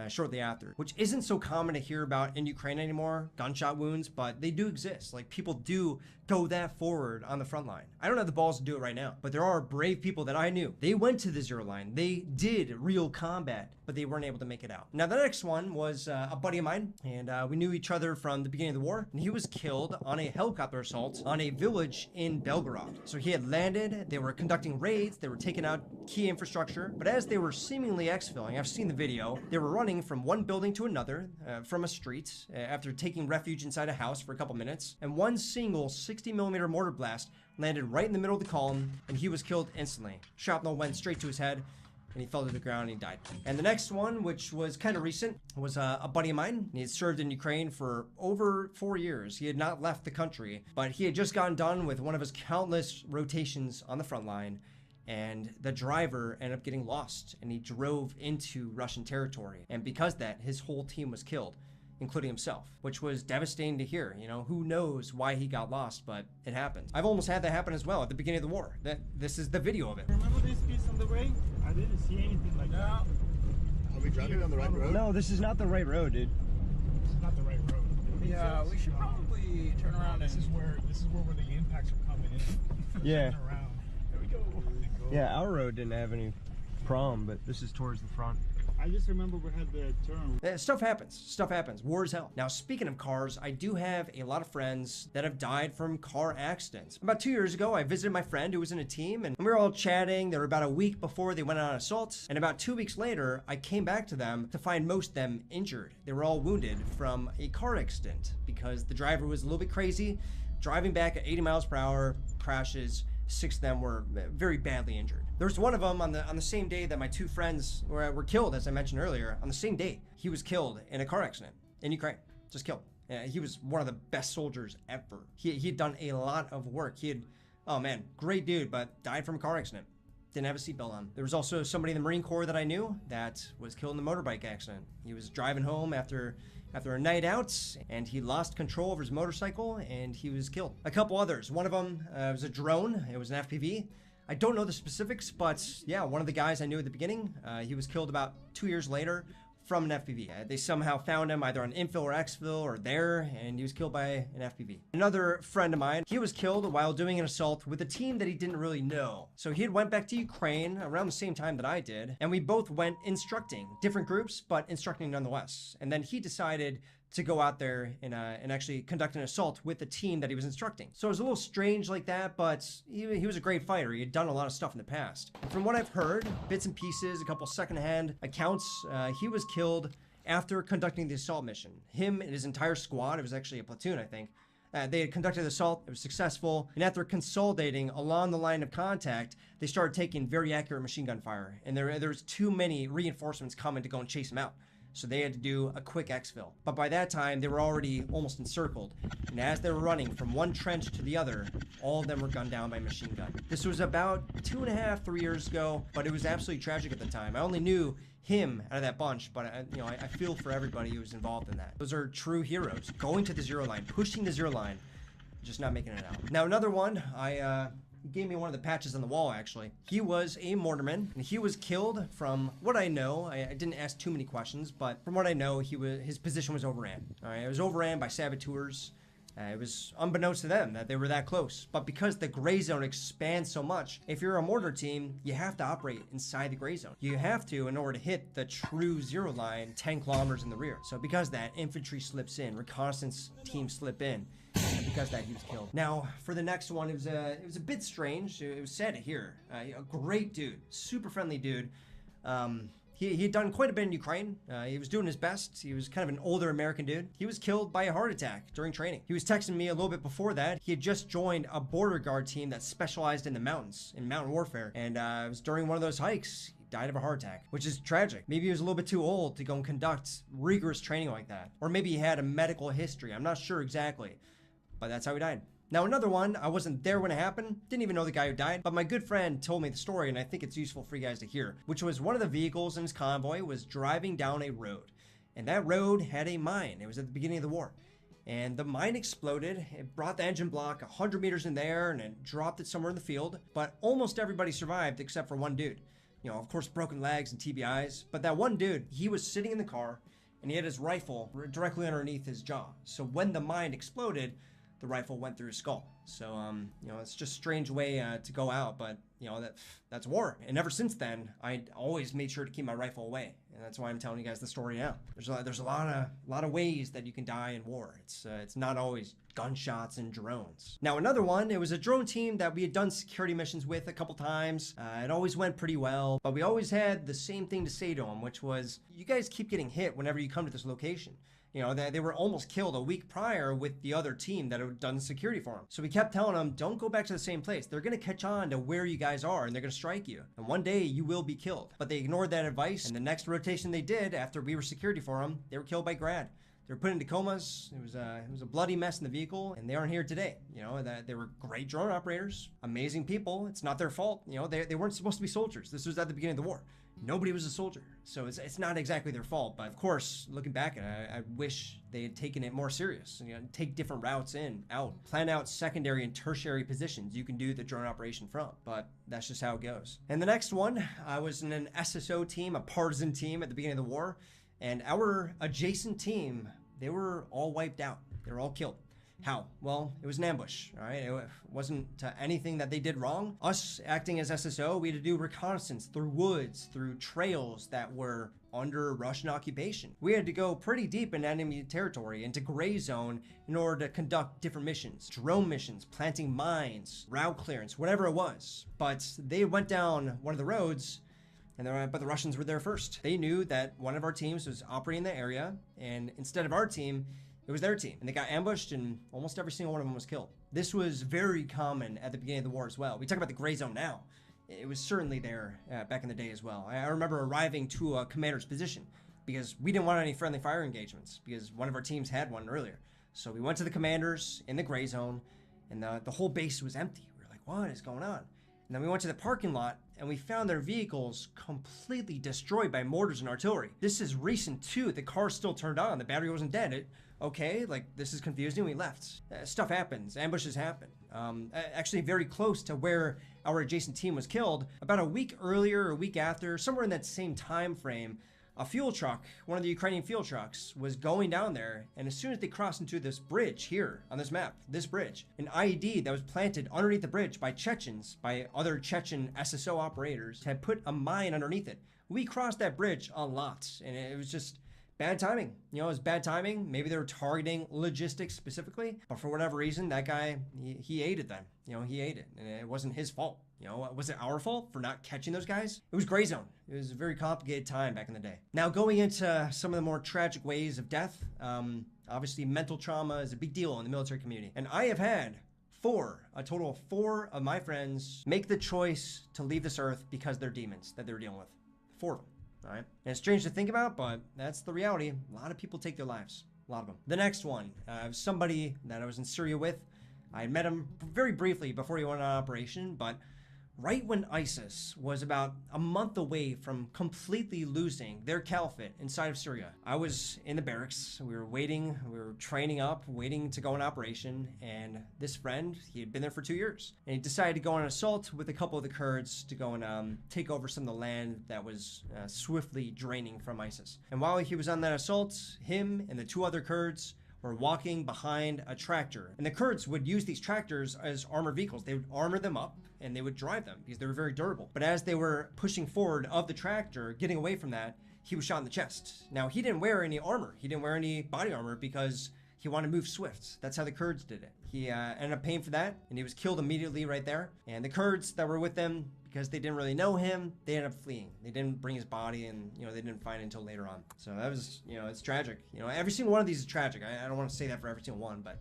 shortly after, which isn't so common to hear about in Ukraine anymore, gunshot wounds, but they do exist. Like, people do go that forward on the front line. I don't have the balls to do it right now, but there are brave people that I knew. They went to the zero line. They did real combat, but they weren't able to make it out. Now, the next one was a buddy of mine, and we knew each other from the beginning of the war, and he was killed on a helicopter assault on a village in Belgorod. So he had landed, they were conducting raids, they were taking out key infrastructure, but as they were seemingly exfilling, I've seen the video, they were running from one building to another from a street after taking refuge inside a house for a couple minutes, and one single 60mm mortar blast landed right in the middle of the column, and he was killed instantly. Shrapnel went straight to his head, and he fell to the ground and he died. And the next one, which was kind of recent, was a buddy of mine. He had served in Ukraine for over 4 years. He had not left the country, but he had just gotten done with one of his countless rotations on the front line, and the driver ended up getting lost, and he drove into Russian territory. And because of that, his whole team was killed, including himself, which was devastating to hear. You know, who knows why he got lost, but it happened. I've almost had that happen as well at the beginning of the war. This is the video of it. Remember this piece on the way? I didn't see anything like that. Are we driving on the right road? No, this is not the right road, dude. This is not the right road. Yeah, we should probably turn around. This is where the impacts are coming in. Yeah. Turn around. There we go. Yeah, our road didn't have any problem, but this is towards the front. I just remember we had the turn. Stuff happens. Stuff happens. War is hell. Now, speaking of cars, I do have a lot of friends that have died from car accidents. About 2 years ago, I visited my friend who was in a team, and we were all chatting. They were about a week before they went on assaults, and about 2 weeks later, I came back to them to find most of them injured. They were all wounded from a car accident because the driver was a little bit crazy, driving back at 80 miles per hour, crashes. 6 of them were very badly injured. There was one of them on the same day that my 2 friends were killed, as I mentioned earlier. On the same day, he was killed in a car accident in Ukraine. Just killed. He was one of the best soldiers ever. He had done a lot of work. He had, oh man, great dude, but died from a car accident. Didn't have a seatbelt on. There was also somebody in the Marine Corps that I knew that was killed in a motorbike accident. He was driving home after a night out, and he lost control of his motorcycle, and he was killed. A couple others. One of them was a drone. It was an FPV. I don't know the specifics, but yeah, one of the guys I knew at the beginning, he was killed about 2 years later from an FPV. They somehow found him either on infill or exfil or there, and he was killed by an FPV. Another friend of mine, he was killed while doing an assault with a team that he didn't really know. So he had went back to Ukraine around the same time that I did, and we both went instructing different groups, but instructing nonetheless. And then he decided to go out there and actually conduct an assault with the team that he was instructing. So it was a little strange like that, but he was a great fighter. He had done a lot of stuff in the past. From what I've heard, bits and pieces, a couple secondhand accounts, he was killed after conducting the assault mission. Him and his entire squad, it was actually a platoon, I think, they had conducted the assault, it was successful, and after consolidating along the line of contact, they started taking very accurate machine gun fire, and there was too many reinforcements coming to go and chase him out. So they had to do a quick exfil. But by that time, they were already almost encircled. And as they were running from one trench to the other, all of them were gunned down by machine gun. This was about 2.5, 3 years ago, but it was absolutely tragic at the time. I only knew him out of that bunch, but I feel for everybody who was involved in that. Those are true heroes, going to the zero line, pushing the zero line, just not making it out. Now another one, he gave me one of the patches on the wall, actually. He was a mortarman, and he was killed from what I know. I didn't ask too many questions, but from what I know, his position was overran. All right, it was overran by saboteurs. It was unbeknownst to them that they were that close. But because the gray zone expands so much, if you're a mortar team, you have to operate inside the gray zone. You have to in order to hit the true zero line 10 kilometers in the rear. So because of that, infantry slips in, reconnaissance teams slip in. And because of that, he was killed. Now, for the next one, it was a bit strange. It was sad to hear. A great dude, super friendly dude. He had done quite a bit in Ukraine. He was doing his best. He was kind of an older American dude. He was killed by a heart attack during training. He was texting me a little bit before that. He had just joined a border guard team that specialized in the mountains, in mountain warfare. And it was during one of those hikes, he died of a heart attack, which is tragic. Maybe he was a little bit too old to go and conduct rigorous training like that. Or maybe he had a medical history. I'm not sure exactly, but that's how he died. Now another one, I wasn't there when it happened, didn't even know the guy who died, but my good friend told me the story and I think it's useful for you guys to hear, which was one of the vehicles in his convoy was driving down a road, and that road had a mine. It was at the beginning of the war, and the mine exploded. It brought the engine block 100 meters in the air and it dropped it somewhere in the field, but almost everybody survived except for one dude. You know, of course, broken legs and TBIs, but that one dude, he was sitting in the car and he had his rifle directly underneath his jaw. So when the mine exploded, the rifle went through his skull. So, you know, it's just a strange way to go out, but, you know, that's war. And ever since then, I always made sure to keep my rifle away. And that's why I'm telling you guys the story now. There's a lot of ways that you can die in war. It's not always gunshots and drones. Now, another one, it was a drone team that we had done security missions with a couple times. It always went pretty well, but we always had the same thing to say to them, which was, you guys keep getting hit whenever you come to this location. You know, they were almost killed a week prior with the other team that had done security for them. So we kept telling them, don't go back to the same place. They're going to catch on to where you guys are and they're going to strike you. And one day you will be killed. But they ignored that advice. And the next rotation they did after we were security for them, they were killed by grad. They were put into comas. It was a bloody mess in the vehicle, and they aren't here today. You know, that they were great drone operators, amazing people. It's not their fault. You know, they weren't supposed to be soldiers. This was at the beginning of the war. Nobody was a soldier, so it's not exactly their fault. But of course, looking back at it, I wish they had taken it more serious. You know, take different routes in, out, plan out secondary and tertiary positions you can do the drone operation from. But that's just how it goes. And the next one, I was in an SSO team, a partisan team at the beginning of the war, and our adjacent team, they were all wiped out. They were all killed. How? Well, it was an ambush, all right? It wasn't anything that they did wrong. Us acting as SSO, we had to do reconnaissance through woods, through trails that were under Russian occupation. We had to go pretty deep in enemy territory, into gray zone, in order to conduct different missions. Drone missions, planting mines, route clearance, whatever it was. But they went down one of the roads, but the Russians were there first. They knew that one of our teams was operating in the area, and instead of our team, it was their team, and they got ambushed, and almost every single one of them was killed. This was very common at the beginning of the war as well. We talk about the gray zone now. It was certainly there back in the day as well. I remember arriving to a commander's position because we didn't want any friendly fire engagements because one of our teams had one earlier. So we went to the commanders in the gray zone, and the whole base was empty. We were like, what is going on? And then we went to the parking lot, and we found their vehicles completely destroyed by mortars and artillery. This is recent too. The car still turned on. The battery wasn't dead. Okay, like, this is confusing. We left. Stuff happens. Ambushes happen. Actually very close to where our adjacent team was killed. About a week earlier, or a week after, somewhere in that same time frame, a fuel truck, one of the Ukrainian fuel trucks, was going down there, and as soon as they crossed into this bridge here on this map, this bridge, an IED that was planted underneath the bridge by Chechens, by other Chechen SSO operators, had put a mine underneath it. We crossed that bridge a lot, and it was just bad timing. You know, it was bad timing. Maybe they were targeting logistics specifically, but for whatever reason, that guy, he ate it then. You know, he ate it, and it wasn't his fault. You know, was it our fault for not catching those guys? It was gray zone. It was a very complicated time back in the day. Now, going into some of the more tragic ways of death, obviously mental trauma is a big deal in the military community. And I have had a total of four of my friends make the choice to leave this earth because they're demons that they were dealing with. 4 of them. All right. And it's strange to think about, but that's the reality. A lot of people take their lives. A lot of them. The next one, somebody that I was in Syria with. I had met him very briefly before he went on operation, but right when ISIS was about a month away from completely losing their caliphate inside of Syria, I was in the barracks. We were waiting, we were training up, waiting to go on operation, and this friend, he had been there for 2 years, and he decided to go on an assault with a couple of the Kurds to go and take over some of the land that was swiftly draining from ISIS. And while he was on that assault, him and the 2 other Kurds were walking behind a tractor. And the Kurds would use these tractors as armored vehicles. They would armor them up and they would drive them because they were very durable. But as they were pushing forward of the tractor, getting away from that, he was shot in the chest. Now, he didn't wear any armor. He didn't wear any body armor because he wanted to move swift. That's how the Kurds did it. He ended up paying for that, and he was killed immediately right there. And the Kurds that were with them, because they didn't really know him, they ended up fleeing. They didn't bring his body, and they didn't find it until later on. So that was, it's tragic. Every single one of these is tragic. I don't want to say that for every single one, but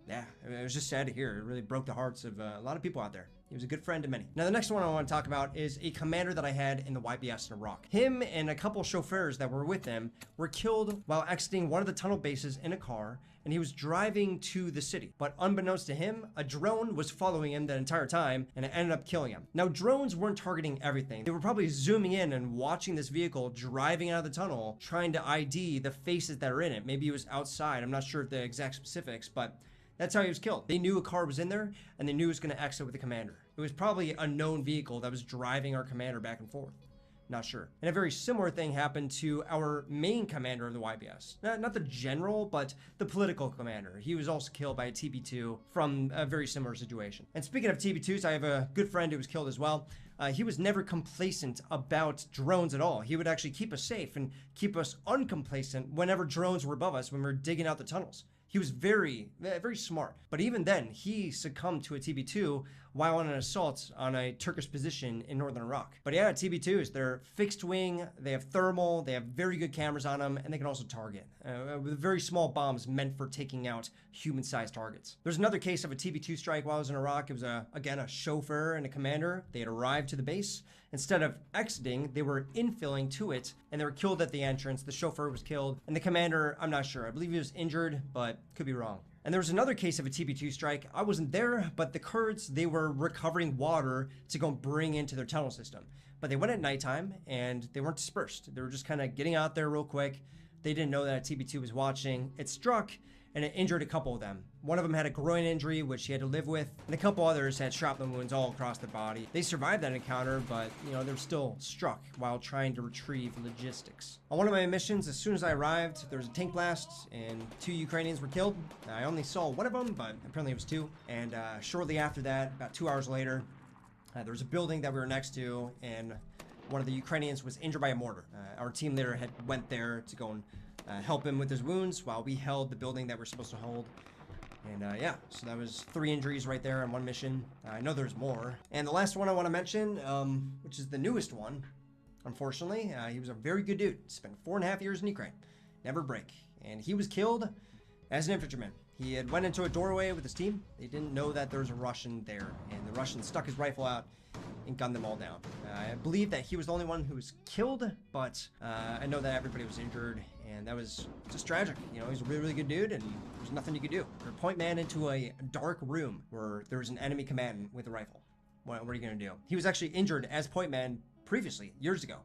yeah, it was just sad to hear. It really broke the hearts of a lot of people out there. He was a good friend to many. Now, the next one I want to talk about is a commander that I had in the YBS in Iraq. Him and a couple chauffeurs that were with him were killed while exiting one of the tunnel bases in a car, and he was driving to the city. But unbeknownst to him, a drone was following him the entire time, and it ended up killing him. Now, drones weren't targeting everything. They were probably zooming in and watching this vehicle driving out of the tunnel, trying to ID the faces that are in it. Maybe he was outside. I'm not sure of the exact specifics, but that's how he was killed. They knew a car was in there, and they knew it was going to exit with the commander. It was probably a known vehicle that was driving our commander back and forth. Not sure. And a very similar thing happened to our main commander of the YBS. Not the general, but the political commander. He was also killed by a TB2 from a very similar situation. And speaking of TB2s, I have a good friend who was killed as well. He was never complacent about drones at all. He would actually keep us safe and keep us uncomplacent whenever drones were above us when we were digging out the tunnels. He was very, very smart. But even then, he succumbed to a TB2 while on an assault on a Turkish position in northern Iraq. But yeah, TB2s, they're fixed wing, they have thermal, they have very good cameras on them, and they can also target with very small bombs meant for taking out human-sized targets. There's another case of a TB2 strike while I was in Iraq. It was, again, a chauffeur and a commander. They had arrived to the base. Instead of exiting, they were infilling to it, and they were killed at the entrance. The chauffeur was killed, and the commander, I'm not sure. I believe he was injured, but could be wrong. And there was another case of a TB2 strike. I wasn't there, but the Kurds, they were recovering water to go bring into their tunnel system. But they went at nighttime, and they weren't dispersed. They were just kind of getting out there real quick. They didn't know that a TB2 was watching. It struck, and it injured a couple of them. One of them had a groin injury, which he had to live with, and a couple others had shrapnel wounds all across their body. They survived that encounter, but, you know, they were still struck while trying to retrieve logistics. On one of my missions, as soon as I arrived, there was a tank blast, and 2 Ukrainians were killed. I only saw one of them, but apparently it was 2. And shortly after that, about 2 hours later, there was a building that we were next to, and one of the Ukrainians was injured by a mortar. Our team leader had went there to go and help him with his wounds while we held the building that we're supposed to hold. And yeah, so that was 3 injuries right there on one mission. I know there's more. And the last one I want to mention, which is the newest one, unfortunately, he was a very good dude. Spent 4.5 years in Ukraine. Never break. And he was killed as an infantryman. He had went into a doorway with his team. They didn't know that there was a Russian there. And the Russian stuck his rifle out and gunned them all down. I believe that he was the only one who was killed, but I know that everybody was injured, and that was just tragic. You know, he's a really, really good dude, and there's nothing you could do. Or point man into a dark room where there was an enemy combatant with a rifle. What are you gonna do? He was actually injured as point man previously, years ago.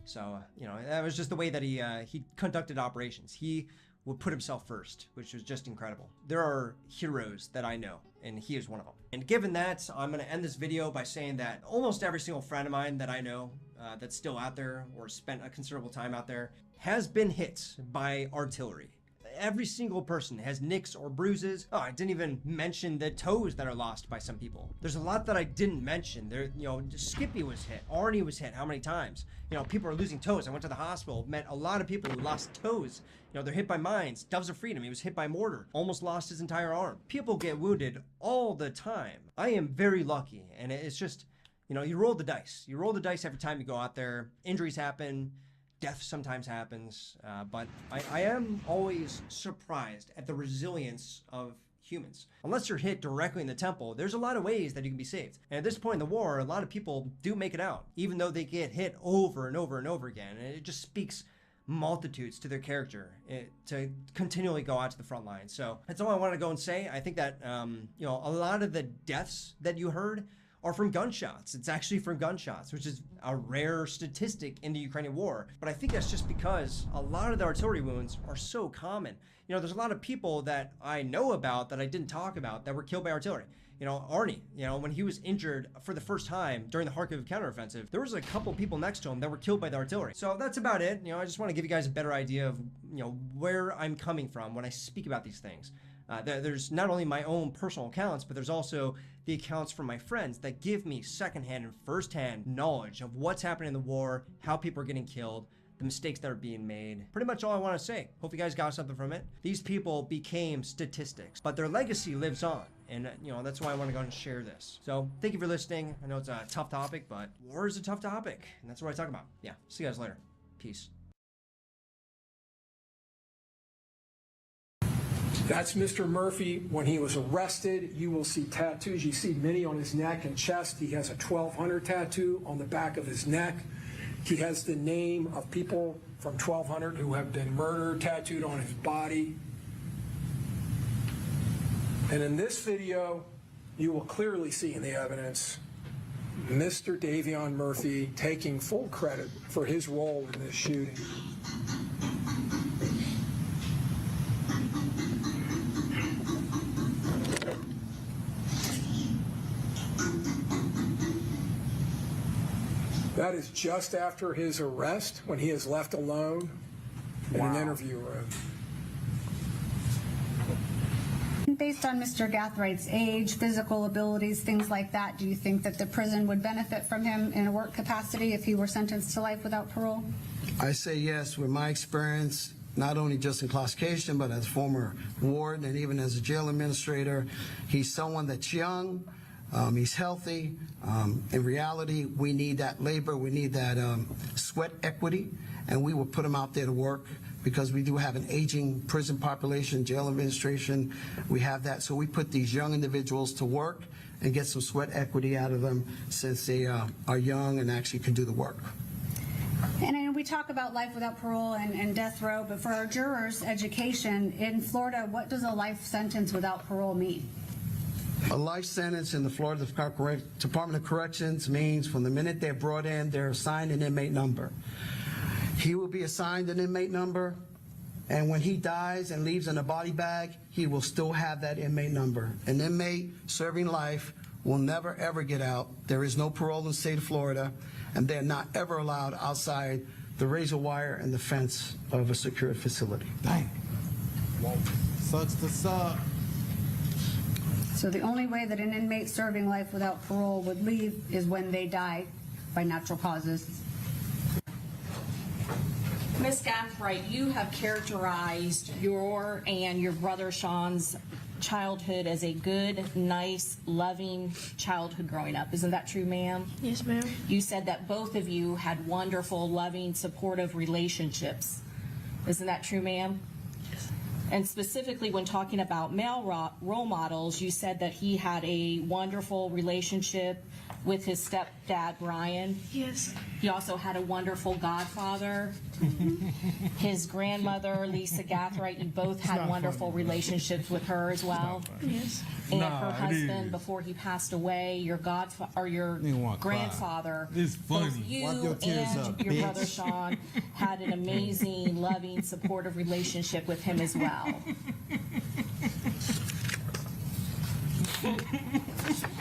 So, you know, that was just the way that he conducted operations. He would put himself first, which was just incredible. There are heroes that I know, and he is one of them. And given that, I'm gonna end this video by saying that almost every single friend of mine that I know that's still out there or spent a considerable time out there has been hit by artillery. Every single person has nicks or bruises. Oh, I didn't even mention the toes that are lost by some people. There's a lot that I didn't mention. There, you know, Skippy was hit. Arnie was hit. How many times? You know, people are losing toes. I went to the hospital, met a lot of people who lost toes. You know, they're hit by mines. Doves of Freedom, he was hit by mortar. Almost lost his entire arm. People get wounded all the time. I am very lucky, and it's just, you know, you roll the dice. You roll the dice every time you go out there. Injuries happen. Death sometimes happens, but I am always surprised at the resilience of humans. Unless you're hit directly in the temple, there's a lot of ways that you can be saved. And at this point in the war, a lot of people do make it out, even though they get hit over and over and over again. And it just speaks multitudes to their character to continually go out to the front line. So that's all I want to go and say. I think that, you know, a lot of the deaths that you heard are from gunshots. It's actually from gunshots, which is a rare statistic in the Ukrainian war. But I think that's just because a lot of the artillery wounds are so common. You know, there's a lot of people that I know about that I didn't talk about that were killed by artillery. You know, Arnie, you know, when he was injured for the first time during the Kharkiv counteroffensive, there was a couple people next to him that were killed by the artillery. So that's about it. You know, I just want to give you guys a better idea of, you know, where I'm coming from when I speak about these things. There's not only my own personal accounts, but there's also the accounts from my friends that give me secondhand and firsthand knowledge of what's happening in the war, how people are getting killed, the mistakes that are being made. Pretty much all I want to say. Hope you guys got something from it. These people became statistics, but their legacy lives on. And, you know, that's why I want to go and share this. So thank you for listening. I know it's a tough topic, but war is a tough topic. And that's what I talk about. Yeah, see you guys later. Peace. That's Mr. Murphy. When he was arrested, you will see tattoos. You see many on his neck and chest. He has a 1200 tattoo on the back of his neck. He has the name of people from 1200 who have been murdered tattooed on his body. And in this video, you will clearly see in the evidence Mr. Davion Murphy taking full credit for his role in this shooting. That is just after his arrest, when he is left alone in an interview room. Based on Mr. Gathwright's age, physical abilities, things like that, do you think that the prison would benefit from him in a work capacity if he were sentenced to life without parole? I say yes. With my experience, not only just in classification, but as former warden and even as a jail administrator, he's someone that's young, He's healthy. In reality, we need that labor. We need that sweat equity, and we will put him out there to work because we do have an aging prison population, jail administration. We have that. So we put these young individuals to work and get some sweat equity out of them since they are young and actually can do the work. And we talk about life without parole and death row, but for our jurors' education, in Florida, what does a life sentence without parole mean? A life sentence in the Florida Department of Corrections means from the minute they're brought in, they're assigned an inmate number. He will be assigned an inmate number, and when he dies and leaves in a body bag, he will still have that inmate number. An inmate serving life will never, ever get out. There is no parole in the state of Florida, and they're not ever allowed outside the razor wire and the fence of a secured facility. Dang. Sucks to suck. So the only way that an inmate serving life without parole would leave is when they die by natural causes. Ms. Gathright, you have characterized your and your brother Sean's childhood as a good, nice, loving childhood growing up. Isn't that true, ma'am? Yes, ma'am. You said that both of you had wonderful, loving, supportive relationships. Isn't that true, ma'am? Yes. And specifically when talking about male role models, you said that he had a wonderful relationship with his stepdad, Brian. Yes. He also had a wonderful godfather. His grandmother, Lisa Gathright, you both had wonderful relationships with her as well. Yes. And her husband, before he passed away, your grandfather, both you and your brother Sean had an amazing, loving, supportive relationship with him as well.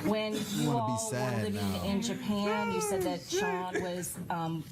When you all were living in Japan, you said that Sean was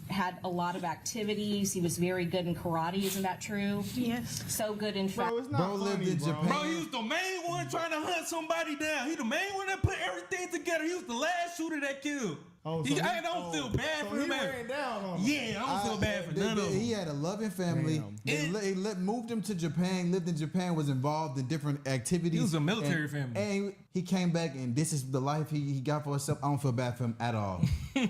had a lot of activities. He was very good in karate. Isn't that true? Yes. So good, in fact. Bro lived in Japan. Bro, he was the main one trying to hunt somebody down. He the main one that put everything together. He was the last shooter that killed. I don't feel bad for him. Yeah, I don't feel bad for none of them. He had a loving family. They moved him to Japan, lived in Japan, was involved in different activities. He was a military family. And he came back, and this is the life he got for himself. I don't feel bad for him at all.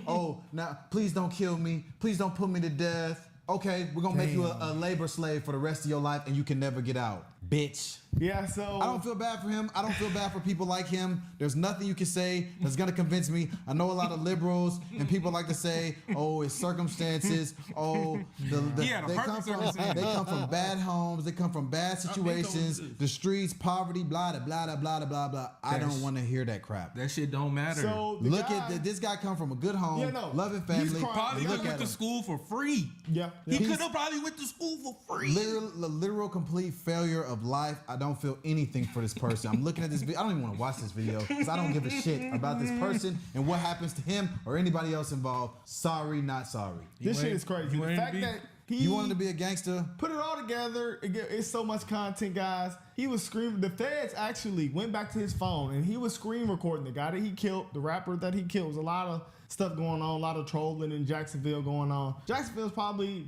Oh, now, please don't kill me. Please don't put me to death. Okay, we're going to make you a labor slave for the rest of your life, and you can never get out. Bitch. Yeah, so I don't feel bad for him. I don't feel bad for people like him. There's nothing you can say that's gonna convince me. I know a lot of liberals and people like to say, "Oh, it's circumstances." Oh, they come from bad homes. They come from bad situations. The streets, poverty, blah blah blah blah blah blah. I don't want to hear that crap. That shit don't matter. So look at this guy come from a good home, loving family. He probably went to school for free. Yeah. He could have probably went to school for free. Literal complete failure of life. I don't feel anything for this person. I'm looking at this video. I don't even want to watch this video because I don't give a shit about this person and what happens to him or anybody else involved. Sorry, not sorry. This shit is crazy. The fact that you wanted to be a gangster. Put it all together. It's so much content, guys. He was screaming. The feds actually went back to his phone and he was screen recording the guy that he killed, the rapper that he killed. There's a lot of stuff going on, a lot of trolling in Jacksonville going on. Jacksonville's probably,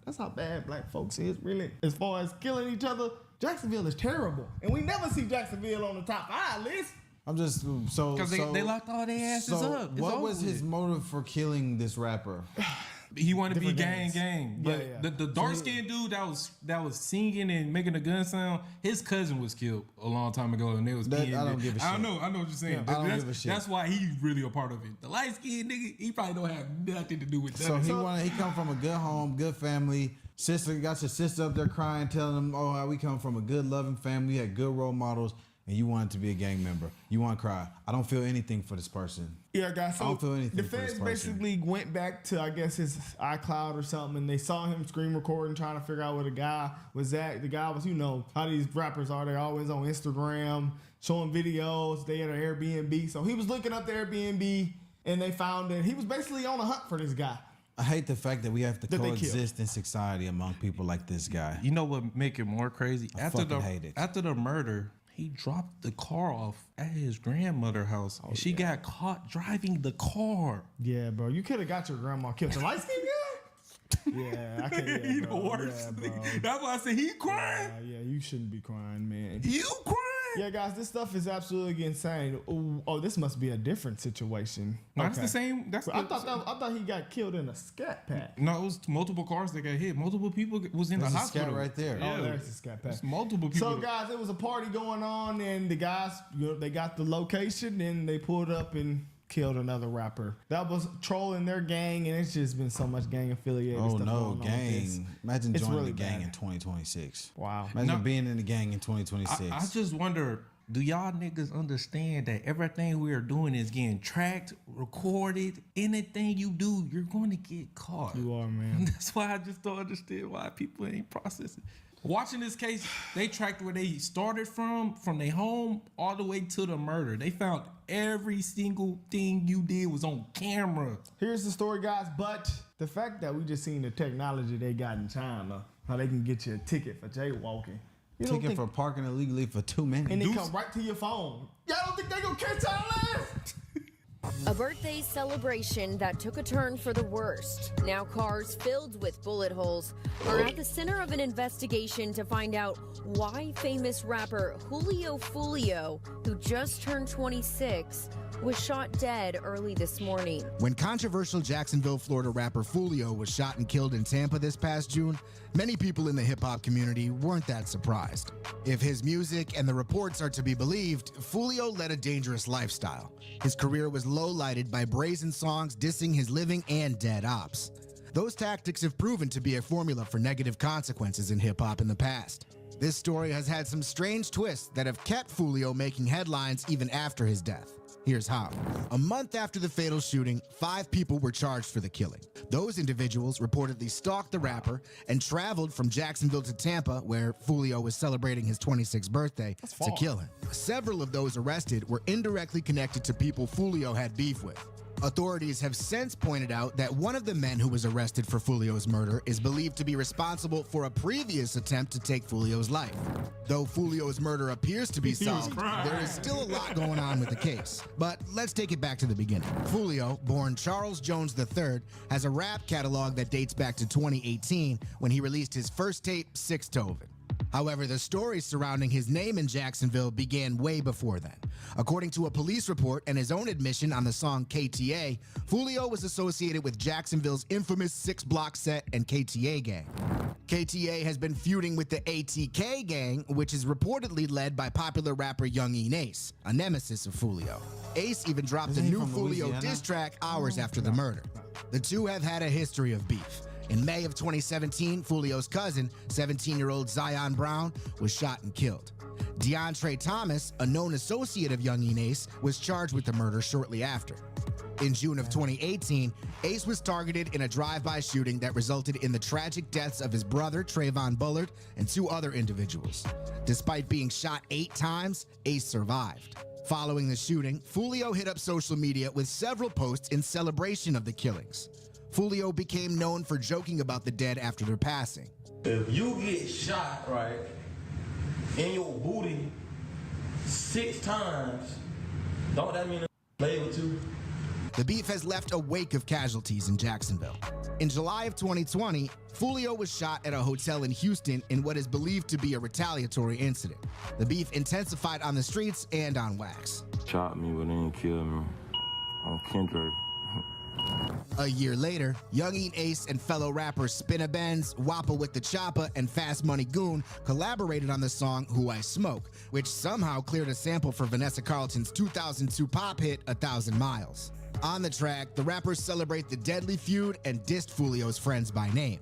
that's how bad black folks is, really. As far as killing each other, Jacksonville is terrible. And we never see Jacksonville on the top 5 list. I'm just because they locked all their asses up. What was his motive for killing this rapper? He wanted to be gang. But the dark skinned dude that was singing and making a gun sound, his cousin was killed a long time ago, and they was I don't give a shit. I know what you're saying. I don't give a shit. That's why he's really a part of it. The light skinned nigga, he probably don't have nothing to do with that. So he come from a good home, good family. Sister, got your sister up there crying, telling them, "Oh, how we come from a good, loving family, had good role models." And you wanted to be a gang member. You want to cry. I don't feel anything for this person. Yeah, guys. So I don't feel anything the for this feds person. basically went back to, I guess, his iCloud or something, and they saw him screen recording, trying to figure out where the guy was at. The guy was, how these rappers are. They're always on Instagram, showing videos. They had an Airbnb. So he was looking up the Airbnb, and they found that he was basically on a hunt for this guy. I hate the fact that we have to coexist in society among people like this guy. You know what make it more crazy? I hate it. After the murder, he dropped the car off at his grandmother's house. She got caught driving the car. Yeah, bro. You could have got your grandma killed. The light skin guy? Yeah, I can't. Yeah, he the worst. Yeah, bro. That's why I said he crying. Yeah, you shouldn't be crying, man. You crying? Yeah, guys, this stuff is absolutely insane. Ooh, oh, this must be a different situation. No, that's the same. I thought he got killed in a scat pack. No, it was multiple cars that got hit. Multiple people was in the hospital. Scat right there. Yeah. Oh, there's the scat pack. It's multiple people. So, guys, there was a party going on, and the guys, they got the location, and they pulled up and killed another rapper that was trolling their gang, and it's just been so much gang affiliated Oh stuff no, going on with this. gang! Imagine It's joining really the gang bad. in 2026. Wow. Imagine being in the gang in 2026. I just wonder, do y'all niggas understand that everything we are doing is getting tracked, recorded? Anything you do, you're going to get caught. You are, man. That's why I just don't understand why people ain't processing. Watching this case, they tracked where they started from their home all the way to the murder. They found every single thing you did was on camera. Here's the story, guys, but the fact that we just seen the technology they got in China, how they can get you a ticket for jaywalking. You don't Ticket think- for parking illegally for 2 minutes. and they come right to your phone. Y'all don't think they gonna catch our ass? A birthday celebration that took a turn for the worst. Now cars filled with bullet holes are at the center of an investigation to find out why famous rapper Julio Fulio, who just turned 26, was shot dead early this morning. When controversial Jacksonville, Florida rapper Fulio was shot and killed in Tampa this past June, many people in the hip-hop community weren't that surprised. If his music and the reports are to be believed, Fulio led a dangerous lifestyle. His career was low-lighted by brazen songs dissing his living and dead ops. Those tactics have proven to be a formula for negative consequences in hip-hop in the past. This story has had some strange twists that have kept Fulio making headlines even after his death. Here's how. A month after the fatal shooting, 5 people were charged for the killing. Those individuals reportedly stalked the rapper and traveled from Jacksonville to Tampa, where Fulio was celebrating his 26th birthday, to kill him. Several of those arrested were indirectly connected to people Fulio had beef with. Authorities have since pointed out that one of the men who was arrested for Fulio's murder is believed to be responsible for a previous attempt to take Fulio's life. Though Fulio's murder appears to be solved, there is still a lot going on with the case. But let's take it back to the beginning. Fulio, born Charles Jones III, has a rap catalog that dates back to 2018 when he released his first tape, Sixtoven. However, the stories surrounding his name in Jacksonville began way before then. According to a police report and his own admission on the song KTA, Fulio was associated with Jacksonville's infamous 6-block set and KTA gang. KTA has been feuding with the ATK gang, which is reportedly led by popular rapper Young Ace, a nemesis of Fulio. Ace even dropped a new Fulio diss track hours after the murder. The two have had a history of beef. In May of 2017, Fulio's cousin, 17-year-old Zion Brown, was shot and killed. DeAndre Thomas, a known associate of Young Ace, was charged with the murder shortly after. In June of 2018, Ace was targeted in a drive-by shooting that resulted in the tragic deaths of his brother, Trayvon Bullard, and 2 other individuals. Despite being shot 8 times, Ace survived. Following the shooting, Fulio hit up social media with several posts in celebration of the killings. Fulio became known for joking about the dead after their passing. If you get shot, right, in your booty 6 times, don't that mean play with you? The beef has left a wake of casualties in Jacksonville. In July of 2020, Fulio was shot at a hotel in Houston in what is believed to be a retaliatory incident. The beef intensified on the streets and on wax. Shot me, but they didn't kill me. On Kendrick. A year later, Young Ace and fellow rappers Spinna Benz, Wappa with the Choppa, and Fast Money Goon collaborated on the song Who I Smoke, which somehow cleared a sample for Vanessa Carlton's 2002 pop hit 1,000 Miles. On the track, the rappers celebrate the deadly feud and dissed Fulio's friends by name.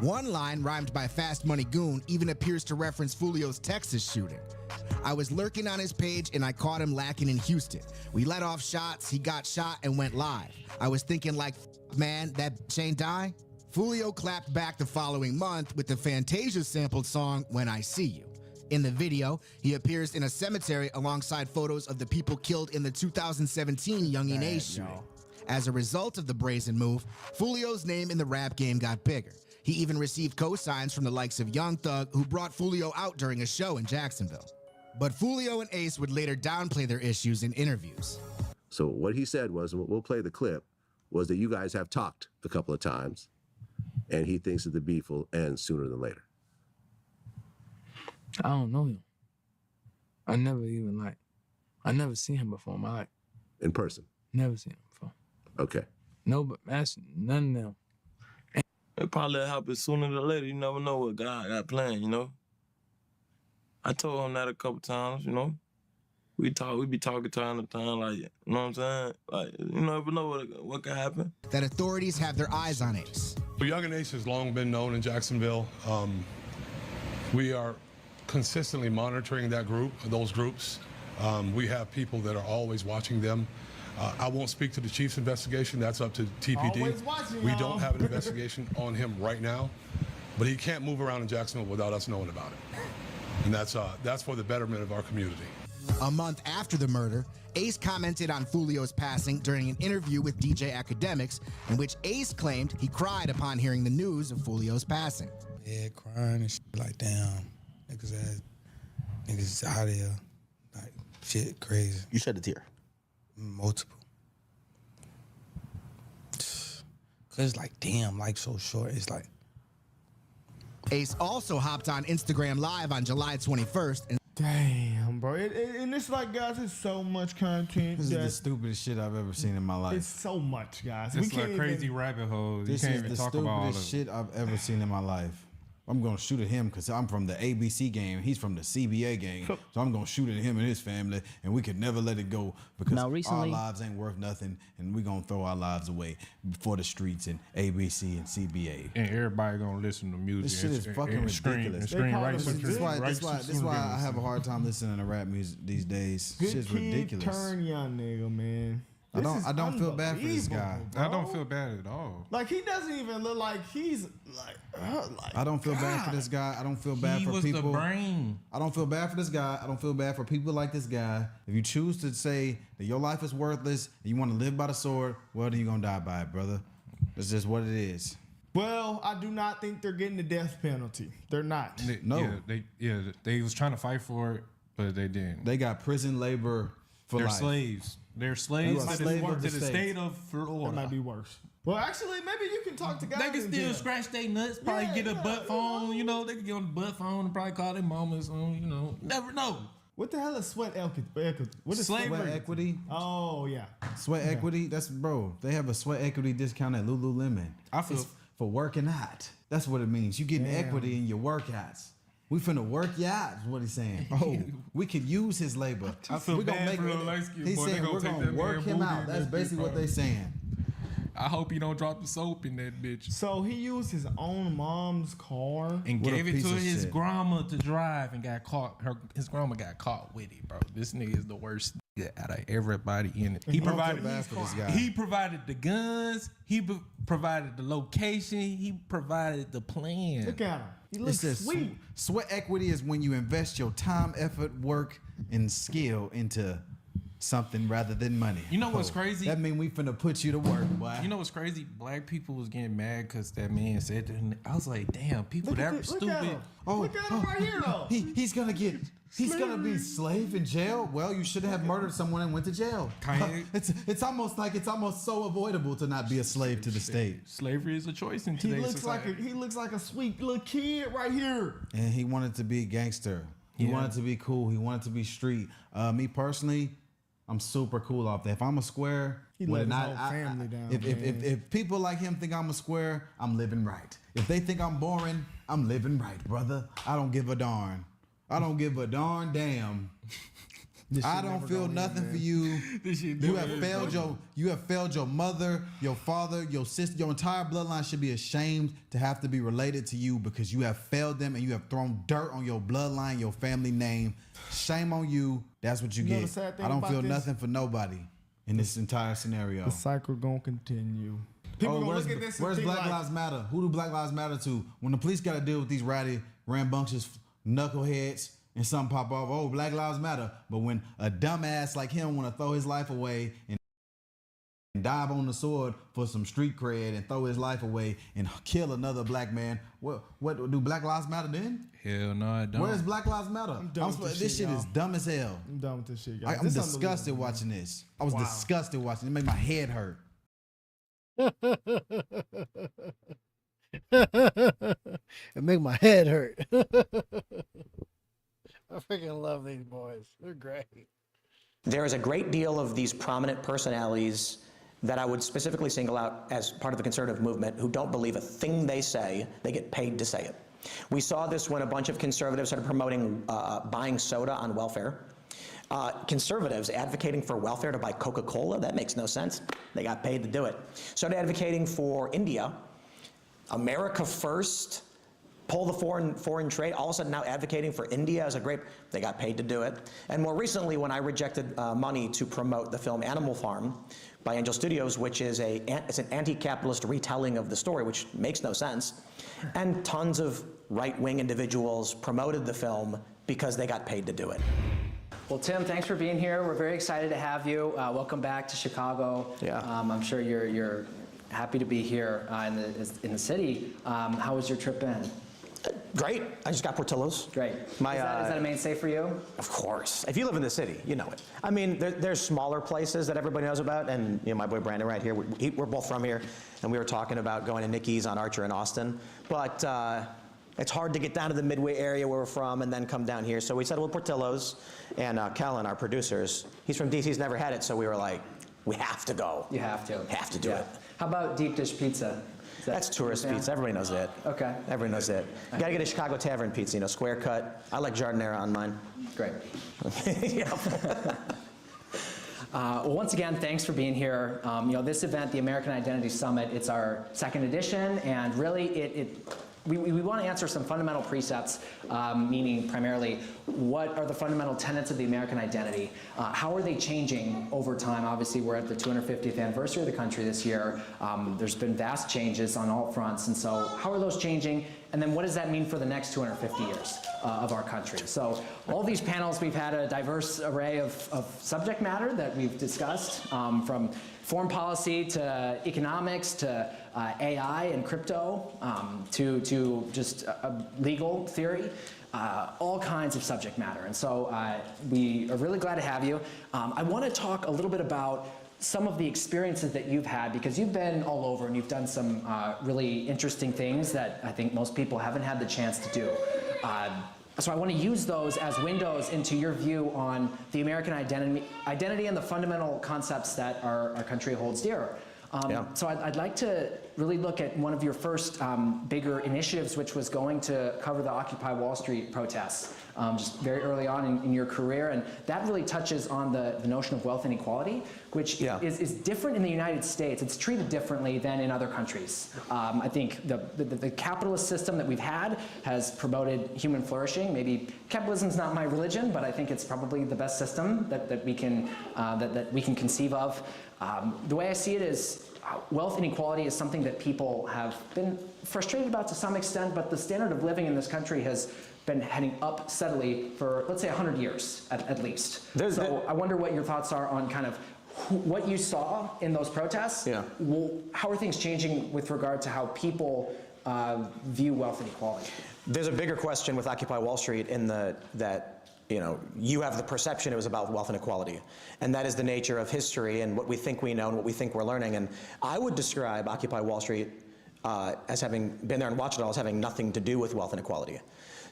One line rhymed by Fast Money Goon even appears to reference Fulio's Texas shooting. I was lurking on his page and I caught him lacking in Houston. We let off shots, he got shot and went live. I was thinking like, man, that bitch ain't die? Fulio clapped back the following month with the Fantasia sampled song When I See You. In the video, he appears in a cemetery alongside photos of the people killed in the 2017 Young Ace shooting. As a result of the brazen move, Fulio's name in the rap game got bigger. He even received cosigns from the likes of Young Thug, who brought Fulio out during a show in Jacksonville. But Fulio and Ace would later downplay their issues in interviews. So what he said was, and we'll play the clip, was that you guys have talked a couple of times, and he thinks that the beef will end sooner than later. I don't know him. I never even I never seen him before in my life. In person? Never seen him before. Okay. No, but that's none of them. It probably happen sooner or later. You never know what God got planned, you know? I told him that a couple times, you know? We be talking time to time, like, you know what I'm saying? Like, you never know what could happen. That authorities have their eyes on Ace. Well, Young and Ace has long been known in Jacksonville. We are consistently monitoring those groups. We have people that are always watching them. I won't speak to the chief's investigation. That's up to TPD. Always watching, we y'all. don't have an investigation on him right now, but he can't move around in Jacksonville without us knowing about it. And that's for the betterment of our community. A month after the murder, Ace commented on Fulio's passing during an interview with DJ Academics, in which Ace claimed he cried upon hearing the news of Fulio's passing. Yeah, crying and shit, like, damn, niggas out here, like, shit crazy. You shed a tear? Multiple. Cause it's like, damn, life's so short. It's like. Ace also hopped on Instagram Live on July 21st. And damn, bro. And it's like, guys, it's so much content. This is the stupidest shit I've ever seen in my life. It's so much, guys. It's We can't like crazy rabbit holes. This is the stupidest shit I've ever seen in my life. I'm gonna shoot at him because I'm from the ABC game. He's from the CBA game. So I'm gonna shoot at him and his family, and we could never let it go because Now, recently- our lives ain't worth nothing, and we gonna throw our lives away for the streets and ABC and CBA. And everybody gonna listen to music. This shit is fucking ridiculous. This is why I have a hard time listening to rap music these days. Good Shit's kid, ridiculous. turn young nigga, man. I don't feel bad for this guy. Bro. I don't feel bad at all. Like, he doesn't even look like he's like I don't feel bad for this guy. I don't feel bad He for was the people. brain. I don't feel bad for this guy. I don't feel bad for people like this guy. If you choose to say that your life is worthless and you want to live by the sword, well, then you're gonna die by it, brother. That's just what it is. Well, I do not think they're getting the death penalty. They're not. No. They was trying to fight for it, but they didn't. They got prison labor for They're life. slaves. They're slaves to the state of Florida. That might be worse. Well, actually, maybe you can talk to guys. They can in still jail. scratch their nuts, probably get a butt phone, you know, they can get on the butt phone and probably call their mamas, you know. Never know. What the hell is sweat equity? What is Slavery. Sweat equity? Oh, yeah. Sweat equity? That's, bro, they have a sweat equity discount at Lululemon. It's for working out. That's what it means. You getting equity in your workouts. We finna work out, is what he's saying. Oh, we could use his labor. I feel bad for the light-skinned He's boy. They saying gonna we're take gonna that work man him booty out. in That's that basically bitch, what they saying. I hope he don't drop the soap in that bitch. So he used his own mom's car And What a gave it piece to of his shit. grandma to drive and got caught. His grandma got caught with it, bro. This nigga is the worst nigga out of everybody in it. He I don't feel provided bad for this guy. He provided the guns. He provided the location. He provided the plan. Look at him. He It looks says sweet. sweat equity is when you invest your time, effort, work, and skill into something rather than money. You know what's Oh, crazy? That mean we finna put you to work, boy. You know what's crazy? Black people was getting mad because that man said that. And I was like, damn, people that were Look at stupid. him. Look at him right here, though. He's gonna be slave in jail. Well, you should have murdered someone and went to jail. Kanye- It's almost so avoidable to not be a slave to the state. Slavery is a choice in He today's looks society. he looks like a sweet little kid right here. And he wanted to be a gangster. He Yeah. wanted to be cool. He wanted to be street. Me personally, I'm super cool off that. If I'm a square, He let his whole family down, if people like him think I'm a square, I'm living right. If they think I'm boring, I'm living right, brother. I don't give a darn. I don't give a darn damn. I don't feel nothing for you. You have failed your mother, your father, your sister. Your entire bloodline should be ashamed to have to be related to you because you have failed them and you have thrown dirt on your bloodline, your family name. Shame on you. That's what you You know get. the sad thing I don't about feel this? nothing for nobody in this entire scenario. The cycle gonna continue. People gonna where's look at this and where's think Black like, Lives Matter? Who do Black Lives Matter to? When the police got to deal with these ratty, rambunctious knuckleheads and some pop off, oh, Black Lives Matter. But when a dumbass like him want to throw his life away and dive on the sword for some street cred and throw his life away and kill another black man, what do Black Lives Matter then? Hell no, I don't. Where's Black Lives Matter? I'm done with this This shit shit, is y'all. dumb as hell. I'm done with this shit, guys. I'm This disgusted unbelievable. watching this. I was Wow. disgusted watching it. It made my head hurt. It make my head hurt. I freaking love these boys. They're great. There is a great deal of these prominent personalities that I would specifically single out as part of the conservative movement who don't believe a thing they say. They get paid to say it. We saw this when a bunch of conservatives started promoting buying soda on welfare. Conservatives advocating for welfare to buy Coca-Cola, that makes no sense. They got paid to do it. Started advocating for India, America first, pull the foreign trade, all of a sudden now advocating for India as a great, they got paid to do it. And more recently, when I rejected money to promote the film Animal Farm by Angel Studios, which is it's an anti-capitalist retelling of the story, which makes no sense, and tons of right-wing individuals promoted the film because they got paid to do it. Well, Tim, thanks for being here. We're very excited to have you. Welcome back to Chicago. Yeah. I'm sure you're happy to be here in the city. How was your trip been? Great. I just got Portillo's. Great. Is that a mainstay for you? Of course. If you live in the city, you know it. I mean, there's smaller places that everybody knows about, and you know, my boy Brandon right here, we're both from here, and we were talking about going to Nicky's on Archer in Austin, but it's hard to get down to the Midway area where we're from and then come down here. So we settled with Portillo's, and Kellen, our producers, he's from DC, he's never had it, so we were like, we have to go. You have to. Have to do it. How about deep dish pizza? That's tourist pizza. Everybody knows it. Okay. Everybody knows it. You gotta get a Chicago Tavern pizza, you know, square cut. I like giardiniera on mine. Great. Well, once again, thanks for being here. You know, this event, the American Identity Summit, it's our second edition, and really we want to answer some fundamental precepts, meaning primarily what are the fundamental tenets of the American identity? How are they changing over time? Obviously, we're at the 250th anniversary of the country this year. There's been vast changes on all fronts, and so how are those changing? And then what does that mean for the next 250 years of our country? So all these panels, we've had a diverse array of subject matter that we've discussed, from foreign policy to economics to AI and crypto to just legal theory, all kinds of subject matter. And so we are really glad to have you. I want to talk a little bit about some of the experiences that you've had, because you've been all over and you've done some really interesting things that I think most people haven't had the chance to do. So I want to use those as windows into your view on the American identity and the fundamental concepts that our country holds dear. So I'd like to really look at one of your first bigger initiatives, which was going to cover the Occupy Wall Street protests, just very early on in your career. And that really touches on the notion of wealth inequality, which is different in the United States. It's treated differently than in other countries. I think the capitalist system that we've had has promoted human flourishing. Maybe capitalism's not my religion, but I think it's probably the best system that we can conceive of. The way I see it is wealth inequality is something that people have been frustrated about to some extent, but the standard of living in this country has been heading up steadily for, let's say, 100 years at least. So I wonder what your thoughts are on kind of what you saw in those protests. How are things changing with regard to how people view wealth inequality? There's a bigger question with Occupy Wall Street in that you know, you have the perception it was about wealth inequality. And that is the nature of history and what we think we know and what we think we're learning. And I would describe Occupy Wall Street as having been there and watched it all as having nothing to do with wealth inequality.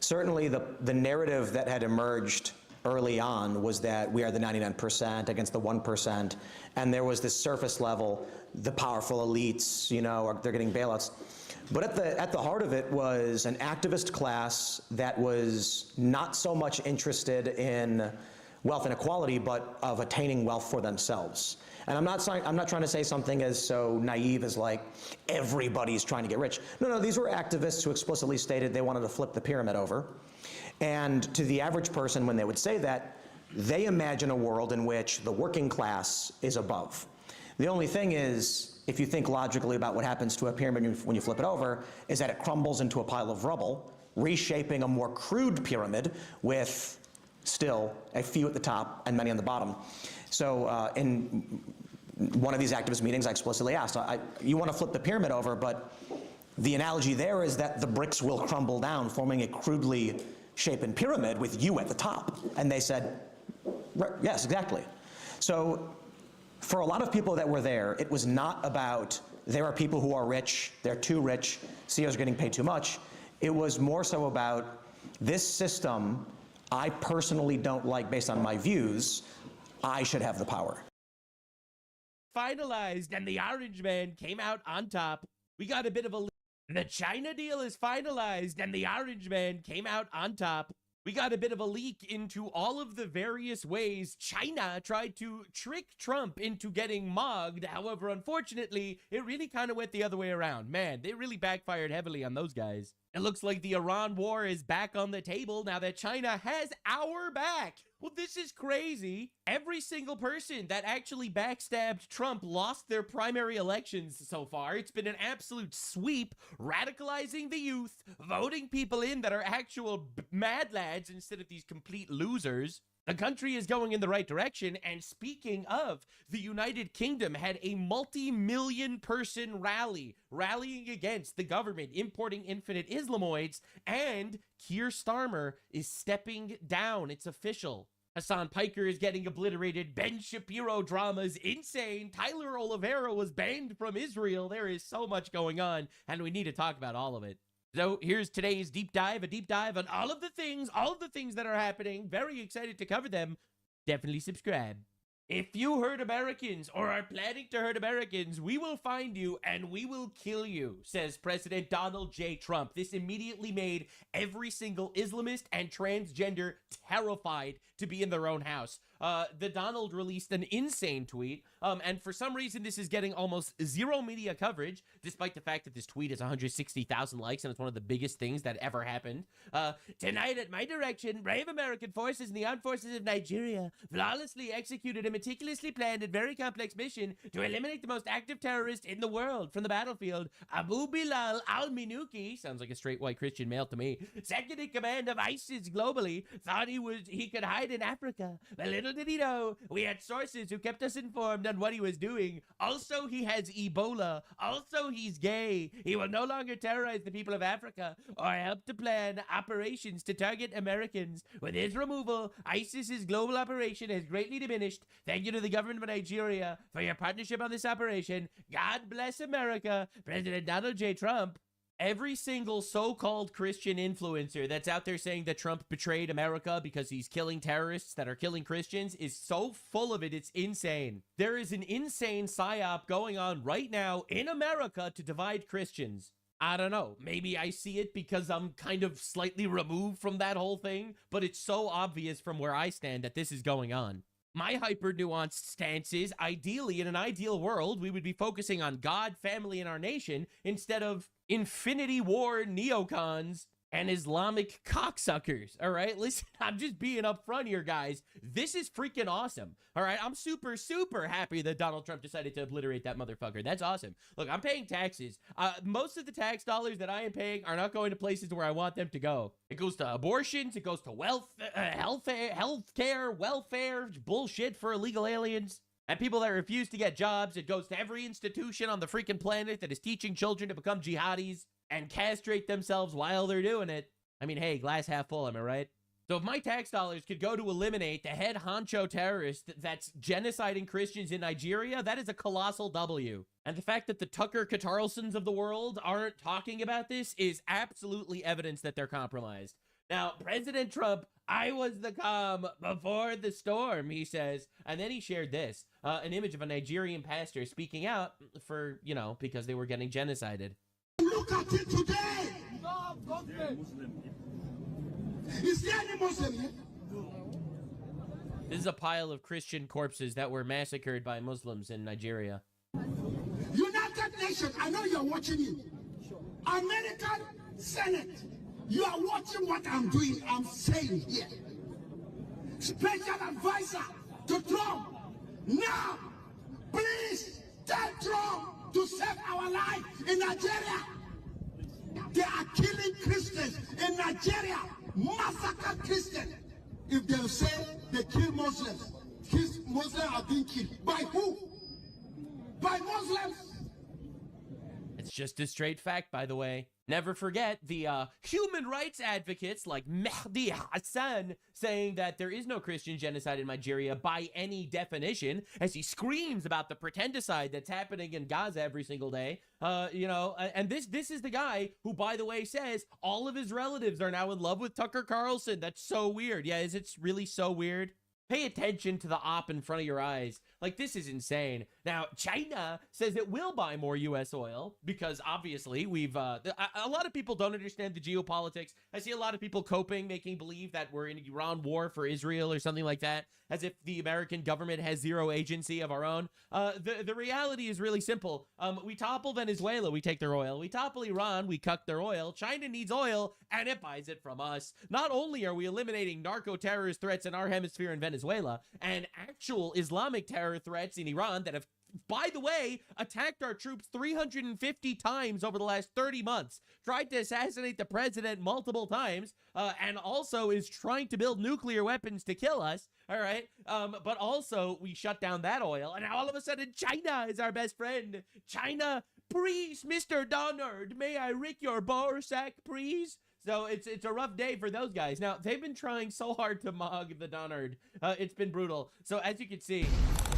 Certainly the narrative that had emerged early on was that we are the 99% against the 1%, and there was this surface level, the powerful elites, you know, they're getting bailouts. But at the heart of it was an activist class that was not so much interested in wealth inequality, but of attaining wealth for themselves. And I'm not trying to say something as so naive as like everybody's trying to get rich. No, these were activists who explicitly stated they wanted to flip the pyramid over. And to the average person, when they would say that, they imagine a world in which the working class is above. The only thing is, if you think logically about what happens to a pyramid when you flip it over, is that it crumbles into a pile of rubble, reshaping a more crude pyramid with still a few at the top and many on the bottom. So in one of these activist meetings, I explicitly asked, you want to flip the pyramid over, but the analogy there is that the bricks will crumble down, forming a crudely shapen pyramid with you at the top. And they said, yes, exactly. So for a lot of people that were there, it was not about there are people who are rich, they're too rich, CEOs are getting paid too much. It was more so about this system I personally don't like, based on my views, I should have the power. Finalized, and the Orange Man came out on top. We got a bit of a... The China deal is finalized, and the Orange Man came out on top. We got a bit of a leak into all of the various ways China tried to trick Trump into getting mogged. However, unfortunately, it really kind of went the other way around. Man, they really backfired heavily on those guys. It looks like the Iran war is back on the table now that China has our back. Well, this is crazy. Every single person that actually backstabbed Trump lost their primary elections so far. It's been an absolute sweep, radicalizing the youth, voting people in that are actual mad lads instead of these complete losers. The country is going in the right direction, and speaking of, the United Kingdom had a multi-million person rally, rallying against the government importing infinite Islamoids, and Keir Starmer is stepping down. It's official. Hassan Piker is getting obliterated. Ben Shapiro drama's insane. Tyler Oliveira was banned from Israel. There is so much going on, and we need to talk about all of it. So here's today's deep dive, a deep dive on all of the things that are happening. Very excited to cover them. Definitely subscribe. If you hurt Americans or are planning to hurt Americans, we will find you and we will kill you, says President Donald J. Trump. This immediately made every single Islamist and transgender terrified to be in their own house. The Donald released an insane tweet, and for some reason this is getting almost zero media coverage, despite the fact that this tweet has 160,000 likes and it's one of the biggest things that ever happened. Tonight at my direction, brave American forces and the armed forces of Nigeria flawlessly executed a meticulously planned and very complex mission to eliminate the most active terrorist in the world from the battlefield, Abu Bilal al-Minuki, sounds like a straight white Christian male to me, second in command of ISIS globally, thought he could hide in Africa. But little did he know, we had sources who kept us informed on what he was doing. Also, he has Ebola. Also, he's gay. He will no longer terrorize the people of Africa or help to plan operations to target Americans. With his removal, ISIS's global operation has greatly diminished. Thank you to the government of Nigeria for your partnership on this operation. God bless America. President Donald J. Trump. Every single so-called Christian influencer that's out there saying that Trump betrayed America because he's killing terrorists that are killing Christians is so full of it, it's insane. There is an insane psyop going on right now in America to divide Christians. I don't know, maybe I see it because I'm kind of slightly removed from that whole thing, but it's so obvious from where I stand that this is going on. My hyper-nuanced stance is, ideally, in an ideal world, we would be focusing on God, family, and our nation instead of Infinity War neocons and Islamic cocksuckers, all right? Listen, I'm just being upfront here, guys. This is freaking awesome, all right? I'm super, super happy that Donald Trump decided to obliterate that motherfucker. That's awesome. Look, I'm paying taxes. Most of the tax dollars that I am paying are not going to places where I want them to go. It goes to abortions. It goes to healthcare, welfare, bullshit for illegal aliens. And people that refuse to get jobs. It goes to every institution on the freaking planet that is teaching children to become jihadis and castrate themselves while they're doing it. I mean, hey, glass half full, am I right? So if my tax dollars could go to eliminate the head honcho terrorist that's genociding Christians in Nigeria, that is a colossal W. And the fact that the Tucker Carlsons of the world aren't talking about this is absolutely evidence that they're compromised. Now, President Trump, I was the calm before the storm, he says. And then he shared this, an image of a Nigerian pastor speaking out for, you know, because they were getting genocided. Look at it today. Is there any Muslim here? This is a pile of Christian corpses that were massacred by Muslims in Nigeria. United Nations, I know you're watching it. American Senate, you are watching what I'm doing, I'm saying here. Special advisor to Trump, now, please tell Trump to save our life in Nigeria. They are killing Christians in Nigeria, massacre Christians. If they say they kill Muslims, Muslims are being killed. By who? By Muslims. It's just a straight fact, by the way. Never forget the human rights advocates like Mehdi Hassan saying that there is no Christian genocide in Nigeria by any definition, as he screams about the pretendicide that's happening in Gaza every single day. You know, and this is the guy who, by the way, says all of his relatives are now in love with Tucker Carlson. That's so weird. Yeah, is it really so weird? Pay attention to the op in front of your eyes. Like, this is insane. Now, China says it will buy more U.S. oil because obviously we've, a lot of people don't understand the geopolitics. I see a lot of people coping, making believe that we're in an Iran war for Israel or something like that, as if the American government has zero agency of our own. The reality is really simple. We topple Venezuela, we take their oil. We topple Iran, we cuck their oil. China needs oil, and it buys it from us. Not only are we eliminating narco-terrorist threats in our hemisphere in Venezuela, and actual Islamic terror threats in Iran that have, by the way, attacked our troops 350 times over the last 30 months, tried to assassinate the president multiple times, and also is trying to build nuclear weapons to kill us, all right? But also, we shut down that oil, and now all of a sudden, China is our best friend. China, please, Mr. Donald, may I rick your bar sack, please? So it's a rough day for those guys. Now, they've been trying so hard to mog the Donald. It's been brutal. So as you can see,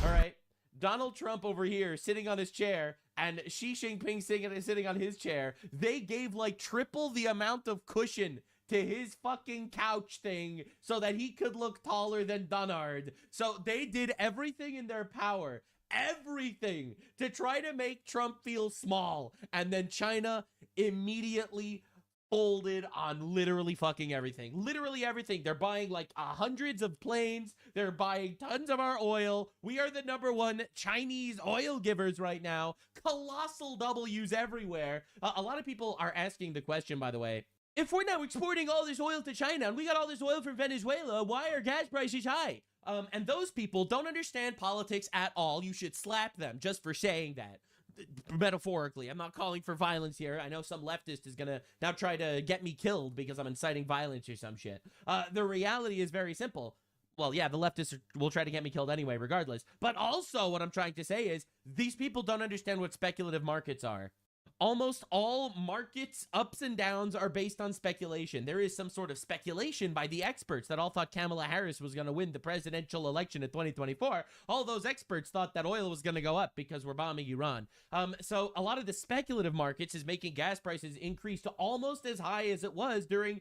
all right, Donald Trump over here sitting on his chair and Xi Jinping sitting on his chair. They gave like triple the amount of cushion to his fucking couch thing so that he could look taller than Donald. So they did everything in their power, everything, to try to make Trump feel small. And then China immediately folded on literally fucking everything. Literally everything. They're buying like hundreds of planes. They're buying tons of our oil. We are the #1 Chinese oil givers right now. Colossal W's everywhere. A lot of people are asking the question, by the way, if we're now exporting all this oil to China and we got all this oil from Venezuela, why are gas prices high? And those people don't understand politics at all. You should slap them just for saying that. Metaphorically, I'm not calling for violence here. I know some leftist is gonna now try to get me killed because I'm inciting violence or some shit. The reality is very simple. Well, yeah, the leftists will try to get me killed anyway, regardless. But also what I'm trying to say is these people don't understand what speculative markets are. Almost all markets, ups and downs, are based on speculation. There is some sort of speculation by the experts that all thought Kamala Harris was going to win the presidential election in 2024. All those experts thought that oil was going to go up because we're bombing Iran. So a lot of the speculative markets is making gas prices increase to almost as high as it was during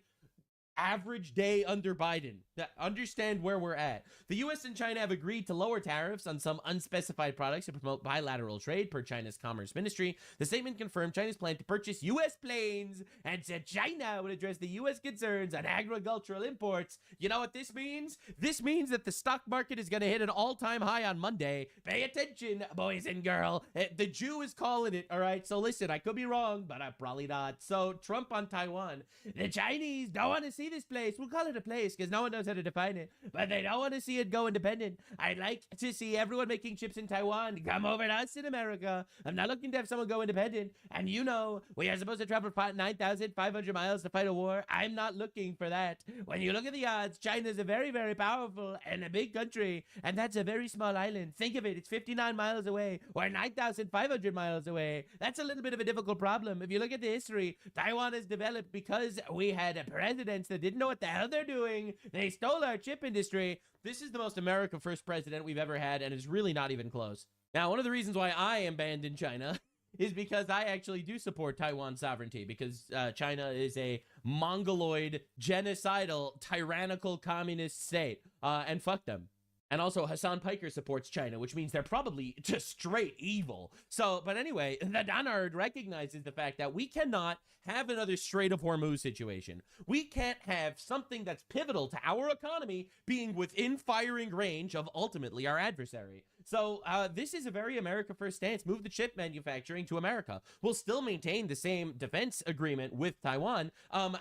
average day under Biden. Understand where we're at. The U.S. and China have agreed to lower tariffs on some unspecified products to promote bilateral trade, per China's Commerce Ministry. The statement confirmed China's plan to purchase U.S. planes and said China would address the U.S. concerns on agricultural imports. You know what this means? This means that the stock market is going to hit an all-time high on Monday. Pay attention, boys and girls. The Jew is calling it, all right? So listen, I could be wrong, but I'm probably not. So Trump on Taiwan. The Chinese don't want to see this place. We'll call it a place because no one knows how to define it, but they don't want to see it go independent. I'd like to see everyone making chips in Taiwan come over to us in America. I'm not looking to have someone go independent. And you know, we are supposed to travel 9,500 miles to fight a war. I'm not looking for that. When you look at the odds, China's a very, very powerful and a big country, and that's a very small island. Think of it. It's 59 miles away or 9,500 miles away. That's a little bit of a difficult problem. If you look at the history, Taiwan is developed because we had presidents that didn't know what the hell they're doing. They stole our chip industry. This is the most America first president we've ever had, and it's really not even close. Now, one of the reasons why I am banned in China is because I actually do support Taiwan sovereignty, because China is a mongoloid, genocidal, tyrannical communist state, and fuck them. And also, Hassan PIKER supports China, which means they're probably just straight evil. So, but anyway, the Donard recognizes the fact that we cannot have another Strait of Hormuz situation. We can't have something that's pivotal to our economy being within firing range of ultimately our adversary. So this is a very America first stance. Move the chip manufacturing to America. We'll still maintain the same defense agreement with Taiwan.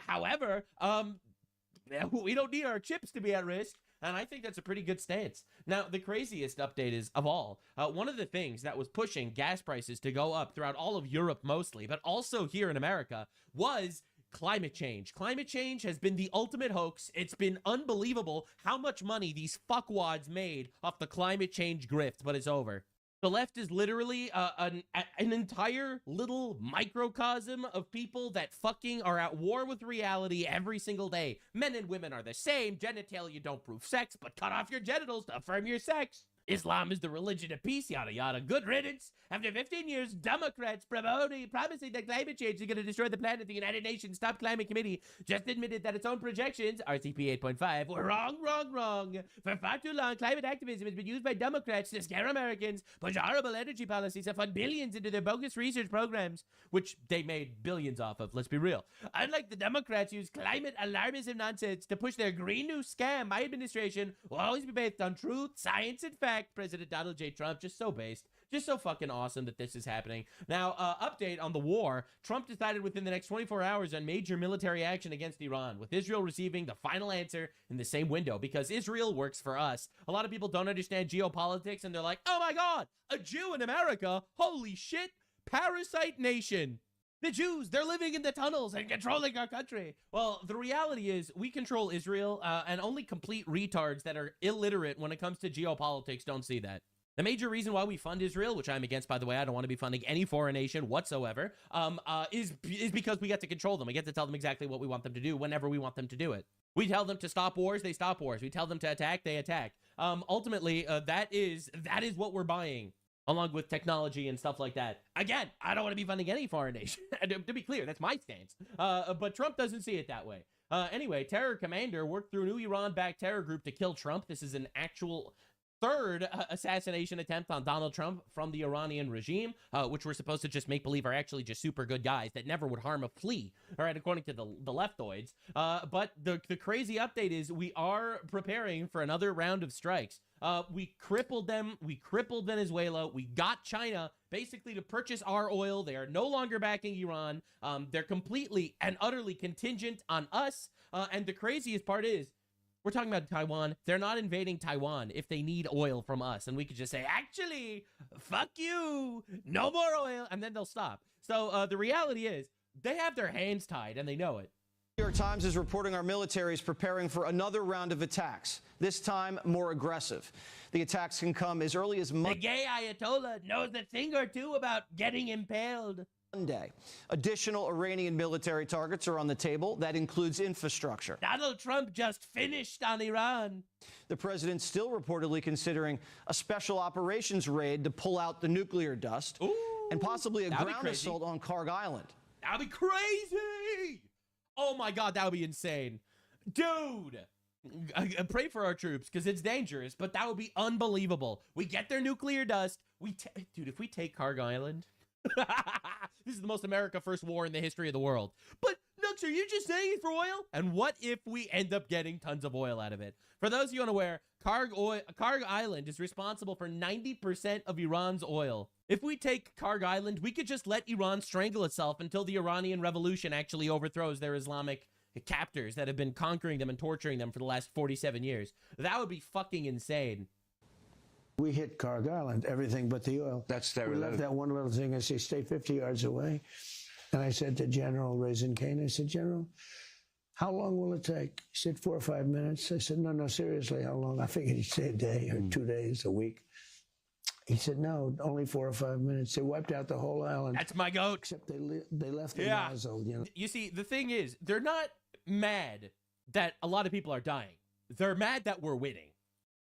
However, we don't need our chips to be at risk. And I think that's a pretty good stance. Now, the craziest update is, of all, one of the things that was pushing gas prices to go up throughout all of Europe mostly, but also here in America, was climate change. Climate change has been the ultimate hoax. It's been unbelievable how much money these fuckwads made off the climate change grift, but it's over. The left is literally an entire little microcosm of people that fucking are at war with reality every single day. Men and women are the same. Genitalia don't prove sex, but cut off your genitals to affirm your sex. Islam is the religion of peace, yada yada. Good riddance. After 15 years, Democrats promising that climate change is going to destroy the planet. The United Nations Stop Climate Committee just admitted that its own projections, RCP 8.5, were wrong. For far too long, climate activism has been used by Democrats to scare Americans, push horrible energy policies, and fund billions into their bogus research programs, which they made billions off of, let's be real. Unlike the Democrats use climate alarmism nonsense to push their Green New scam, my administration will always be based on truth, science, and fact. President Donald J. Trump, just so based, just so fucking awesome that this is happening. Now, update on the war. Trump decided within the next 24 hours on major military action against Iran, with Israel receiving the final answer in the same window, because Israel works for us. A lot of people don't understand geopolitics, and they're like, oh my God, a Jew in America? Holy shit, parasite nation. The Jews, they're living in the tunnels and controlling our country. Well, the reality is we control Israel, and only complete retards that are illiterate when it comes to geopolitics don't see that. The major reason why we fund Israel, which I'm against, by the way, I don't want to be funding any foreign nation whatsoever, is because we get to control them. We get to tell them exactly what we want them to do whenever we want them to do it. We tell them to stop wars, they stop wars. We tell them to attack, they attack. Ultimately, that is what we're buying, along with technology and stuff like that. Again, I don't want to be funding any foreign nation. To be clear, that's my stance. But Trump doesn't see it that way. Anyway, terror commander worked through new Iran-backed terror group to kill Trump. This is an actual third assassination attempt on Donald Trump from the Iranian regime, which we're supposed to just make believe are actually just super good guys that never would harm a flea, all right, according to the leftoids. But the crazy update is we are preparing for another round of strikes. We crippled them. We crippled Venezuela. We got China basically to purchase our oil. They are no longer backing Iran. They're completely and utterly contingent on us. And the craziest part is, we're talking about Taiwan. They're not invading Taiwan if they need oil from us. And we could just say, actually, fuck you. No more oil. And then they'll stop. So the reality is they have their hands tied and they know it. New York Times is reporting our military is preparing for another round of attacks, this time more aggressive. The attacks can come as early as The gay Ayatollah knows a thing or two about getting impaled. Monday. Additional Iranian military targets are on the table. That includes infrastructure. Donald Trump just finished on Iran. The president's still reportedly considering a special operations raid to pull out the nuclear dust. Ooh, and possibly a ground assault on Karg Island. That'd be crazy. Oh my God, that would be insane. Dude, I pray for our troops because it's dangerous, but that would be unbelievable. We get their nuclear dust. Dude, if we take Karg Island, this is the most America First war in the history of the world. But Nux, are you just saying it for oil? And what if we end up getting tons of oil out of it? For those of you unaware, Karg Island is responsible for 90% of Iran's oil. If we take Karg Island, we could just let Iran strangle itself until the Iranian Revolution actually overthrows their Islamic captors that have been conquering them and torturing them for the last 47 years. That would be fucking insane. We hit Karg Island, everything but the oil. That's their We left that one little thing. I say, stay 50 yards away. And I said to General Raisin Kane, I said, General, how long will it take? He said, 4 or 5 minutes. I said, no, seriously, how long? I figured he'd say a day or 2 days, a week. He said, no, only 4 or 5 minutes. They wiped out the whole island. That's my goat. Except they left the nozzle, you know. You see, the thing is, they're not mad that a lot of people are dying. They're mad that we're winning.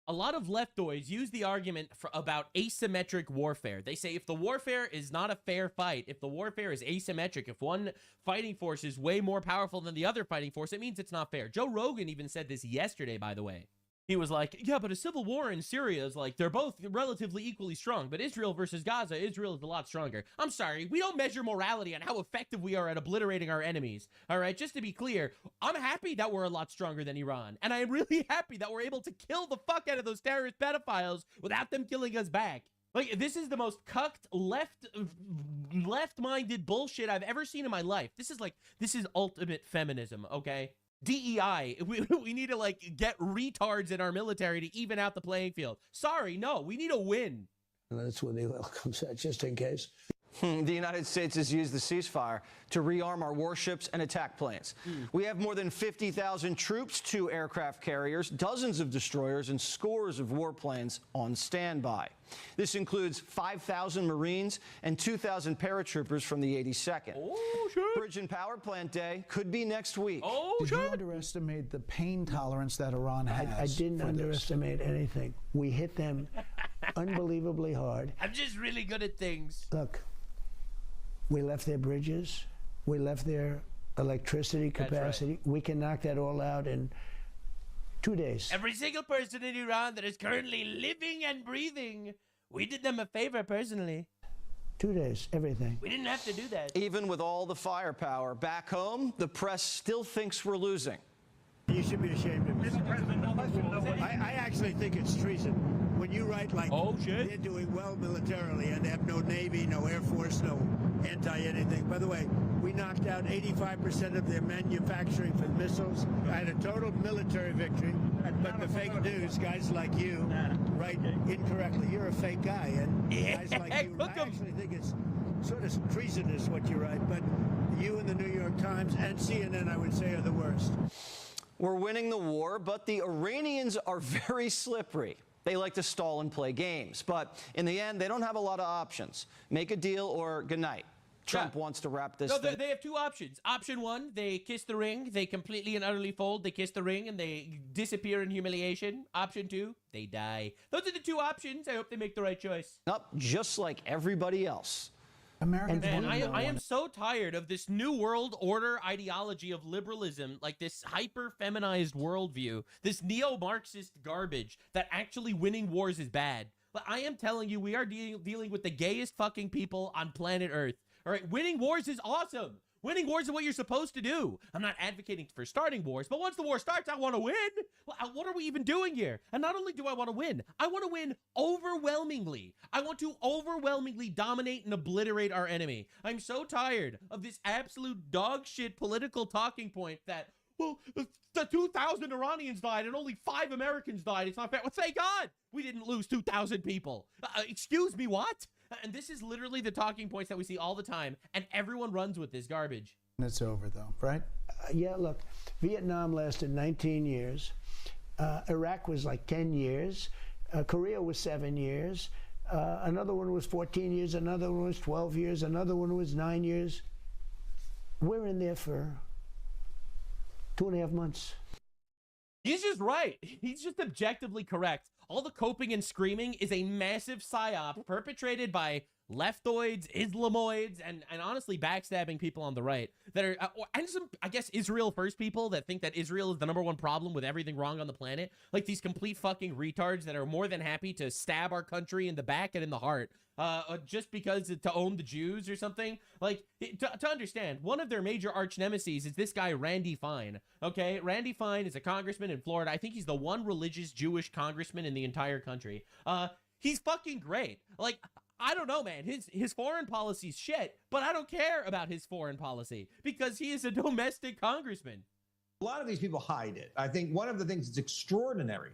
A lot of leftoids use the argument about asymmetric warfare. They say if the warfare is not a fair fight, if the warfare is asymmetric, if one fighting force is way more powerful than the other fighting force, it means it's not fair. Joe Rogan even said this yesterday, by the way. He was like, yeah, but a civil war in Syria is like, they're both relatively equally strong, but Israel versus Gaza, Israel is a lot stronger. I'm sorry, we don't measure morality on how effective we are at obliterating our enemies. All right, just to be clear, I'm happy that we're a lot stronger than Iran, and I am really happy that we're able to kill the fuck out of those terrorist pedophiles without them killing us back. Like, this is the most cucked, left-minded bullshit I've ever seen in my life. This is ultimate feminism, okay? DEI, we need to like get retards in our military to even out the playing field. Sorry, no, we need a win. And that's where the oil comes out, just in case. The United States has used the ceasefire to rearm our warships and attack planes. We have more than 50,000 troops, 2 aircraft carriers, dozens of destroyers, and scores of warplanes on standby. This includes 5,000 Marines and 2,000 paratroopers from the 82nd. Oh, shit. Bridge and Power Plant Day could be next week. Oh, Did you underestimate the pain tolerance that Iran has? I didn't underestimate anything. We hit them unbelievably hard. I'm just really good at things. Look, we left their bridges. We left their electricity capacity. Right. We can knock that all out in 2 days. Every single person in Iran that is currently living and breathing, we did them a favor personally. 2 days, everything. We didn't have to do that. Even with all the firepower, back home, the press still thinks we're losing. You should be ashamed of yourself. Mr. President, I actually think it's treason. When you write like, they're doing well militarily and they have no Navy, no Air Force, no anti-anything. By the way, we knocked out 85% of their manufacturing for missiles. I had a total military victory, but the fake news, guys like you, write incorrectly. You're a fake guy, and guys like you, I actually think it's sort of treasonous what you write, but you and the New York Times and CNN, I would say, are the worst. We're winning the war, but the Iranians are very slippery. They like to stall and play games, but in the end, they don't have a lot of options. Make a deal or good night. Trump wants to wrap this thing. They have 2 options. Option 1, they kiss the ring, they completely and utterly fold, they kiss the ring, and they disappear in humiliation. Option 2, they die. Those are the 2 options. I hope they make the right choice. Nope, just like everybody else. Americans. Man, I am so tired of this new world order ideology of liberalism, like this hyper-feminized worldview, this neo-Marxist garbage that actually winning wars is bad. But I am telling you, we are dealing with the gayest fucking people on planet Earth. All right, winning wars is awesome. Winning wars is what you're supposed to do. I'm not advocating for starting wars, but once the war starts, I want to win. Well, what are we even doing here? And not only do I want to win, I want to win overwhelmingly. I want to overwhelmingly dominate and obliterate our enemy. I'm so tired of this absolute dog shit political talking point that, well, the 2,000 Iranians died and only 5 Americans died. It's not fair. Well, thank God we didn't lose 2,000 people. Excuse me, what? And this is literally the talking points that we see all the time, and everyone runs with this garbage. It's over, though, right? Yeah, look, Vietnam lasted 19 years. Iraq was like 10 years. Korea was 7 years. Another one was 14 years. Another one was 12 years. Another one was 9 years. We're in there for 2.5 months. He's just right. He's just objectively correct. All the coping and screaming is a massive psyop perpetrated by leftoids, Islamoids, and honestly backstabbing people on the right that are, and some, I guess, Israel first people that think that Israel is the #1 problem with everything wrong on the planet. Like these complete fucking retards that are more than happy to stab our country in the back and in the heart just because to own the Jews or something. Like, to understand, one of their major arch nemesis is this guy, Randy Fine. Okay, Randy Fine is a congressman in Florida. I think he's the one religious Jewish congressman in the entire country. He's fucking great. Like, I don't know, man. His foreign policy's shit, but I don't care about his foreign policy because he is a domestic congressman. A lot of these people hide it. I think one of the things that's extraordinary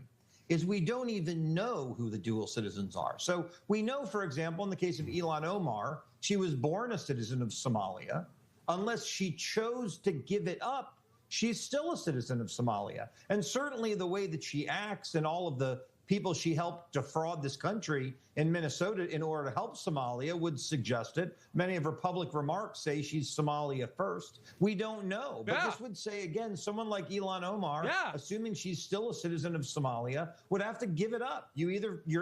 is we don't even know who the dual citizens are. So we know, for example, in the case of Ilhan Omar, she was born a citizen of Somalia. Unless she chose to give it up, she's still a citizen of Somalia. And certainly the way that she acts and all of the people she helped defraud this country in Minnesota in order to help Somalia would suggest it. Many of her public remarks say she's Somalia first. We don't know. But this would say, again, someone like Ilhan Omar, assuming she's still a citizen of Somalia, would have to give it up. You're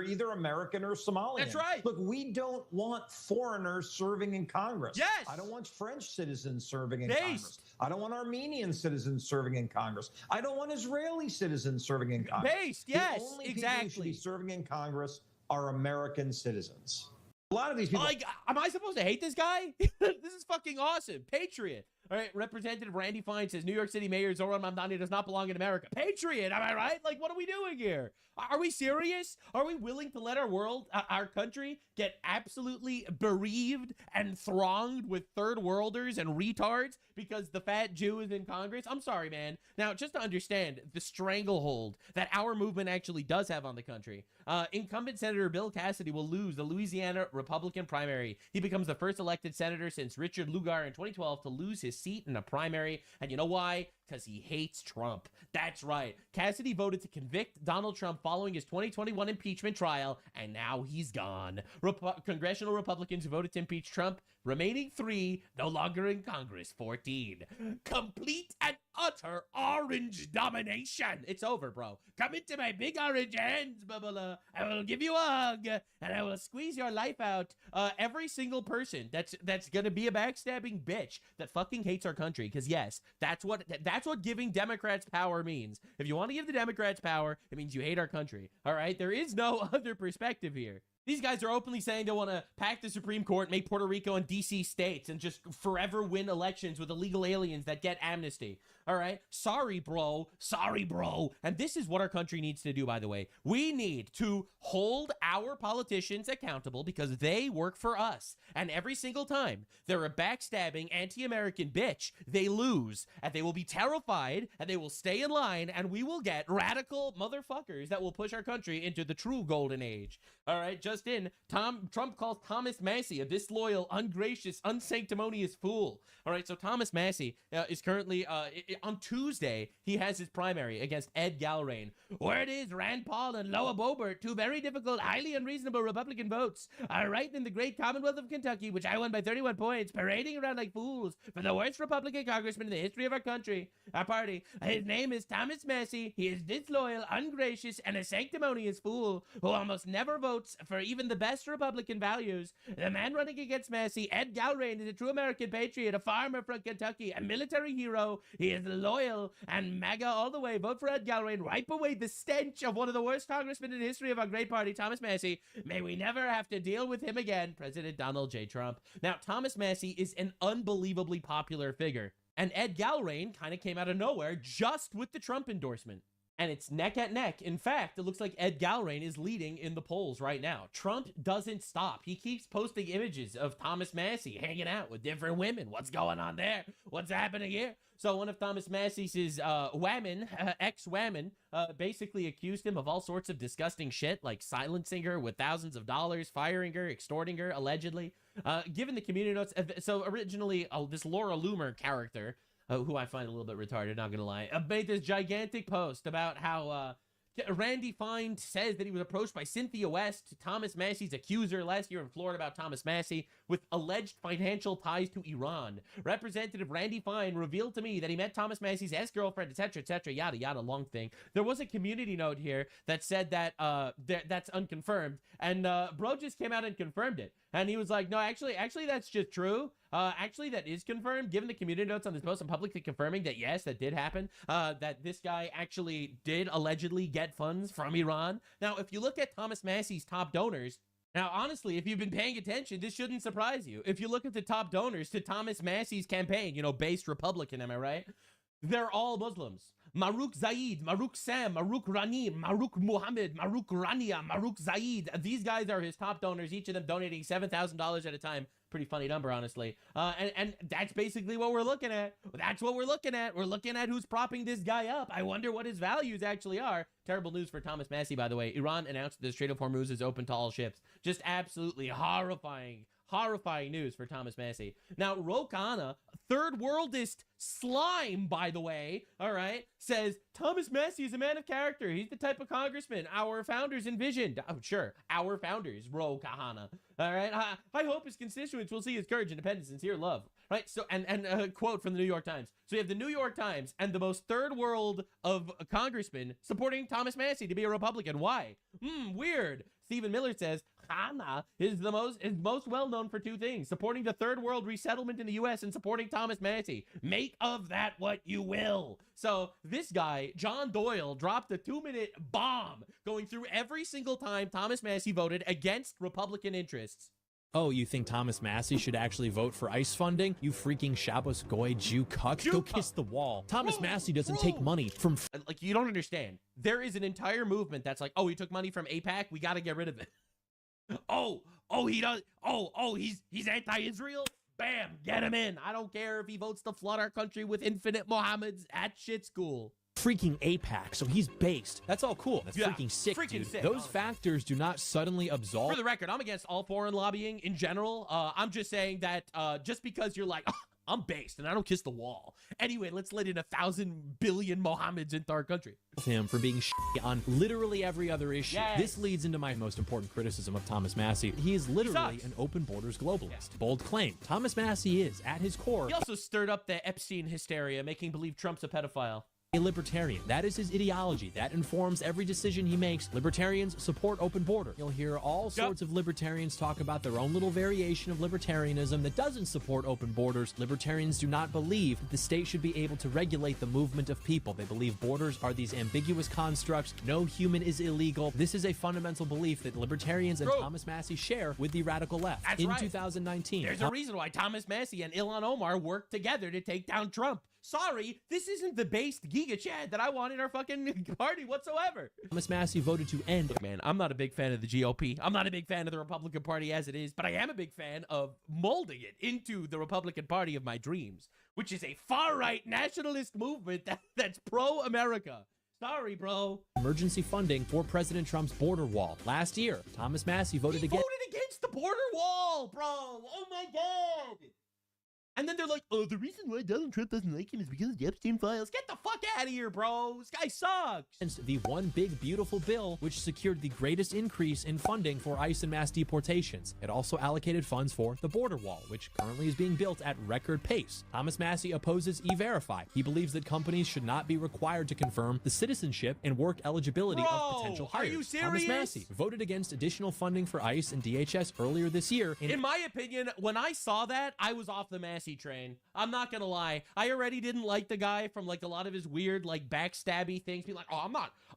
either American or Somalian. That's right. Look, we don't want foreigners serving in Congress. Yes. I don't want French citizens serving in Congress. I don't want Armenian citizens serving in Congress. I don't want Israeli citizens serving in Congress. Yes, the only exactly. people who should be serving in Congress are American citizens. A lot of these people. Like, am I supposed to hate this guy? This is fucking awesome. Patriot. All right, Representative Randy Fine says New York City Mayor Zoran Mamdani does not belong in America. Patriot, am I right? Like, what are we doing here? Are we serious? Are we willing to let our world, our country, get absolutely bereaved and thronged with third worlders and retards because the fat Jew is in Congress? I'm sorry, man. Now, just to understand the stranglehold that our movement actually does have on the country, incumbent Senator Bill Cassidy will lose the Louisiana Republican primary. He becomes the first elected senator since Richard Lugar in 2012 to lose his seat in a primary. And you know why? Because he hates Trump. That's right. Cassidy voted to convict Donald Trump following his 2021 impeachment trial, and now he's gone. Congressional Republicans voted to impeach Trump, remaining 3, no longer in Congress, 14. Complete and utter orange domination. It's over, bro. Come into my big orange hands, Bubba. I will give you a hug, and I will squeeze your life out. Every single person that's gonna be a backstabbing bitch that fucking hates our country, because yes, that's what giving Democrats power means. If you want to give the Democrats power, it means you hate our country. All right, there is no other perspective here. These guys are openly saying they want to pack the Supreme Court, make Puerto Rico and DC states, and just forever win elections with illegal aliens that get amnesty. All right? Sorry, bro. Sorry, bro. And this is what our country needs to do, by the way. We need to hold our politicians accountable because they work for us. And every single time they're a backstabbing anti-American bitch, they lose. And they will be terrified, and they will stay in line, and we will get radical motherfuckers that will push our country into the true golden age. All right? Just in, Trump calls Thomas Massie a disloyal, ungracious, unsanctimonious fool. All right, so Thomas Massie is currently, on Tuesday, he has his primary against Ed Galrain. Where it is, Rand Paul and Loa Boebert, 2 very difficult, highly unreasonable Republican votes, are right in the great Commonwealth of Kentucky, which I won by 31 points, parading around like fools for the worst Republican congressman in the history of our country, our party. His name is Thomas Massie. He is disloyal, ungracious, and a sanctimonious fool who almost never votes for even the best Republican values. The man running against Massie, Ed Galrain, is a true American patriot, a farmer from Kentucky, a military hero. He is loyal and MAGA all the way. Vote for Ed Galrain. Wipe away the stench of one of the worst congressmen in the history of our great party, Thomas Massie. May we never have to deal with him again. President Donald J. Trump. Now, Thomas Massie is an unbelievably popular figure. And Ed Galrain kind of came out of nowhere just with the Trump endorsement. And it's neck at neck. In fact, it looks like Ed Galrain is leading in the polls right now. Trump doesn't stop. He keeps posting images of Thomas Massie hanging out with different women. What's going on there? What's happening here? So one of Thomas Massie's ex-whammon, basically accused him of all sorts of disgusting shit, like silencing her with thousands of dollars, firing her, extorting her, allegedly. Given the community notes, so originally this Laura Loomer character, who I find a little bit retarded, not gonna lie, made this gigantic post about how Randy Fine says that he was approached by Cynthia West, Thomas Massie's accuser, last year in Florida about Thomas Massie, with alleged financial ties to Iran. Representative Randy Fine revealed to me that he met Thomas Massie's ex-girlfriend, etc., yada, yada, long thing. There was a community note here that said that that's unconfirmed, and bro just came out and confirmed it. And he was like, no, actually, that's just true. Actually, that is confirmed. Given the community notes on this post, I'm publicly confirming that, yes, that did happen. That this guy actually did allegedly get funds from Iran. Now, if you look at Thomas Massie's top donors, now, honestly, if you've been paying attention, this shouldn't surprise you. If you look at the top donors to Thomas Massie's campaign, based Republican, am I right? They're all Muslims. Marouk Zaid, Marouk Sam, Marouk Rani, Marouk Muhammad, Marouk Rania, Marouk Zaid. These guys are his top donors, each of them donating $7,000 at a time. Pretty funny number, honestly. And that's basically what we're looking at. That's what we're looking at. We're looking at who's propping this guy up. I wonder what his values actually are. Terrible news for Thomas Massie, by the way. Iran announced that the Strait of Hormuz is open to all ships. Just absolutely horrifying news for Thomas Massie. Now, Ro Khanna, third worldist slime, by the way, all right, says Thomas Massie is a man of character. He's the type of congressman our founders envisioned. Oh, sure, our founders, Ro Khanna. All right, I hope his constituents will see his courage, independence, sincere love. Right, so, and a quote from the New York Times. So you have the New York Times and the most third world of congressmen supporting Thomas Massie to be a Republican. Why? Weird. Stephen Miller says, Khanna is most well known for 2 things: supporting the third world resettlement in the U.S. and supporting Thomas Massie. Make of that what you will. So this guy, John Doyle, dropped a 2-minute bomb going through every single time Thomas Massie voted against Republican interests. Oh, you think Thomas Massie should actually vote for ICE funding? You freaking Shabbos Goy Jew cuck. Go kiss the wall. Thomas Massie doesn't take money from... Like, you don't understand. There is an entire movement that's like, oh, he took money from AIPAC. We got to get rid of it. He does. He's anti-Israel. Bam, get him in. I don't care if he votes to flood our country with infinite Mohammeds at shit school. Freaking AIPAC, so he's based. That's all cool. That's freaking sick, dude. Sick. Those factors do not suddenly absolve... For the record, I'm against all foreign lobbying in general. I'm just saying that just because you're like, oh, I'm based and I don't kiss the wall. Anyway, let's let in 1,000 billion Mohammeds into our country. Him for being on literally every other issue. Yes. This leads into my most important criticism of Thomas Massie. He is literally an open borders globalist. Bold claim. Thomas Massie is, at his core... He also stirred up the Epstein hysteria, making believe Trump's a pedophile. A libertarian. That is his ideology. That informs every decision he makes. Libertarians support open border. You'll hear all sorts of libertarians talk about their own little variation of libertarianism that doesn't support open borders. Libertarians do not believe that the state should be able to regulate the movement of people. They believe borders are these ambiguous constructs. No human is illegal. This is a fundamental belief that libertarians and Thomas Massie share with the radical left. That's in right. 2019. There's a reason why Thomas Massie and Ilhan Omar worked together to take down Trump. Sorry, this isn't the based Giga Chad that I want in our fucking party whatsoever. Thomas Massie voted to end... Look, man, I'm not a big fan of the GOP. I'm not a big fan of the Republican Party as it is, but I am a big fan of molding it into the Republican Party of my dreams, which is a far-right nationalist movement that's pro-America. Sorry, bro. Emergency funding for President Trump's border wall. Last year, Thomas Massie voted against the border wall, bro. Oh my God. And then they're like, oh, the reason why Donald Trump doesn't like him is because of the Epstein files. Get the fuck out of here, bro. This guy sucks. The one big beautiful bill which secured the greatest increase in funding for ICE and mass deportations. It also allocated funds for the border wall, which currently is being built at record pace. Thomas Massie opposes E-Verify. He believes that companies should not be required to confirm the citizenship and work eligibility of potential hires. Are you serious? Thomas Massie voted against additional funding for ICE and DHS earlier this year. In my opinion, when I saw that, I was off the Massie train. I'm not gonna lie. I already didn't like the guy from like a lot of his weird like backstabby things. Being like, oh,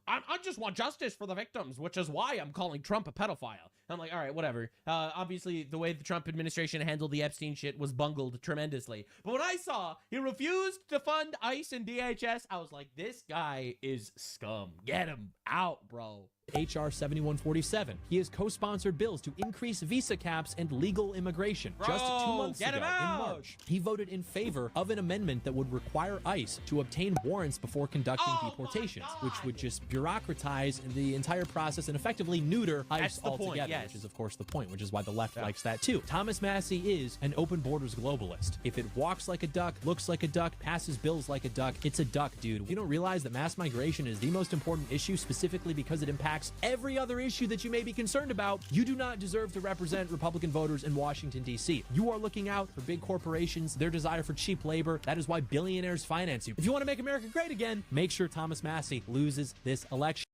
I just want justice for the victims, which is why I'm calling Trump a pedophile. I'm like, all right, whatever. Obviously, the way the Trump administration handled the Epstein shit was bungled tremendously. But when I saw he refused to fund ICE and DHS, I was like, this guy is scum. Get him out, bro. HR 7147. He has co-sponsored bills to increase visa caps and legal immigration. Just 2 months ago, in March, he voted in favor of an amendment that would require ICE to obtain warrants before conducting deportations, which would just bureaucratize the entire process and effectively neuter ICE altogether, which is, of course, the point, which is why the left likes that, too. Thomas Massie is an open borders globalist. If it walks like a duck, looks like a duck, passes bills like a duck, it's a duck, dude. You don't realize that mass migration is the most important issue specifically because it impacts every other issue that you may be concerned about. You do not deserve to represent Republican voters in Washington, D.C. You are looking out for big corporations, their desire for cheap labor. That is why billionaires finance you. If you want to make America great again, make sure Thomas Massie loses this election.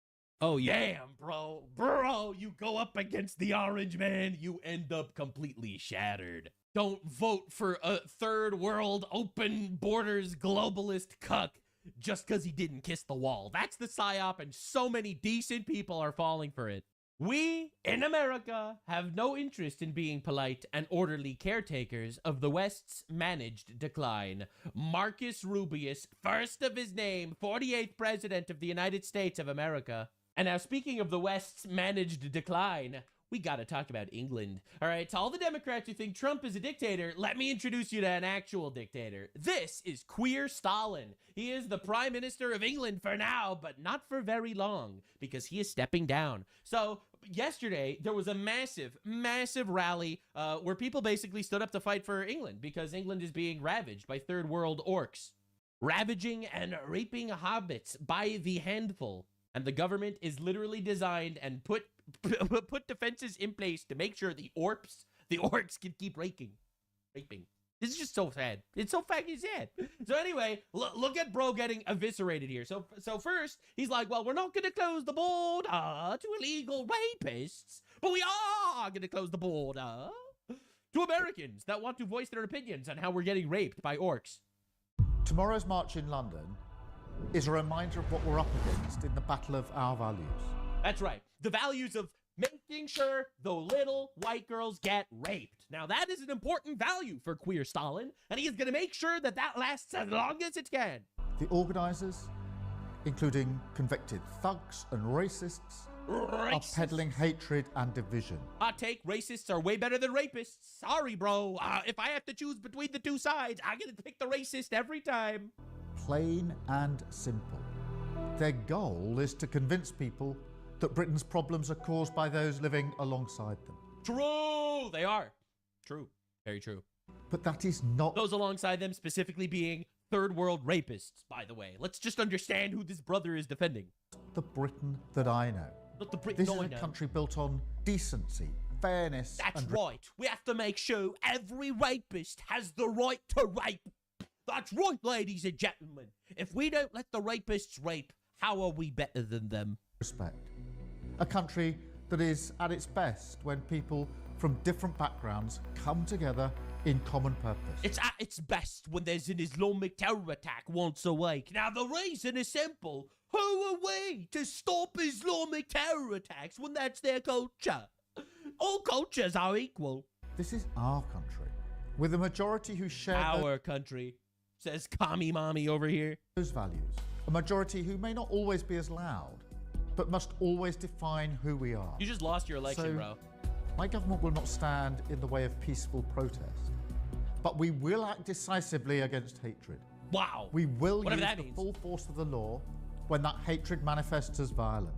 Oh, yeah. Damn, bro. Bro, you go up against the orange man, you end up completely shattered. Don't vote for a third world open borders globalist cuck just because he didn't kiss the wall. That's the psyop, and so many decent people are falling for it. We, in America, have no interest in being polite and orderly caretakers of the West's managed decline. Marcus Rubius, first of his name, 48th President of the United States of America. And now, speaking of the West's managed decline, we gotta talk about England. All right, to all the Democrats who think Trump is a dictator, let me introduce you to an actual dictator. This is Queer Stalin. He is the Prime Minister of England for now, but not for very long, because he is stepping down. So, yesterday, there was a massive, massive rally where people basically stood up to fight for England, because England is being ravaged by third world orcs. Ravaging and raping hobbits by the handful. And the government is literally designed and put defenses in place to make sure the orcs can keep raping. This is just so sad. It's so fucking sad. So anyway, look at bro getting eviscerated here. So first, he's like, well, we're not going to close the border to illegal rapists, but we are going to close the border to Americans that want to voice their opinions on how we're getting raped by orcs. Tomorrow's march in London is a reminder of what we're up against in the battle of our values. That's right. The values of making sure the little white girls get raped. Now, that is an important value for queer Stalin, and he is going to make sure that that lasts as long as it can. The organisers, including convicted thugs and racists, are peddling hatred and division. Hot take, racists are way better than rapists. Sorry, bro. If I have to choose between the two sides, I'm going to pick the racist every time. Plain and simple. Their goal is to convince people that Britain's problems are caused by those living alongside them. True, they are. True, very true. But that is not... Those alongside them specifically being third world rapists, by the way. Let's just understand who this brother is defending. The Britain that I know. Not the Britain This is I a know. country built on decency, fairness... That's and right. We have to make sure every rapist has the right to rape. That's right, ladies and gentlemen. If we don't let the rapists rape, how are we better than them? Respect. A country that is at its best when people from different backgrounds come together in common purpose. It's at its best when there's an Islamic terror attack once a week. Now, the reason is simple. Who are we to stop Islamic terror attacks when that's their culture? All cultures are equal. This is our country, with a majority who share Our country, says Kami Mommy over here. those values. A majority who may not always be as loud, but must always define who we are. You just lost your election, So, bro. My government will not stand in the way of peaceful protest, but we will act decisively against hatred. Wow. We will Whatever use that the means. full force of the law when that hatred manifests as violence.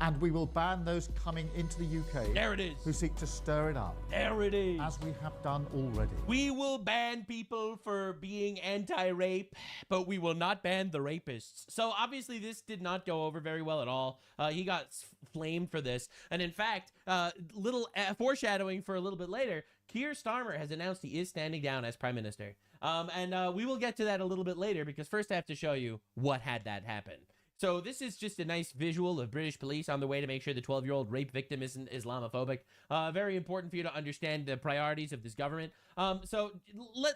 And we will ban those coming into the UK There it is. who seek to stir it up, There it is. as we have done already. We will ban people for being anti-rape, but we will not ban the rapists. So obviously this did not go over very well at all. He got flamed for this. And in fact, little foreshadowing for a little bit later, Keir Starmer has announced he is standing down as Prime Minister. And we will get to that a little bit later, because first I have to show you what had that happen. So this is just a nice visual of British police on the way to make sure the 12-year-old rape victim isn't Islamophobic. Very important for you to understand the priorities of this government. So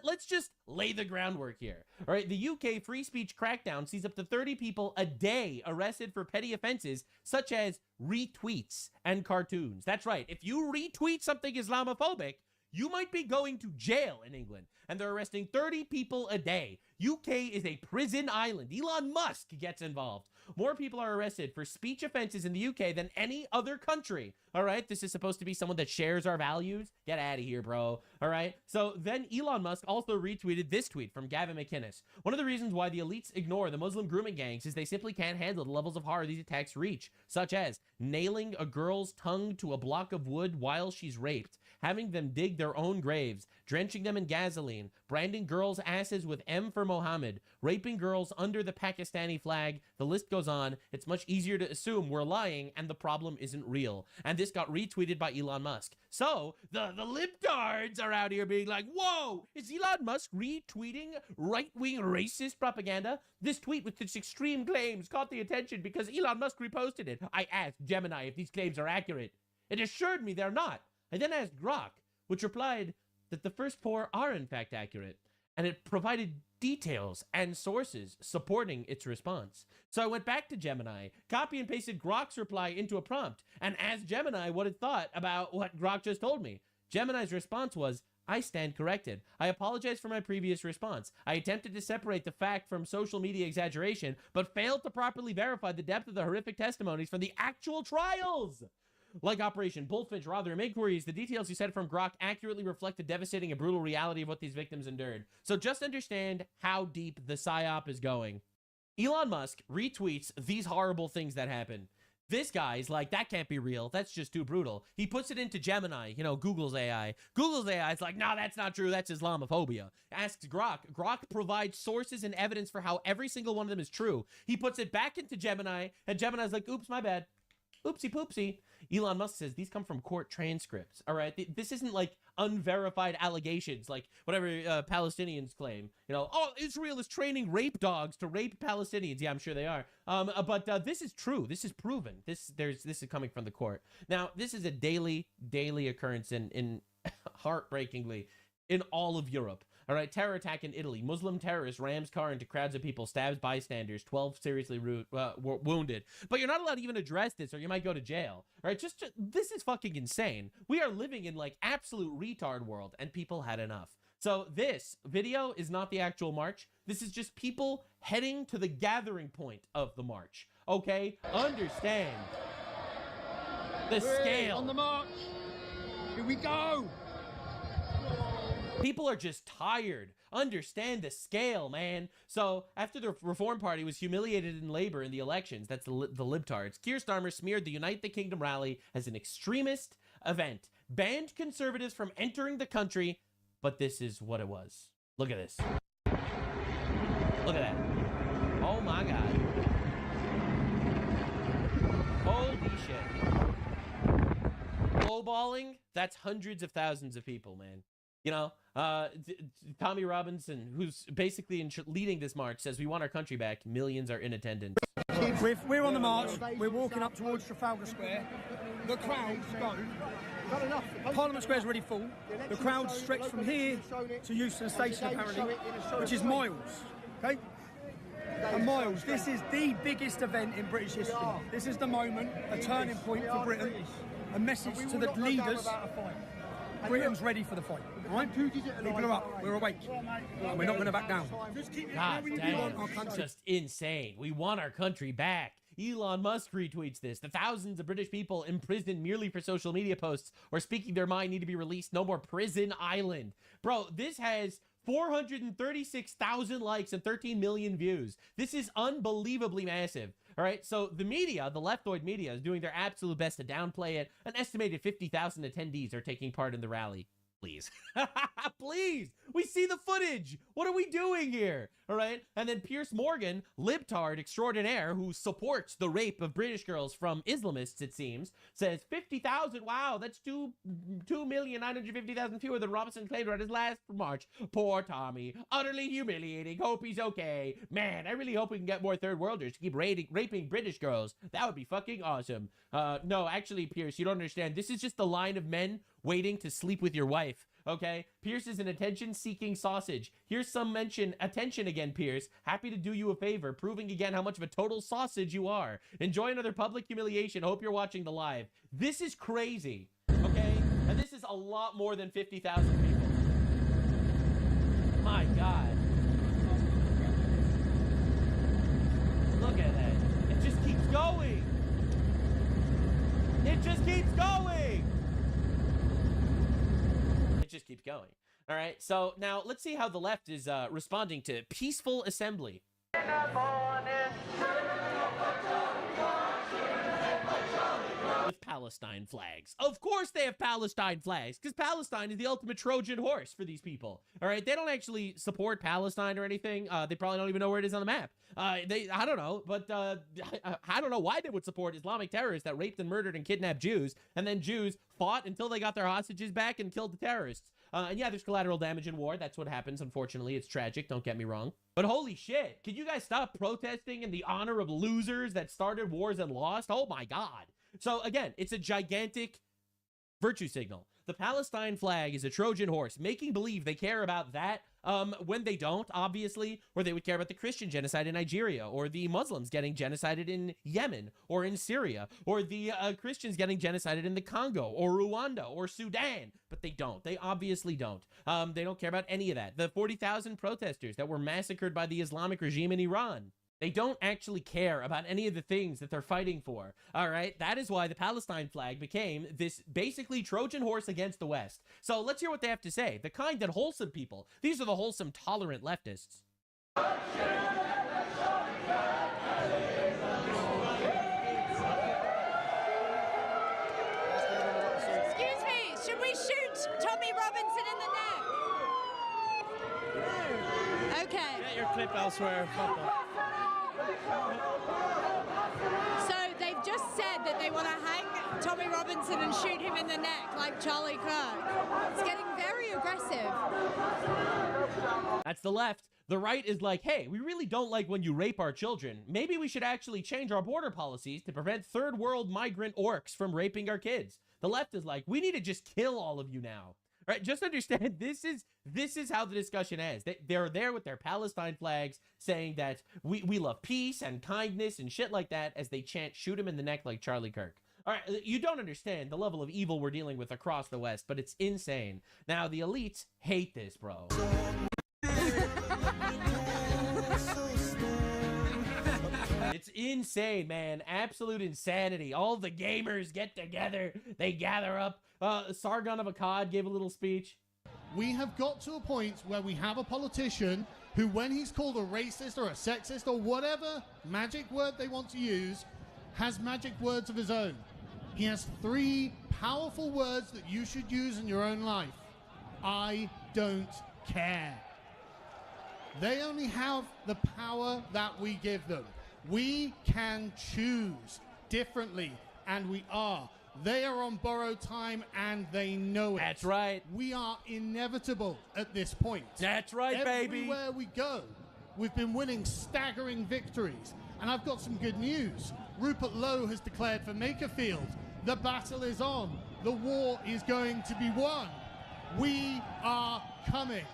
let's just lay the groundwork here. All right, the UK free speech crackdown sees up to 30 people a day arrested for petty offenses such as retweets and cartoons. That's right. If you retweet something Islamophobic, you might be going to jail in England, and they're arresting 30 people a day. UK is a prison island. Elon Musk gets involved. More people are arrested for speech offenses in the UK than any other country. All right, this is supposed to be someone that shares our values. Get out of here, bro. All right, so then Elon Musk also retweeted this tweet from Gavin McInnes. One of the reasons why the elites ignore the Muslim grooming gangs is they simply can't handle the levels of horror these attacks reach, such as nailing a girl's tongue to a block of wood while she's raped, having them dig their own graves, drenching them in gasoline, branding girls' asses with M for Mohammed, raping girls under the Pakistani flag. The list goes on. It's much easier to assume we're lying and the problem isn't real. And this got retweeted by Elon Musk. So the libtards are out here being like, whoa, is Elon Musk retweeting right-wing racist propaganda? This tweet with its extreme claims caught the attention because Elon Musk reposted it. I asked Gemini if these claims are accurate. It assured me they're not. I then asked Grok, which replied that the first four are in fact accurate, and it provided details and sources supporting its response. So I went back to Gemini, copy and pasted Grok's reply into a prompt, and asked Gemini what it thought about what Grok just told me. Gemini's response was, I stand corrected. I apologize for my previous response. I attempted to separate the fact from social media exaggeration, but failed to properly verify the depth of the horrific testimonies from the actual trials. Like Operation Bullfinch or other inquiries, the details you said from Grok accurately reflect the devastating and brutal reality of what these victims endured. So just understand how deep the PSYOP is going. Elon Musk retweets these horrible things that happen. This guy's like, that can't be real. That's just too brutal. He puts it into Gemini, you know, Google's AI. Google's AI is like, no, that's not true. That's Islamophobia. Asks Grok. Grok provides sources and evidence for how every single one of them is true. He puts it back into Gemini, and Gemini's like, oops, my bad. Oopsie poopsie. Elon Musk says these come from court transcripts. All right, this isn't like unverified allegations, like whatever Palestinians claim. You know, oh, Israel is training rape dogs to rape Palestinians. Yeah, I'm sure they are. But this is true. This is proven. This is coming from the court. Now, this is a daily occurrence in heartbreakingly in all of Europe. All right, terror attack in Italy. Muslim terrorist rams car into crowds of people, stabs bystanders, 12 seriously wounded. But you're not allowed to even address this or you might go to jail. All right, just this is fucking insane. We are living in like absolute retard world and people had enough. So this video is not the actual march. This is just people heading to the gathering point of the march. Okay, understand the scale. On the march. Here we go. People are just tired. Understand the scale, man. So after the Reform Party was humiliated in labor in the elections, that's the libtards, Keir Starmer smeared the Unite the Kingdom rally as an extremist event, banned conservatives from entering the country, but this is what it was. Look at this. Look at that. Oh my God. Holy shit. Lowballing, that's hundreds of thousands of people, man. You know, Tommy Robinson, who's basically leading this march, says we want our country back. Millions are in attendance. We're on the march. We're walking up towards Trafalgar Square. The crowds go. Parliament Square is already full. The crowds stretch from here to Euston Station, apparently, which is miles. Okay? And miles. This is the biggest event in British history. This is the moment, a turning point for Britain, a message to the leaders. Britain's ready for the fight. All right? People are up. We're awake. And we're not going to back down. God damn, it's just insane. We want our country back. Elon Musk retweets this. The thousands of British people imprisoned merely for social media posts or speaking their mind need to be released. No more prison island. Bro, this has 436,000 likes and 13 million views. This is unbelievably massive. All right, so the media, the leftoid media, is doing their absolute best to downplay it. An estimated 50,000 attendees are taking part in the rally. Please. Please. We see the footage. What are we doing here? All right. And then Piers Morgan, libtard extraordinaire, who supports the rape of British girls from Islamists, it seems, says 50,000. Wow, that's 2,950,000 fewer than Robinson claimed at his last march. Poor Tommy. Utterly humiliating. Hope he's okay. Man, I really hope we can get more third worlders to keep raping British girls. That would be fucking awesome. No, actually, Piers, you don't understand. This is just the line of men waiting to sleep with your wife, okay? Pierce is an attention-seeking sausage. Here's some attention again, Pierce. Happy to do you a favor, proving again how much of a total sausage you are. Enjoy another public humiliation. Hope you're watching the live. This is crazy, okay? And this is a lot more than 50,000 people. My God. Look at that. It just keeps going. It just keeps going. Just keeps going. All right, so now let's see how the left is responding to peaceful assembly. With Palestine flags. Of course they have Palestine flags, because Palestine is the ultimate Trojan horse for these people. All right, they don't actually support Palestine or anything. They probably don't even know where it is on the map. I don't know, but I don't know why they would support Islamic terrorists that raped and murdered and kidnapped Jews, and then Jews fought until they got their hostages back and killed the terrorists. And yeah, there's collateral damage in war. That's what happens, unfortunately. It's tragic, don't get me wrong. But holy shit, can you guys stop protesting in the honor of losers that started wars and lost? Oh my God. So again, it's a gigantic virtue signal. The Palestine flag is a Trojan horse, making believe they care about that when they don't, obviously, or they would care about the Christian genocide in Nigeria, or the Muslims getting genocided in Yemen, or in Syria, or the Christians getting genocided in the Congo, or Rwanda, or Sudan. But they don't. They obviously don't. They don't care about any of that. The 40,000 protesters that were massacred by the Islamic regime in Iran. They don't actually care about any of the things that they're fighting for, all right? That is why the Palestine flag became this basically Trojan horse against the West. So let's hear what they have to say. The kind that wholesome people. These are the wholesome, tolerant leftists. Excuse me, should we shoot Tommy Robinson in the neck? Okay. Get your clip elsewhere. So they've just said that they want to hang Tommy Robinson and shoot him in the neck like Charlie Kirk. It's getting very aggressive. That's the left. The right is like, hey, we really don't like when you rape our children. Maybe we should actually change our border policies to prevent third world migrant orcs from raping our kids. The left is like, we need to just kill all of you now. Right? Just understand this is how the discussion ends. They're there with their Palestine flags saying that we love peace and kindness and shit like that as they chant shoot him in the neck like Charlie Kirk. All right, you don't understand the level of evil we're dealing with across the West, but it's insane. Now, the elites hate this, bro. It's insane, man. Absolute insanity. All the gamers get together. They gather up. Sargon of Akkad gave a little speech. We have got to a point where we have a politician who, when he's called a racist or a sexist or whatever magic word they want to use, has magic words of his own. He has 3 powerful words that you should use in your own life. I don't care. They only have the power that we give them. We can choose differently, and we are. They are on borrowed time, and they know it. That's right. We are inevitable at this point. That's right, baby. Everywhere we go, we've been winning staggering victories. And I've got some good news. Rupert Lowe has declared for Makerfield. The battle is on. The war is going to be won. We are coming.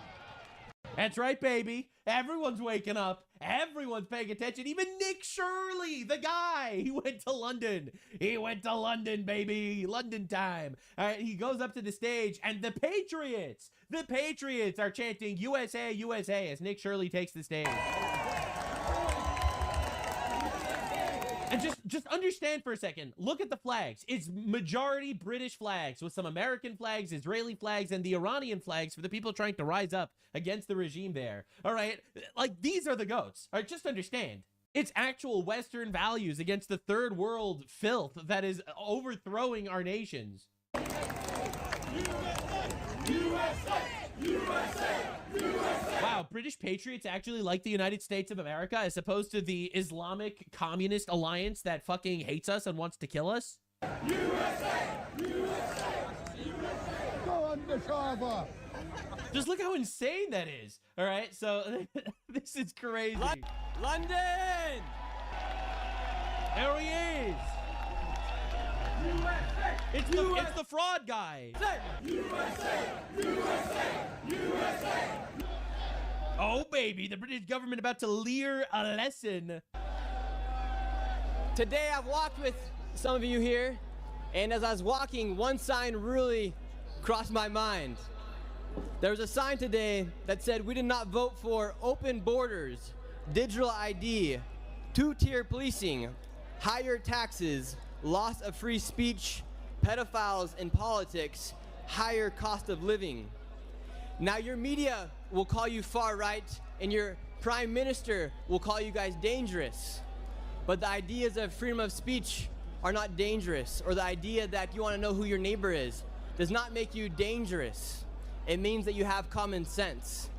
That's right, baby. Everyone's waking up. Everyone's paying attention. Even Nick Shirley, the guy. He went to London. He went to London, baby. London time. All right, he goes up to the stage, and the Patriots are chanting USA, USA as Nick Shirley takes the stage. And just understand for a second, look at the flags. It's majority British flags with some American flags, Israeli flags, and the Iranian flags for the people trying to rise up against the regime there. All right, like these are the goats. All right, just understand. It's actual Western values against the third world filth that is overthrowing our nations. Wow, British patriots actually like the United States of America as opposed to the Islamic communist alliance that fucking hates us and wants to kill us? Go undercover. Just look how insane that is. All right, so this is crazy. London! There he is. It's the fraud guy. Oh, baby, the British government about to leer a lesson. Today I've walked with some of you here, and as I was walking, one sign really crossed my mind. There was a sign today that said we did not vote for open borders, digital ID, two-tier policing, higher taxes, loss of free speech, pedophiles in politics, higher cost of living. Now your media will call you far right and your prime minister will call you guys dangerous. But the ideas of freedom of speech are not dangerous, or the idea that you want to know who your neighbor is does not make you dangerous. It means that you have common sense.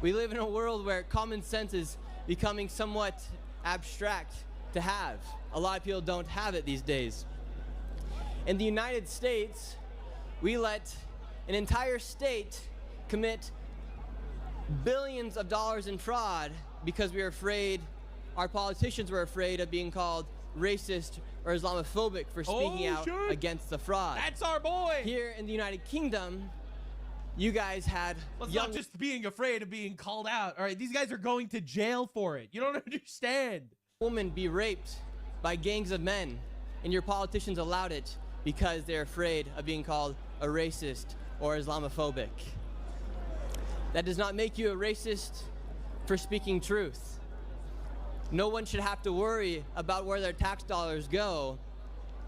We live in a world where common sense is becoming somewhat abstract to have. A lot of people don't have it these days. In the United States, we let an entire state commit billions of dollars in fraud because we were afraid, our politicians were afraid of being called racist or Islamophobic for speaking out against the fraud. That's our boy! Here in the United Kingdom, you guys had not just being afraid of being called out. All right, these guys are going to jail for it. You don't understand. Women be raped by gangs of men, and your politicians allowed it because they're afraid of being called a racist or Islamophobic. That does not make you a racist for speaking truth. No one should have to worry about where their tax dollars go.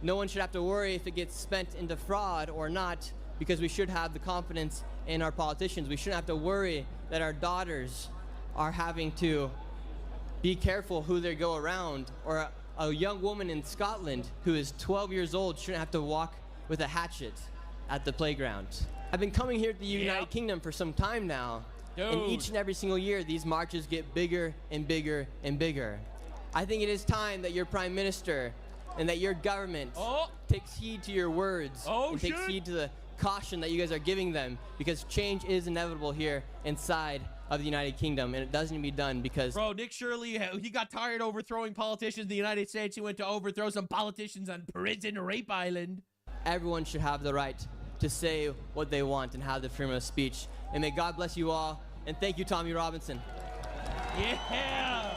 No one should have to worry if it gets spent into fraud or not, because we should have the confidence in our politicians. We shouldn't have to worry that our daughters are having to be careful who they go around, or a young woman in Scotland who is 12 years old shouldn't have to walk with a hatchet at the playground. I've been coming here to the United Kingdom for some time now, and each and every single year these marches get bigger and bigger and bigger. I think it is time that your Prime Minister and that your government takes heed to your words and takes heed to the caution that you guys are giving them, because change is inevitable here inside of the United Kingdom, and it doesn't need to be done because... Bro, Nick Shirley, he got tired overthrowing politicians in the United States. He went to overthrow some politicians on Prison Rape Island. Everyone should have the right to say what they want and have the freedom of speech. And may God bless you all. And thank you, Tommy Robinson. Yeah!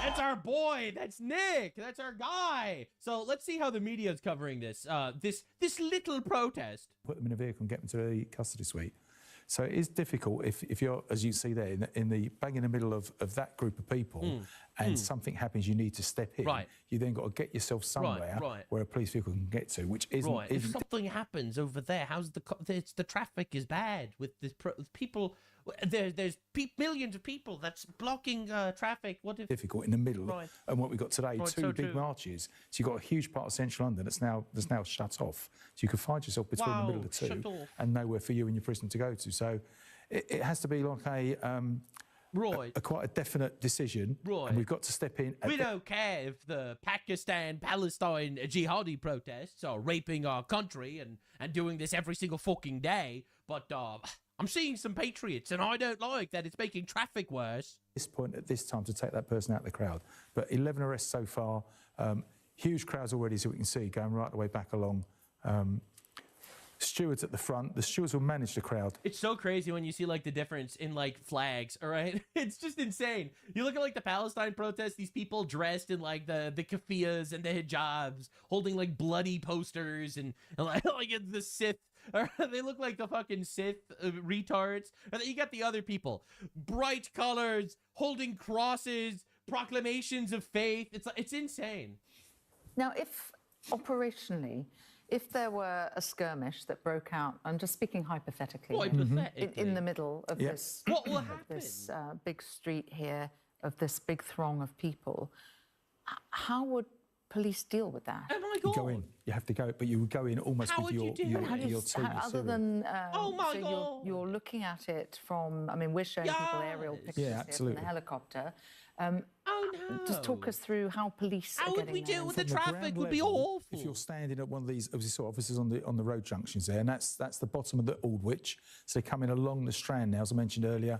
That's our boy. That's Nick. That's our guy. So let's see how the media is covering this. This little protest. Put them in a vehicle and get them to the custody suite. So it is difficult if you're, as you see there, bang in the middle of that group of people, and something happens, you need to step in. Right. You then got to get yourself somewhere where a police vehicle can get to, which isn't. Right. If something happens over there, how's the traffic is bad with this people. There's millions of people that's blocking traffic. What if difficult in the middle? Right. And what we got today, Right, two so big true. marches. So you've got a huge part of central London that's now shut off. So you can find yourself between the middle of the shut two, off. and nowhere for you and your prisoner to go to. So it has to be like a quite a definite decision. Right. And we've got to step in. We don't care if the Pakistan-Palestine jihadi protests are raping our country and doing this every single fucking day, but I'm seeing some patriots, and I don't like that it's making traffic worse. This point at this time to take that person out of the crowd. But 11 arrests so far, huge crowds already, as we can see, going right the way back along. Stewards at the front. The stewards will manage the crowd. It's so crazy when you see like the difference in like flags, all right? It's just insane. You look at like the Palestine protests, these people dressed in like the keffiyehs and the hijabs, holding like bloody posters and like it's the Sith. They look like the fucking Sith retards. And then you got the other people, bright colors, holding crosses, proclamations of faith. It's insane. Now, if operationally, if there were a skirmish that broke out, I'm just speaking hypothetically, in the middle of this, what will happen? This big street here, of this big throng of people, how would police deal with that? Oh my You go in. You have to go, but you would go in almost with your team. Other than oh my so God. you're looking at it from, I mean, we're showing people aerial pictures here from the helicopter. Oh no! Just talk us through how police How are would getting we deal with the From traffic? ground Would be level, awful. If you're standing at one of these, obviously, sort of officers on the road junctions there, and that's the bottom of the Aldwych. So they're coming along the Strand now, as I mentioned earlier.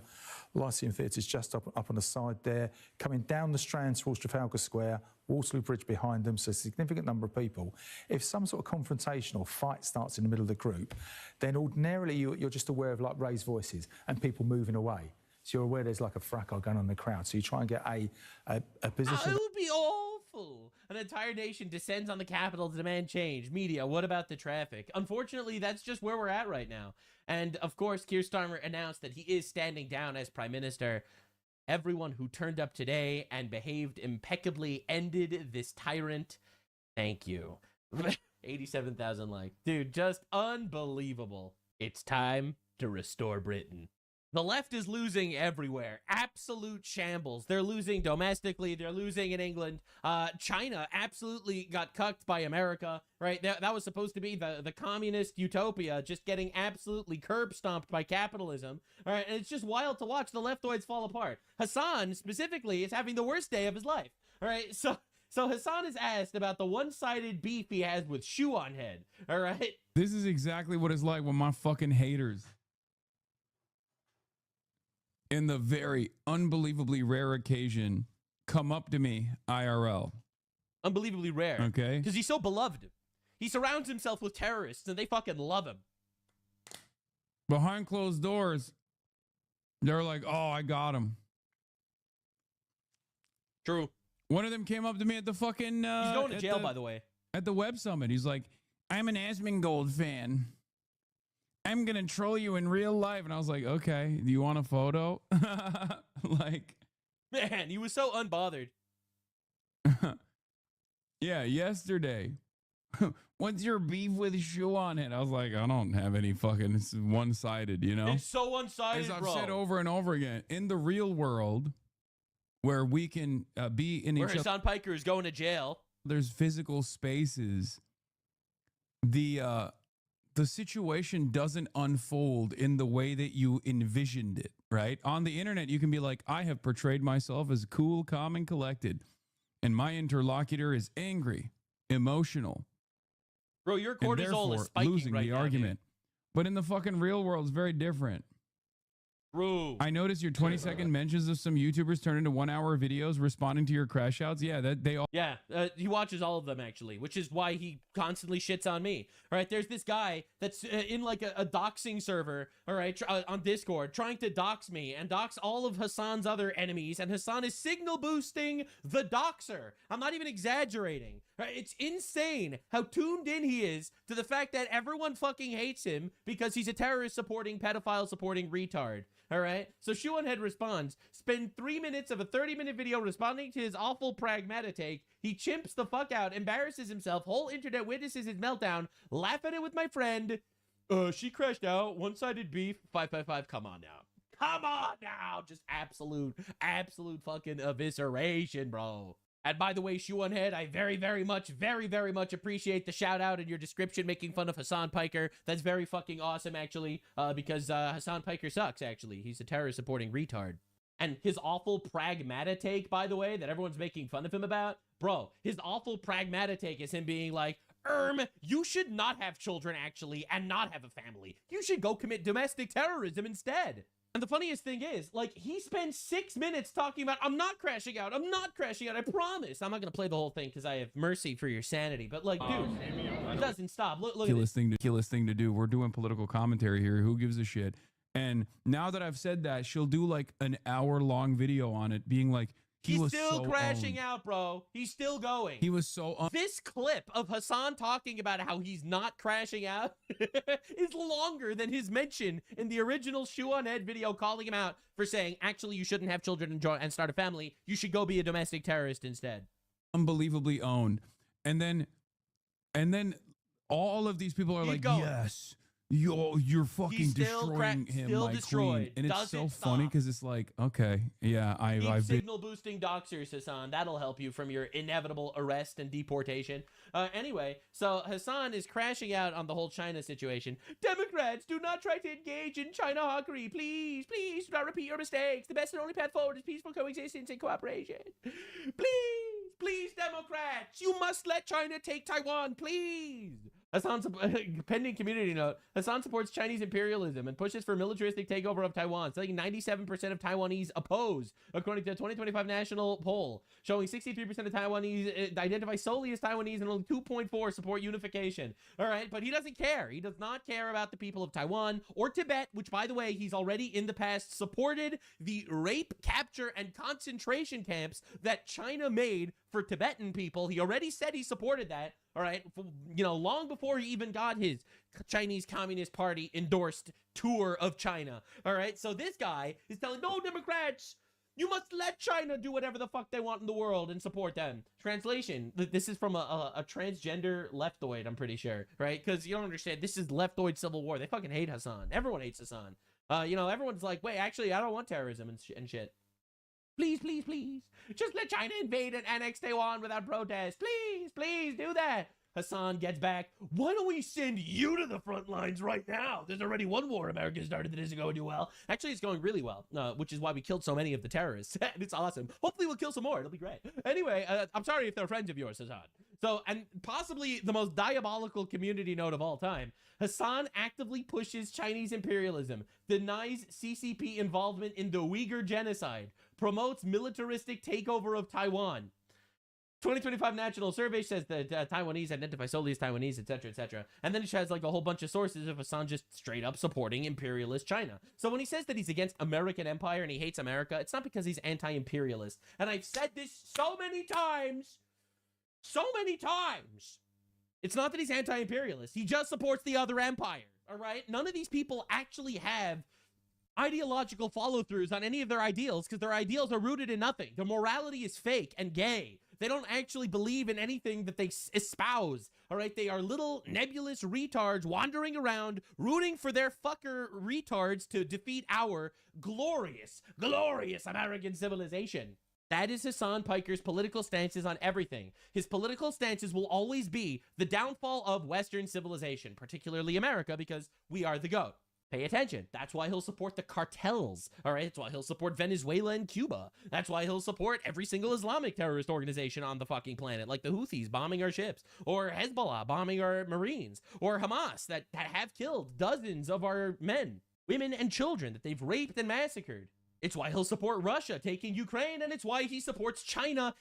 Lyceum Theatre's just up on the side there, coming down the Strand towards Trafalgar Square, Waterloo Bridge behind them, so a significant number of people. If some sort of confrontation or fight starts in the middle of the group, then ordinarily you're just aware of like raised voices and people moving away. So you're aware there's like a fracas going on in the crowd. So you try and get a position. It would be awful. An entire nation descends on the Capitol to demand change. Media, what about the traffic? Unfortunately, that's just where we're at right now. And of course, Keir Starmer announced that he is standing down as Prime Minister. Everyone who turned up today and behaved impeccably ended this tyrant. Thank you. 87,000 likes. Dude, just unbelievable. It's time to restore Britain. The left is losing everywhere. Absolute shambles. They're losing domestically. They're losing in England. China absolutely got cucked by America, right? That was supposed to be the communist utopia, just getting absolutely curb stomped by capitalism. All right, and it's just wild to watch the leftoids fall apart. Hassan, specifically, is having the worst day of his life. All right, so Hassan is asked about the one-sided beef he has with Shoe on Head. All right? This is exactly what it's like when my fucking haters, in the very unbelievably rare occasion, come up to me IRL. Unbelievably rare. Okay. Because he's so beloved. He surrounds himself with terrorists, and they fucking love him. Behind closed doors, they're like, oh, I got him. True. One of them came up to me at the fucking... he's going to jail, by the way. At the Web Summit. He's like, I'm an Asmongold fan. I'm going to troll you in real life. And I was like, okay, do you want a photo? Like... Man, he was so unbothered. Yeah, yesterday. What's your beef with Shoe on It? I was like, I don't have any fucking... It's one-sided, you know? It's so one-sided, As I've bro. said over and over again, in the real world, where we can be in Where each other... Hassan Piker is going to jail. There's physical spaces. The situation doesn't unfold in the way that you envisioned it, right? On the internet, you can be like, I have portrayed myself as cool, calm, and collected, and my interlocutor is angry, emotional. Bro, your and cortisol is therefore spiking losing right the now, argument. But in the fucking real world, it's very different. True. I noticed your 20-second mentions of some YouTubers turn into 1-hour videos responding to your crash outs. Yeah, that they all. Yeah, he watches all of them actually, which is why he constantly shits on me. All right, there's this guy that's in like a doxing server, all right, on Discord, trying to dox me and dox all of Hasan's other enemies, and Hasan is signal boosting the doxer. I'm not even exaggerating. Right? It's insane how tuned in he is to the fact that everyone fucking hates him because he's a terrorist supporting, pedophile supporting retard. All right, so Shoeonhead responds, spend 3 minutes of a 30-minute video responding to his awful pragmatic take. He chimps the fuck out, embarrasses himself, whole internet witnesses his meltdown, laugh at it with my friend. She crashed out, one-sided beef, 555, come on now. Come on now, just absolute fucking evisceration, bro. And by the way, Shoeonhead, I very, very much appreciate the shout out in your description making fun of Hasan Piker. That's very fucking awesome, actually, because Hasan Piker sucks, actually. He's a terrorist supporting retard. And his awful pragmatic take, by the way, that everyone's making fun of him about, bro, his awful pragmatic take is him being like, you should not have children, actually, and not have a family. You should go commit domestic terrorism instead. And the funniest thing is, like, he spends 6 minutes talking about, I'm not crashing out, I promise. I'm not gonna play the whole thing because I have mercy for your sanity, but like, dude, it doesn't stop. Look at this. Ridiculous thing to do. We're doing political commentary here. Who gives a shit? And now that I've said that, she'll do like an hour-long video on it, being like, He's still crashing out, bro. He's still going. He was so This clip of Hasan talking about how he's not crashing out is longer than his mention in the original Shoeonhead video calling him out for saying, actually, you shouldn't have children and start a family. You should go be a domestic terrorist instead. Unbelievably owned. And then all of these people are like, yes. You're fucking destroying him, my queen. And it's so funny because it's like, okay, yeah, I've been signal boosting doxers, Hasan. That'll help you from your inevitable arrest and deportation. Anyway, so Hasan is crashing out on the whole China situation. Democrats, do not try to engage in China hawkery. Please, please do not repeat your mistakes. The best and only path forward is peaceful coexistence and cooperation. Please, please, Democrats, you must let China take Taiwan, please. Hasan, pending community note, Hasan supports Chinese imperialism and pushes for militaristic takeover of Taiwan, saying 97% of Taiwanese oppose, according to a 2025 national poll, showing 63% of Taiwanese identify solely as Taiwanese and only 2.4 support unification. All right, but he doesn't care. He does not care about the people of Taiwan or Tibet, which, by the way, he's already in the past supported the rape, capture, and concentration camps that China made for Tibetan people. He already said he supported that. All right, you know, long before he even got his Chinese Communist Party endorsed tour of China. All right, so this guy is telling, no, Democrats, you must let China do whatever the fuck they want in the world and support them. Translation, this is from a transgender leftoid, I'm pretty sure, right? Because you don't understand, this is leftoid civil war. They fucking hate Hasan. Everyone hates Hasan. You know, everyone's like, wait, actually, I don't want terrorism and shit. Please, please, please. Just let China invade and annex Taiwan without protest. Please, please do that. Hasan gets back. Why don't we send you to the front lines right now? There's already one war America started that isn't going too well. Actually, it's going really well, which is why we killed so many of the terrorists. And it's awesome. Hopefully we'll kill some more. It'll be great. Anyway, I'm sorry if they're friends of yours, Hasan. So, and possibly the most diabolical community note of all time, Hasan actively pushes Chinese imperialism, denies CCP involvement in the Uyghur genocide, promotes militaristic takeover of Taiwan. 2025 National Survey says that Taiwanese identify solely as Taiwanese, etc., etc. And then it has like a whole bunch of sources of Hasan just straight up supporting imperialist China. So when he says that he's against American empire and he hates America, it's not because he's anti-imperialist. And I've said this so many times. It's not that he's anti-imperialist. He just supports the other empire, all right? None of these people actually have ideological follow-throughs on any of their ideals because their ideals are rooted in nothing. Their morality is fake and gay. They don't actually believe in anything that they espouse, all right? They are little nebulous retards wandering around, rooting for their fucker retards to defeat our glorious, glorious American civilization. That is Hasan Piker's political stances on everything. His political stances will always be the downfall of Western civilization, particularly America, because we are the GOAT. Pay attention. That's why he'll support the cartels, all right? That's why he'll support Venezuela and Cuba. That's why he'll support every single Islamic terrorist organization on the fucking planet, like the Houthis bombing our ships, or Hezbollah bombing our Marines, or Hamas that have killed dozens of our men. women and children that they've raped and massacred. It's why he'll support Russia taking Ukraine, and it's why he supports China,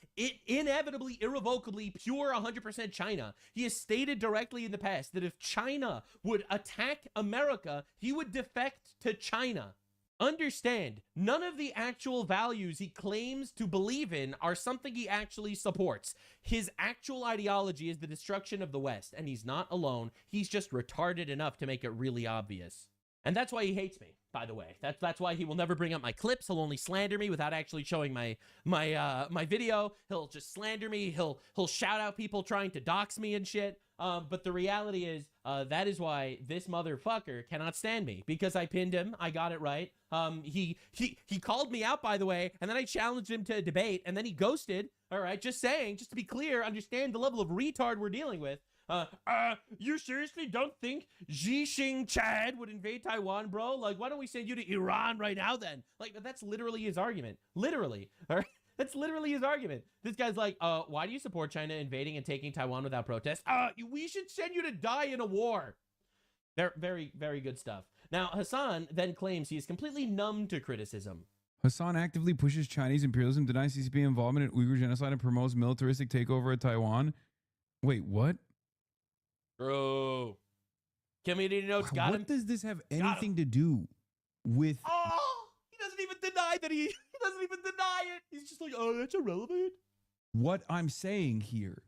inevitably, irrevocably, pure 100% China. He has stated directly in the past that if China would attack America, he would defect to China. Understand, none of the actual values he claims to believe in are something he actually supports. His actual ideology is the destruction of the West, and he's not alone. He's just retarded enough to make it really obvious. And that's why he hates me, by the way. That's why he will never bring up my clips. He'll only slander me without actually showing my video. He'll just slander me. He'll shout out people trying to dox me and shit. But the reality is, that is why this motherfucker cannot stand me, because I pinned him. I got it right. He called me out, by the way, and then I challenged him to a debate, and then he ghosted. All right, just saying, just to be clear, understand the level of retard we're dealing with. You seriously don't think Xi Jinping Chad would invade Taiwan, bro? Like, why don't we send you to Iran right now then? Like, that's literally his argument. Literally. All right? That's literally his argument. This guy's like, why do you support China invading and taking Taiwan without protest? We should send you to die in a war. Very, very good stuff. Now, Hasan then claims he is completely numb to criticism. Hasan actively pushes Chinese imperialism, denies CCP involvement in Uyghur genocide, and promotes militaristic takeover of Taiwan. Wait, what? Bro. Community notes got him. What does this have anything to do with... Oh, he doesn't even deny that he doesn't even deny it. He's just like, oh, that's irrelevant. What I'm saying here.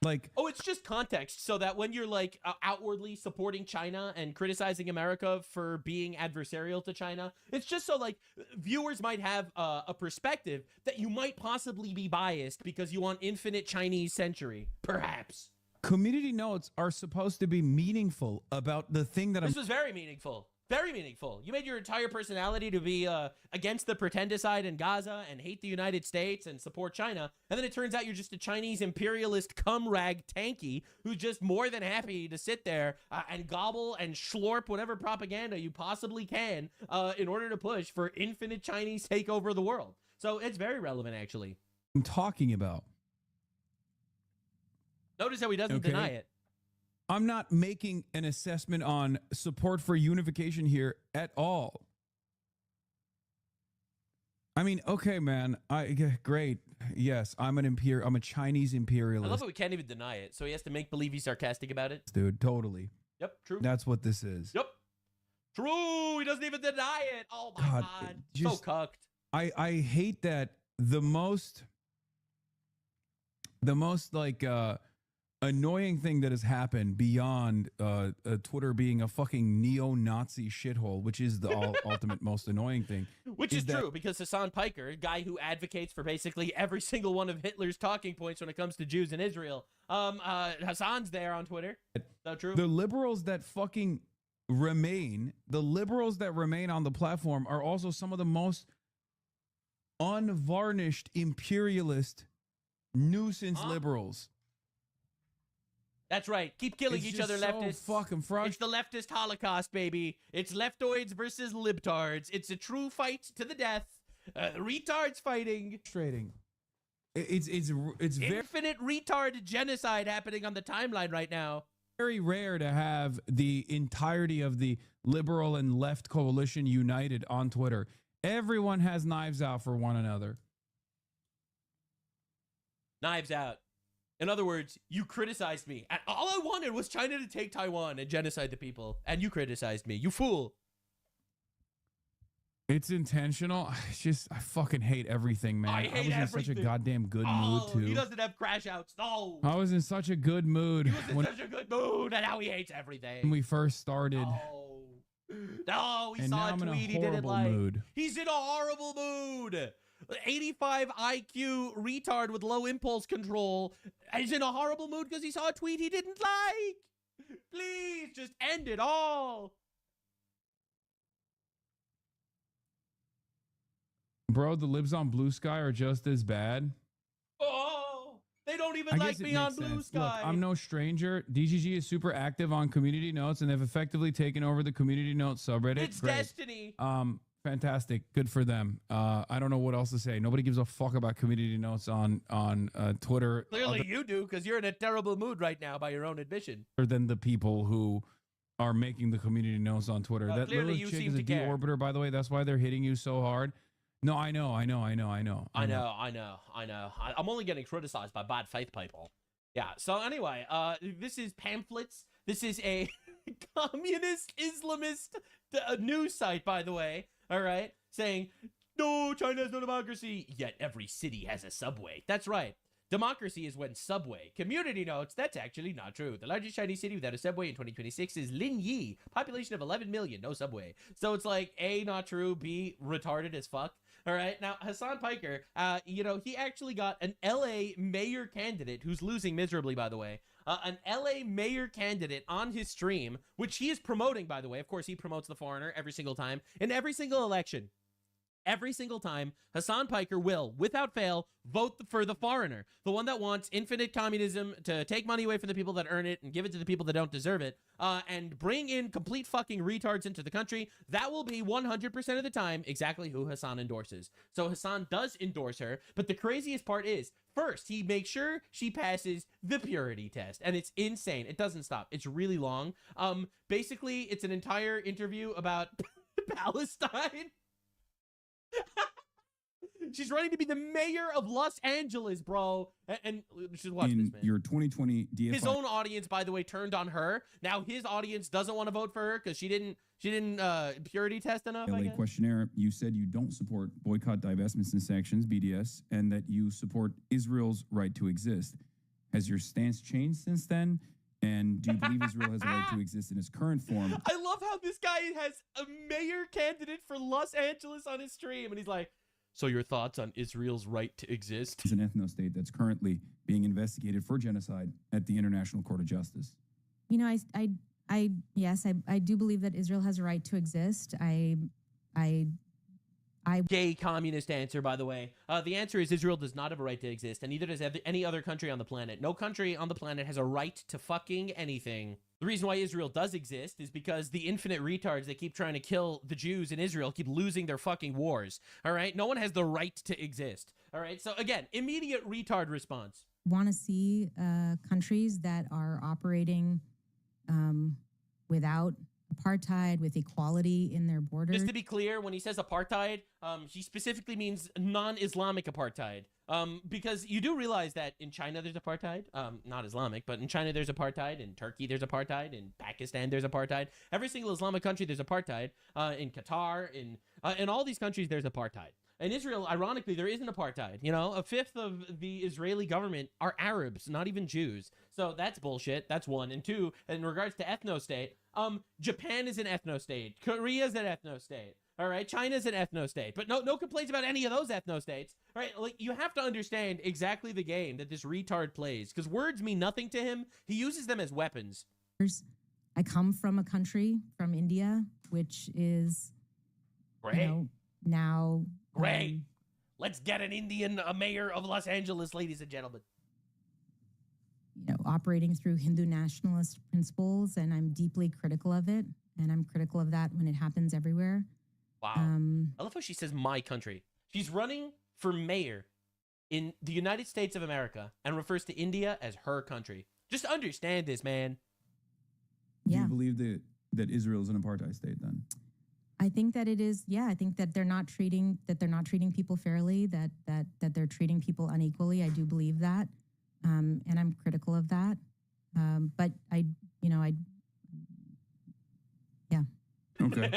Like, oh, it's just context, so that when you're like outwardly supporting China and criticizing America for being adversarial to China, it's just so like viewers might have a perspective that you might possibly be biased because you want infinite Chinese century, perhaps. Community notes are supposed to be meaningful about the thing that This was very meaningful. Very meaningful. You made your entire personality to be against the pretendicide in Gaza and hate the United States and support China. And then it turns out you're just a Chinese imperialist cum rag tanky who's just more than happy to sit there and gobble and slurp whatever propaganda you possibly can in order to push for infinite Chinese takeover of the world. So it's very relevant, actually. I'm talking about. Notice how he doesn't deny it. I'm not making an assessment on support for unification here at all. I mean, okay, man. Great. Yes, I'm a Chinese imperialist. I love how we can't even deny it. So he has to make believe he's sarcastic about it. Dude, totally. Yep, true. That's what this is. Yep. True. He doesn't even deny it. Oh my God. So cucked. I hate that the most like annoying thing that has happened beyond Twitter being a fucking neo-Nazi shithole, which is the ultimate most annoying thing. Which is true, because Hasan Piker, a guy who advocates for basically every single one of Hitler's talking points when it comes to Jews in Israel, Hasan's there on Twitter. So true. The liberals that fucking remain, on the platform are also some of the most unvarnished imperialist nuisance liberals. That's right. Keep killing each other, leftists. Fucking It's the leftist holocaust, baby. It's leftoids versus libtards. It's a true fight to the death. Retards fighting. Frustrating. It's infinite retard genocide happening on the timeline right now. Very rare to have the entirety of the liberal and left coalition united on Twitter. Everyone has knives out for one another. Knives out. In other words, you criticized me. And all I wanted was China to take Taiwan and genocide the people. And you criticized me. You fool. It's intentional. It's just, I fucking hate everything, man. I hate was in everything. such a goddamn good mood, too. He doesn't have crash outs. No. I was in such a good mood. He was in such a good mood. And now he hates everything. When we first started. No, he saw a tweet he didn't like. He's in a horrible mood. 85 IQ retard with low impulse control is in a horrible mood because he saw a tweet he didn't like. Please just end it all. Bro, the libs on Blue Sky are just as bad. Oh, they don't even like me on Blue Sky. Look, I'm no stranger. DGG is super active on community notes, and they've effectively taken over the community notes subreddit. It's destiny. Fantastic. Good for them. I don't know what else to say. Nobody gives a fuck about community notes on Twitter. Clearly you do, because you're in a terrible mood right now by your own admission. Other than the people who are making the community knows on Twitter. That Clearly little you chick seem is a to care. deorbiter, by the way. That's why they're hitting you so hard. No, I know. I know. I'm only getting criticized by bad faith people. Yeah. So anyway, this is pamphlets. This is a communist Islamist news site, by the way. All right, saying no, China has no democracy. Yet every city has a subway. That's right. Democracy is when subway. Community notes, that's actually not true. The largest Chinese city without a subway in 2026 is Linyi. Population of 11 million, no subway. So it's like, A, not true, B, retarded as fuck. All right, now Hasan Piker, you know, he actually got an LA mayor candidate who's losing miserably, by the way. An LA mayor candidate on his stream, which he is promoting, by the way. Of course, he promotes the foreigner every single time. In every single election, every single time, Hasan Piker will, without fail, vote for the foreigner. The one that wants infinite communism, to take money away from the people that earn it and give it to the people that don't deserve it, and bring in complete fucking retards into the country. That will be 100% of the time exactly who Hasan endorses. So Hasan does endorse her, but the craziest part is, first, he makes sure she passes the purity test, and it's insane. It doesn't stop. It's really long. Basically, it's an entire interview about Palestine. She's running to be the mayor of Los Angeles, bro. And just watch this, man. Your 2020 DFI. His own audience, by the way, turned on her. Now his audience doesn't want to vote for her because she didn't purity test enough. LA questionnaire. You said you don't support boycott, divestments, and sanctions (BDS), and that you support Israel's right to exist. Has your stance changed since then? And do you believe Israel has a right to exist in its current form? I love how this guy has a mayor candidate for Los Angeles on his stream, and he's like, so your thoughts on Israel's right to exist? It's an ethno-state that's currently being investigated for genocide at the International Court of Justice. You know, yes, I do believe that Israel has a right to exist. Gay communist answer, by the way. The answer is Israel does not have a right to exist, and neither does any other country on the planet. No country on the planet has a right to fucking anything. The reason why Israel does exist is because the infinite retards that keep trying to kill the Jews in Israel keep losing their fucking wars. All right? No one has the right to exist. All right? So again, immediate retard response. Want to see countries that are operating without apartheid, with equality in their borders. Just to be clear, when he says apartheid, he specifically means non-Islamic apartheid. Because you do realize that in China there's apartheid, not Islamic, but in China there's apartheid, in Turkey there's apartheid, in Pakistan there's apartheid. Every single Islamic country there's apartheid. In Qatar, in all these countries there's apartheid. In Israel, ironically, there isn't apartheid. You know, a fifth of the Israeli government are Arabs, not even Jews. So that's bullshit. That's one. And two, in regards to ethno-state, Japan is an ethno-state. Korea is an ethno-state. All right, China's an ethno-state, but no complaints about any of those ethno-states. All right, like you have to understand exactly the game that this retard plays, because words mean nothing to him. He uses them as weapons. I come from a country, from India, which is great. You know, now great. Let's get an Indian mayor of Los Angeles, ladies and gentlemen. You know, operating through Hindu nationalist principles, and I'm deeply critical of it, and I'm critical of that when it happens everywhere. Wow. I love how she says my country. She's running for mayor in the United States of America and refers to India as her country. Just understand this, man. Do you believe that Israel is an apartheid state then? I think that it is. Yeah, I think that they're not treating people fairly, that they're treating people unequally. I do believe that. And I'm critical of that. But yeah. Okay.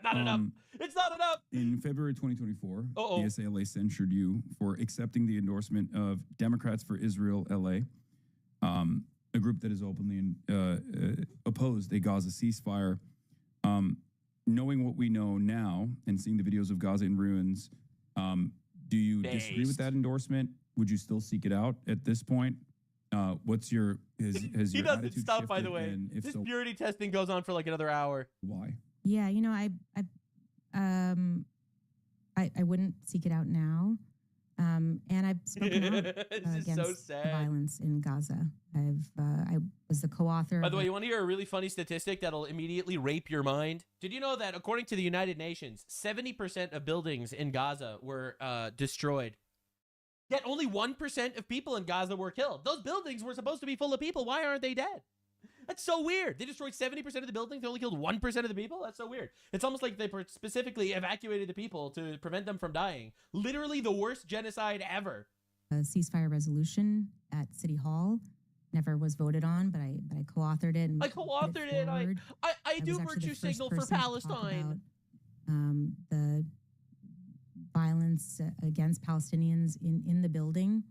Not enough. It's not enough. In February 2024, the SALA censured you for accepting the endorsement of Democrats for Israel LA, a group that has openly opposed a Gaza ceasefire. Knowing what we know now and seeing the videos of Gaza in ruins, do you disagree with that endorsement? Would you still seek it out at this point? What's your has he your doesn't attitude stop, by the shifted? way. And if This so, purity testing goes on for like another hour. Why? Yeah, you know, I wouldn't seek it out now. And I've spoken out against the violence in Gaza. I was the co-author. By the way, you want to hear a really funny statistic that'll immediately rape your mind? Did you know that according to the United Nations, 70% of buildings in Gaza were destroyed? Yet only 1% of people in Gaza were killed. Those buildings were supposed to be full of people. Why aren't they dead? That's so weird. They destroyed 70% of the buildings. They only killed 1% of the people. That's so weird. It's almost like they specifically evacuated the people to prevent them from dying. Literally the worst genocide ever. A ceasefire resolution at City Hall never was voted on, but I co-authored it. And I co-authored it. I do virtue signal for Palestine. The violence against Palestinians in the building.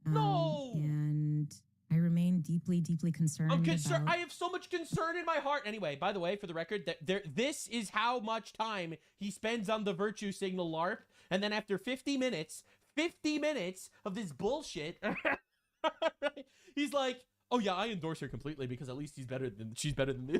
No. And I remain deeply, deeply concerned. I'm concerned. I have so much concern in my heart. Anyway, by the way, for the record, this is how much time he spends on the virtue signal LARP, and then after 50 minutes of this bullshit, he's like, "Oh yeah, I endorse her completely because at least she's better than the other guys."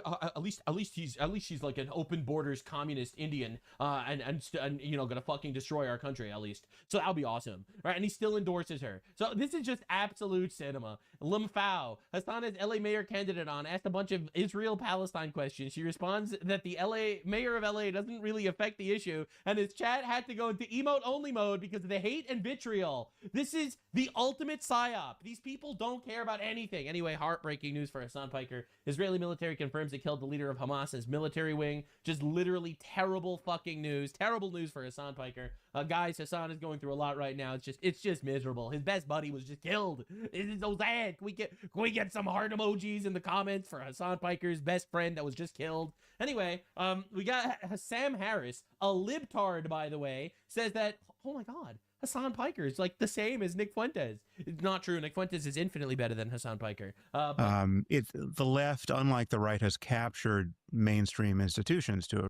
At least she's like an open borders communist Indian, and you know, gonna fucking destroy our country at least. So that'll be awesome, right? And he still endorses her. So this is just absolute cinema. Lim Phao, Hassan LA mayor candidate asked a bunch of Israel-Palestine questions. She responds that the mayor of LA doesn't really affect the issue, and his chat had to go into emote-only mode because of the hate and vitriol. This is the ultimate psyop. These people don't care about anything. Anyway, heartbreaking news for Hassan Piker. Israeli military confirms they killed the leader of Hamas's military wing. Just literally terrible fucking news. Terrible news for Hassan Piker. Guys, Hassan is going through a lot right now. It's just miserable. His best buddy was just killed. It is so sad. Can we get some heart emojis in the comments for Hassan Piker's best friend that was just killed? Anyway, we got Sam Harris, a libtard, by the way, says that, oh my God, Hassan Piker is like the same as Nick Fuentes. It's not true. Nick Fuentes is infinitely better than Hassan Piker. The left, unlike the right, has captured mainstream institutions to a